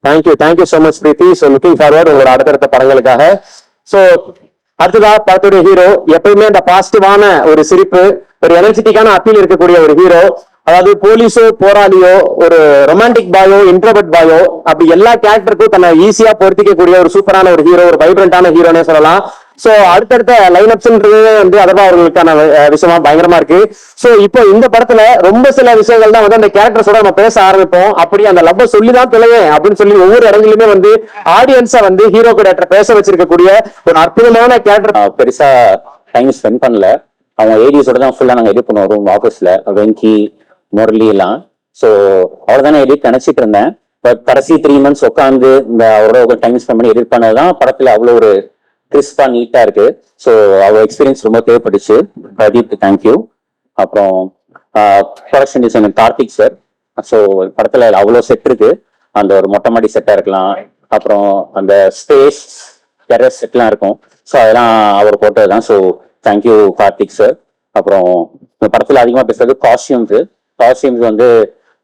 Thank you so much Preethi. So looking forward உங்களோட அடுத்தடுத்த படங்களுக்காக. ஸோ அடுத்ததா படத்துடைய ஹீரோ எப்பயுமே அந்த பாசிட்டிவான ஒரு சிரிப்பு, ஒரு எனர்ஜெட்டிக்கான அப்பீல் இருக்கக்கூடிய ஒரு ஹீரோ. அதாவது போலீஸோ போராளியோ ஒரு ரொமான்டிக் பாயோ இன்ட்ரோவர்ட் பாயோ அப்படி எல்லா கேரக்டருக்கும் தன்னை ஈஸியா பொருத்திக்கக்கூடிய ஒரு சூப்பரான ஒரு ஹீரோ, ஒரு வைப்ரண்டான ஹீரோனே சொல்லலாம். சோ அடுத்தடுத்த லைன் அப்ஸ்ன்றது வந்து அதெல்லாம் அவர்களுக்கான விஷயமா பயங்கரமா இருக்கு. சோ இப்போ இந்த படத்துல ரொம்ப சில விஷயங்கள் தான் வந்து அந்த கேரக்டர்ஸோட நம்ம பேச ஆரம்பிப்போம். அப்படி அந்த லவ்வ சொல்லிதான் தொலைவேன் அப்படின்னு சொல்லி ஒவ்வொரு இடங்களிலுமே வந்து ஆடியன்ஸா வந்து ஹீரோ கூட பேச வச்சிருக்கக்கூடிய ஒரு அற்புதமான கேரக்டர். பெருசா டைம் ஸ்பெண்ட் பண்ணல. அவங்க ஏடிஸோட தான் ஃபுல்லா நாங்க எடிட் பண்ணுவோம் ரூம் ஆஃபீஸ்ல, வெங்கி முரளி எல்லாம். ஸோ அவ்வளவுதான் எடிட் நினைச்சிட்டு இருந்தேன். பட் கடைசி 3 months உட்காந்து இந்த அவரோட டைம் ஸ்பெண்ட் பண்ணி எடிட் பண்ணதான் படத்துல அவ்வளோ ஒரு கிறிஸ்பா நீட்டா இருக்கு. ஸோ அவர் எக்ஸ்பீரியன்ஸ் ரொம்ப தேவைப்பட்டுச்சு. பிரதீப் தேங்க்யூ. அப்புறம் production designer Karthik sir. So படத்துல அவ்வளோ செட் இருக்கு. அந்த ஒரு மொட்டை மாடி செட்டா இருக்கலாம், அப்புறம் அந்த ஸ்பேஸ் டெரஸ் செட்லாம் இருக்கும். ஸோ அதெல்லாம் அவர் போட்டதுதான். So thank you Karthik sir. அப்புறம் இந்த படத்துல அதிகமா பேசுறது காஸ்டியூம்ஸ் வந்து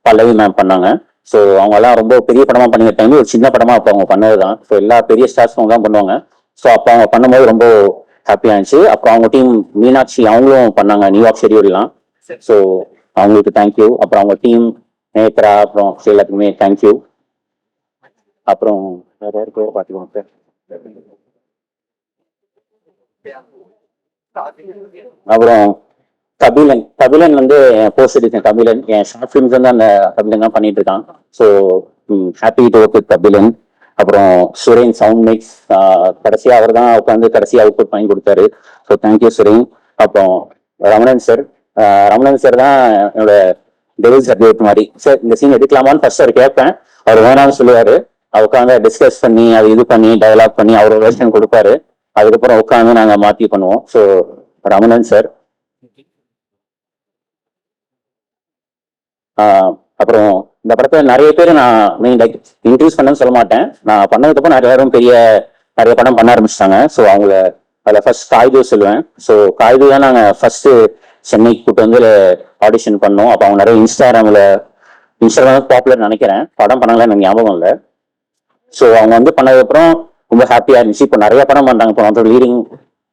பல்லவி மேம் பண்ணாங்க. ஸோ அவங்க எல்லாம் ரொம்ப பெரிய படமா பண்ணின டைம் ஒரு சின்ன படமா அப்போ அவங்க பண்ணதுதான். ஸோ எல்லா பெரிய ஸ்டார்ஸ் அவங்க தான் பண்ணுவாங்க. ஸோ அப்போ அவங்க பண்ணும்போது ரொம்ப ஹாப்பியா இருந்துச்சு. அப்புறம் அவங்க டீம் மீனாட்சி அவங்களும் பண்ணாங்க நியூயார்க் ஷெடியூல்லாம். ஸோ அவங்களுக்கு தேங்க்யூ. அப்புறம் அவங்க டீம் நேத்ரா அப்புறம் எல்லாத்துக்குமே தேங்க்யூ. அப்புறம் வேற யாருக்கு பேர் பார்த்துக்கோங்க சார். அப்புறம் கபிலன் வந்து போஸ்ட் எடிஷன் கபிலன் என் ஷார்ட் ஃபிலிம்ஸ் வந்து அந்த கபிலன் தான் பண்ணிட்டு இருக்கான். So happy to work with Kabilan. அப்புறம் சுரேன் சவுண்ட் மிக்ஸ் கடைசியா அவர் தான் உட்காந்து கடைசியா அவுட்புட் பண்ணி கொடுத்தாரு. So thank you Suren. அப்புறம் ரமணன் சார் தான் என்னோட டெவில் சர்டிஃபிகேட் மாதிரி. சார் இந்த சீன் எடுக்கலாமான்னு ஃபர்ஸ்ட் அவர் கேட்பேன், அவர் வேணாம்னு சொல்லுவாரு. உட்காந்து டிஸ்கஸ் பண்ணி அது இது பண்ணி டெவலப் பண்ணி அவரோட வெர்ஷன் கொடுப்பாரு. அதுக்கப்புறம் உட்காந்து நாங்கள் மாற்றி பண்ணுவோம். So Ramanan sir. அப்புறம் இந்த படத்தை நிறைய பேர் நான் லைக் இன்ட்ரடியூஸ் பண்ணணும்னு சொல்ல மாட்டேன். நான் பண்ணதுக்கப்புறம் நிறைய படம் பண்ண ஆரம்பிச்சிட்டாங்க. ஸோ அவங்கள அதில் ஃபர்ஸ்ட் காய்து சொல்லுவேன். ஸோ காய்து தான் நாங்கள் ஃபர்ஸ்ட் சென்னைக்கு கூப்பிட்டு வந்து ஆடிஷன் பண்ணோம். அப்போ அவங்க நிறைய இன்ஸ்டாகிராம் பாப்புலர் நினைக்கிறேன், படம் பண்ணலாம் எனக்கு ஞாபகம் இல்லை. ஸோ அவங்க வந்து பண்ணதுக்கப்புறம் ரொம்ப ஹாப்பியா இருந்துச்சு. இப்போ நிறைய படம் பண்றாங்க. இப்போ வந்து லீடிங்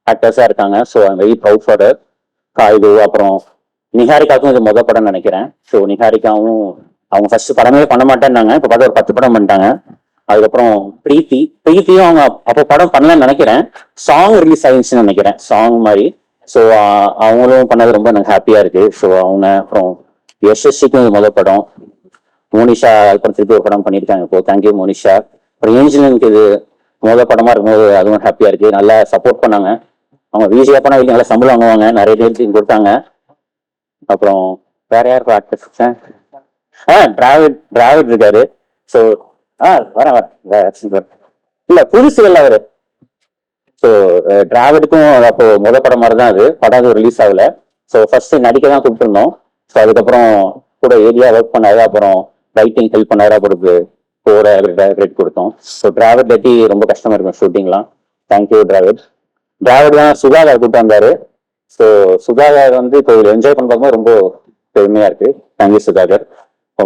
ஆக்டர்ஸா இருக்காங்க. So I'm very proud for Kayadu. அப்புறம் நிஹாரிகாவுக்கும் இது முதல் படம் நினைக்கிறேன். ஸோ நிஹாரிகாவும் அவங்க ஃபர்ஸ்ட் படமே பண்ண மாட்டேன்னாங்க. இப்போ பார்த்து ஒரு 10 படம் பண்ணிட்டாங்க. அதுக்கப்புறம் பிரீத்தியும் அவங்க அப்போ படம் பண்ணலன்னு நினைக்கிறேன். சாங் ரிலீஸ் ஆயிடுச்சுன்னு நினைக்கிறேன், சாங் மாதிரி. ஸோ அவங்களும் பண்ணது ரொம்ப எனக்கு ஹாப்பியா இருக்கு. ஸோ அவங்க அப்புறம் யசஸ்விக்கும் இது முதல் படம். மோனிஷா அப்புறம் திருப்பி ஒரு படம் பண்ணியிருக்காங்க. இப்போ தேங்க்யூ மோனிஷா. அப்புறம் ஏஞ்சலுக்கு இது முதல் படமா இருக்கும்போது அதுவும் ஹாப்பியா இருக்கு. நல்லா சப்போர்ட் பண்ணாங்க. அவங்க வீசியா பண்ணா வீட்டு நல்லா சம்பளம் வாங்குவாங்க, நிறைய டேட்ஸையும் கொடுத்தாங்க. அப்புறம் வேற யாருக்கும் ஆக்டர்ஸ் டிராவிட் இருக்காரு. ஸோ வரேன் இல்ல புதுசு இல்லை அவரு. ஸோ டிராவிடுக்கும் அப்போ முதல் படம் மாதிரி தான் அது. படம் அது ரிலீஸ் ஆகல. ஸோ ஃபர்ஸ்ட் நடிக்க தான் கூப்பிட்டுருந்தோம். ஸோ அதுக்கப்புறம் கூட ஏரியா ஒர்க் பண்ணாரு, அப்புறம் ரைட்டிங் ஹெல்ப் பண்ணாரு, அப்புறம் போற கிரெட் கொடுத்தோம். ஸோ டிராவிட் லட்டி ரொம்ப கஷ்டமா இருக்கும் ஷூட்டிங்லாம். தேங்க்யூ டிராவிட். டிராவிட் தான் சுகாதார் கூப்பிட்டு வந்தாரு. ஸோ சுகாதார் வந்து இப்போ என்ஜாய் பண்ணும்போது ரொம்ப பெருமையா இருக்கு. Thank you Sudhakar.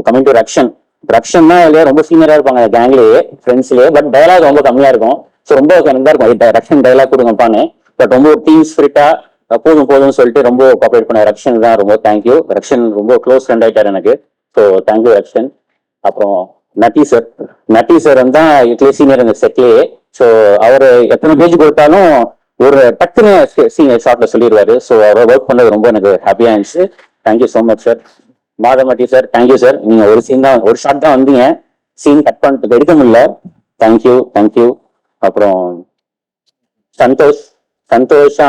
Coming to Rakshan. ரக்ஷன்னா இல்லையா ரொம்ப சீனியரா இருப்பாங்க கேங்லேயே, ஃப்ரெண்ட்ஸ்லயே. பட் டயலாக் ரொம்ப கம்மியா இருக்கும். ஸோ ரொம்ப நல்லா இருக்கும் ரக்ஷன் டயலாக் கொடுங்கப்பான்னு. பட் ரொம்ப டீம் ஸ்பிரிட்டா போதும் போதும்னு சொல்லிட்டு ரொம்ப கோஆபரேட் பண்ண ரக்ஷன் தான் ரொம்ப தேங்க்யூ. ரக்ஷன் ரொம்ப க்ளோஸ் ஃப்ரெண்ட் ஆயிட்டார் எனக்கு. So thank you Rakshan. அப்புறம் நட்டி சார் வந்து தான் இதுலேயே சீனியர் இந்த செட்லேயே. ஸோ அவர் எத்தனை பேஜ் கொடுத்தாலும் ஒரு டக்குன்னு சீனியர் ஷார்ட்ல சொல்லிடுவாரு. ஸோ அவரை ஒர்க் பண்ணது ரொம்ப எனக்கு ஹாப்பியா இருந்துச்சு. Thank you so much sir. Madhampatty sir thank you sir. நீங்க ஒரு ஷார்ட் தான் வந்தீங்க, சீன் கட் பண்ணிட்டு எடுக்க முடியல. தேங்க்யூ. அப்புறம் சந்தோஷா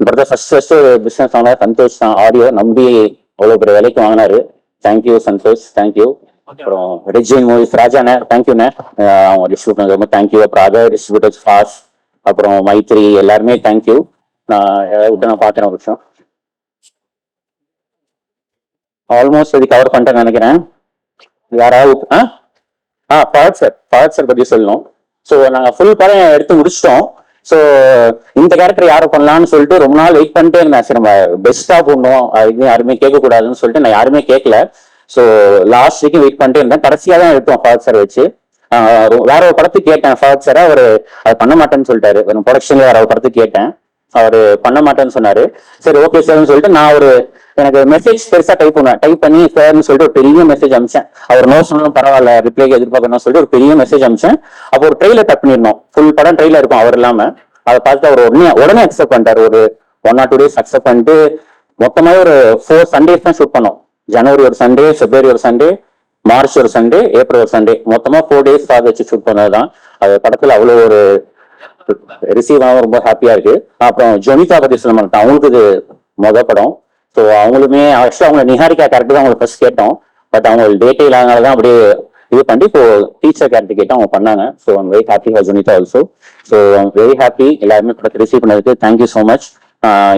பிரதர் ஃபர்ஸ்ட் பிசினஸ் ஆனார். சந்தோஷ் தான் ஆடியோ நம்பி அவ்வளவு பெரிய வேலைக்கு வாங்கினாரு. Thank you Santhosh, thank you. அப்புறம் ரெஜின் மூவிஸ் ராஜாண்ணே தேங்க்யூண்ணே, அவங்க டிஸ்ட்ரிபியூட் பண்ணது ரொம்ப தேங்க்யூ. அப்புறம் அதர் டிஸ்ட்ரிபியூட்டர்ஸ் ஃபாஸ்ட், அப்புறம் மைத்ரி, எல்லாருமே தேங்க்யூ. நான் பார்க்குறேன் ஒரு விஷயம் ஆல்மோஸ்ட் இது கவர் பண்ணிட்டேன்னு நினைக்கிறேன். யாராவது பரத் சார் பத்தி சொல்லணும். ஸோ நாங்கள் ஃபுல் படம் எடுத்து முடிச்சிட்டோம். ஸோ இந்த கேரக்டர் யாரை பண்ணலாம்னு சொல்லிட்டு ரொம்ப நாள் வெயிட் பண்ணிட்டே இருந்தேன். சரி நம்ம பெஸ்டா போடணும், அது யாருமே கேட்கக்கூடாதுன்னு சொல்லிட்டு நான் யாருமே கேட்கல. ஸோ லாஸ்ட் வீக்கும் வெயிட் பண்ணிட்டே இருந்தேன். கடைசியாக தான் எடுத்தோம் ஃபஹத் சார் வச்சு. வேற ஒரு படத்துக்கு கேட்டேன் ஃபஹத் சார், அவர் அது பண்ண மாட்டேன்னு சொல்லிட்டாரு. ப்ரொடக்ஷன்ல வேற ஒரு படத்துக்கு கேட்டேன், அவர் பண்ண மாட்டேன்னு சொன்னாரு. சரி ஓகே சார்னு சொல்லிட்டு நான் எனக்கு மெசேஜ் பெருசா டைப் பண்ணி சார்னு சொல்லிட்டு ஒரு பெரிய மெசேஜ் அமிச்சேன். அவர் நோ சொன்னாலும் பரவாயில்ல, ரிப்ளைக்கு எதிர்பார்க்கணும்னு சொல்லிட்டு ஒரு பெரிய மெசேஜ் அமிச்சேன். அப்போ ஒரு ட்ரெயிலர் கட் பண்ணிருந்தோம், ஃபுல் படம் ட்ரெயிலர் இருக்கும் அவர் இல்லாம. அதை பார்த்து அவர் உடனே அக்செப்ட் பண்ணிட்டாரு. ஒரு 1 or 2 days அக்செப்ட் பண்ணிட்டு மொத்தமாக ஒரு 4 Sundays தான் ஷூட் பண்ணோம். ஜனவரி ஒரு சண்டே, பிப்ரவரி ஒரு சண்டே, மார்ச் ஒரு சண்டே, ஏப்ரல் ஒரு சண்டே, மொத்தமா 4 days வச்சு ஷூட் பண்ணதுதான். அது படத்துல அவ்வளவு ஒரு ரிசீவ் ஆக ரொம்ப ஹாப்பியா இருக்கு. அப்புறம் ஜொனிதா பத்தி சொல்ல மாட்டேன், அவங்களுக்கு இது படம். ஸோ அவங்களுமே ஆக்சுவலா அவங்க நிஹாரிகா கேரக்டர் தான் அவங்களுக்கு ஃபர்ஸ்ட் கேட்டோம். பட் அவங்க டேட்டே இல்லாதனாலதான் அப்படியே இது பண்ணி இப்போ டீச்சர் கேரக்டர் கேட்டு அவங்க பண்ணாங்க. So I'm very happy for Jonita also. So I'm very happy எல்லாருமே படத்தை ரிசீவ் பண்ணதுக்கு. Thank you so much.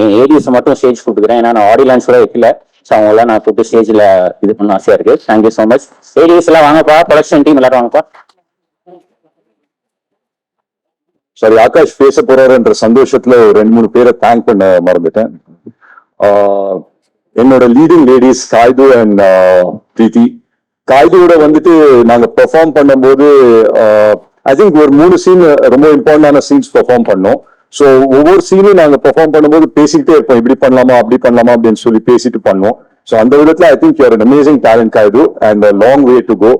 என் ஏடிஎஸ் மட்டும் ஸ்டேஜ் கூப்பிட்டுக்கிறேன், ஏன்னா நான் ஆடியோ லான்ச் கூட வைக்கல. ஸோ அவங்களாம் நான் கூப்பிட்டு ஸ்டேஜ்ல இது பண்ண ஆசையா இருக்கு. Thank you so much. ஏடிஎஸ் எல்லாம் வாங்கப்பா, ப்ரொடக்ஷன் டீம் எல்லாரும் வாங்கப்பா. சாரி, ஆகாஷ் பேச போறாருன்ற சந்தோஷத்துல ஒரு 2-3 பேரை தேங்க் பண்ண மறந்துட்டேன். என்னோட லீடிங் லேடிஸ் காய்து அண்ட் பிரீத்தி. காய்துவோட வந்துட்டு நாங்க பெர்ஃபார்ம் பண்ணும்போது ஐ திங்க் ஒரு 3 சீன் ரொம்ப இம்பார்ட்டன்டான சீன்ஸ் பெர்ஃபார்ம் பண்ணோம். ஸோ ஒவ்வொரு சீனும் நாங்க பெர்ஃபார்ம் பண்ணும்போது பேசிக்கிட்டே இருப்போம், இப்படி பண்ணலாமா அப்படி பண்ணலாமா அப்படின்னு சொல்லி பேசிட்டு பண்ணுவோம். ஸோ அந்த விதத்துல I think you're an amazing talent Kayadu and long way to go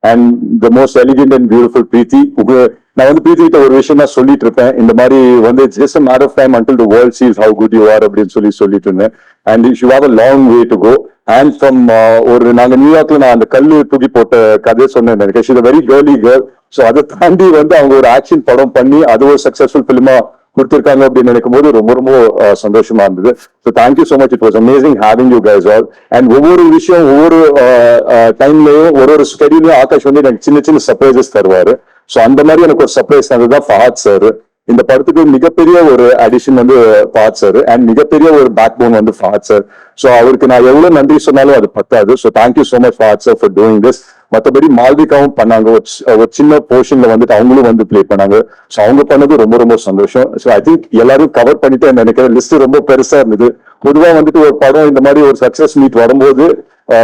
and the most elegant and beautiful Preethi. நான் வந்து பிரீத்தி கிட்ட ஒரு விஷயம் தான் சொல்லிட்டு இருப்பேன், இந்த மாதிரி வந்து just a matter of time until the world sees how good you are அப்படின்னு சொல்லிட்டு இருந்தேன். And you have a long way to go. And from நாங்க நியூயார்க்ல நான் அந்த கல்லு தூக்கி போட்ட கதையை சொன்னேன் எனக்கு. She is a very girly girl. So அதை தாண்டி வந்து அவங்க ஒரு ஆக்ஷன் படம் பண்ணி அது ஒரு சக்சஸ்ஃபுல் பிலிமா கொடுத்திருக்காங்க அப்படின்னு நினைக்கும் போது ரொம்ப ரொம்ப சந்தோஷமா இருந்தது. So thank you so much. It was amazing having you guys all. And ஒவ்வொரு விஷயம் ஒவ்வொரு டைம்லயும் ஒரு ஸ்கெடியூலையும் ஆகாஷ் வந்து எனக்கு சின்ன சின்ன சர்ப்ரைசஸ் தருவாரு. ஸோ அந்த மாதிரி எனக்கு ஒரு சர்ப்ரைஸ் தந்ததுதான் ஃபஹத் சார். இந்த படத்துக்கு மிகப்பெரிய ஒரு அடிஷன் வந்து ஃபஹத் சார் அண்ட் மிகப்பெரிய ஒரு பேக் போன் வந்து ஃபஹத் சார். ஸோ அவருக்கு நான் எவ்வளவு நன்றி சொன்னாலும் அது பத்தாது. So thank you so much Fahadh sir for doing this. மற்றபடி மால்விகாவும் பண்ணாங்க, ஒரு சின்ன போர்ஷன்ல வந்துட்டு அவங்களும் வந்து பிளே பண்ணாங்க. ஸோ அவங்க பண்ணது ரொம்ப ரொம்ப சந்தோஷம். ஸோ ஐ திங்க் எல்லாரும் கவர் பண்ணிட்டு நினைக்கிறேன். லிஸ்ட் ரொம்ப பெருசா இருந்தது. பொதுவா வந்துட்டு ஒரு படம் இந்த மாதிரி ஒரு சக்சஸ் மீட் வரும்போது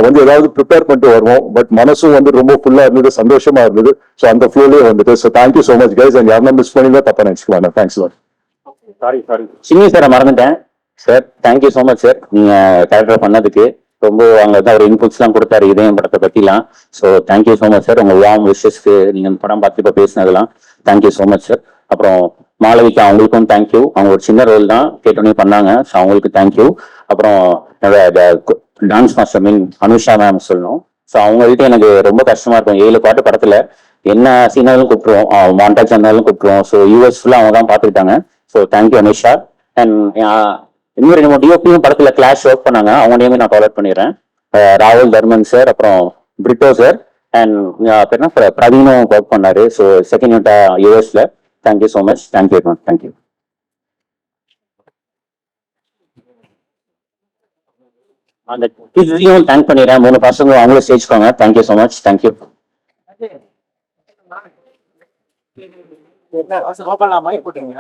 வந்து ஏதாவது ப்ரிப்பேர் பண்ணிட்டு வருவோம். பட் மனசும் வந்து ரொம்ப ஃபுல்லா இருந்தது, சந்தோஷமா இருந்தது. ஸோ அந்த ஃப்ளோலயே வந்துட்டு. So thank you so much guys. And யாருன்னா மிஸ் பண்ணி தான் தப்பா நினைச்சுக்கலாம். Thanks lot. Sorry Chinni sir மறந்துட்டேன் sir. Thank you so much sir, நீங்க கேரக்டர் பண்ணதுக்கு. ரொம்ப அங்க தான் ஒரு இன்புட்ஸ் எல்லாம் கொடுத்தாரு இதயம் படத்தை பத்திலாம். So thank you so much sir. உங்க வார்ம் விஷஸ்க்கு நீங்க படம் பார்த்து இப்ப பேசினதெல்லாம் தேங்க்யூ ஸோ மச் சார். அப்புறம் மாளவிகா அவங்களுக்கும் தேங்க்யூ. அவங்க ஒரு சின்ன ரோல் தான் கேட்டோன்னே பண்ணாங்க. ஸோ அவங்களுக்கு தேங்க்யூ. அப்புறம் டான்ஸ் மாஸ்டர் அனுஷா மேம் சொல்லணும். ஸோ அவங்கள்ட்ட எனக்கு ரொம்ப கஷ்டமா இருக்கும். 7 பாட்டு படத்துல என்ன சீனாலும் கூப்பிட்டுருவோம், மாண்டாஜ் இருந்தாலும் கூப்பிட்டுருவோம். ஸோ யூஎஸ் ஃபுல்லா அவங்க தான் பார்த்துக்கிட்டாங்க. So thank you Anusha. அண்ட் இன்னும் 2 டிஓபியும் படத்துல கிளாஷ் ஒர்க் பண்ணாங்க, அவங்க நேமே நான் ஃபாலோ பண்ணிடுறேன். ராகுல் தர்மன் சார், அப்புறம் பிரிட்டோ சார் அண்ட் பிரவீனும் ஒர்க் பண்ணாரு. ஸோ செகண்ட் யூனிட்டா யூஎஸ்ல. Thank you so much. Thank you thank you. அந்த கிட்ஸையும் தேங்க் பண்ணிடுறேன். 3 பசங்க அவங்களும் ஸ்டேஜ் போங்க. Thank you so much. தேங்க்யூ. போட்டுருங்க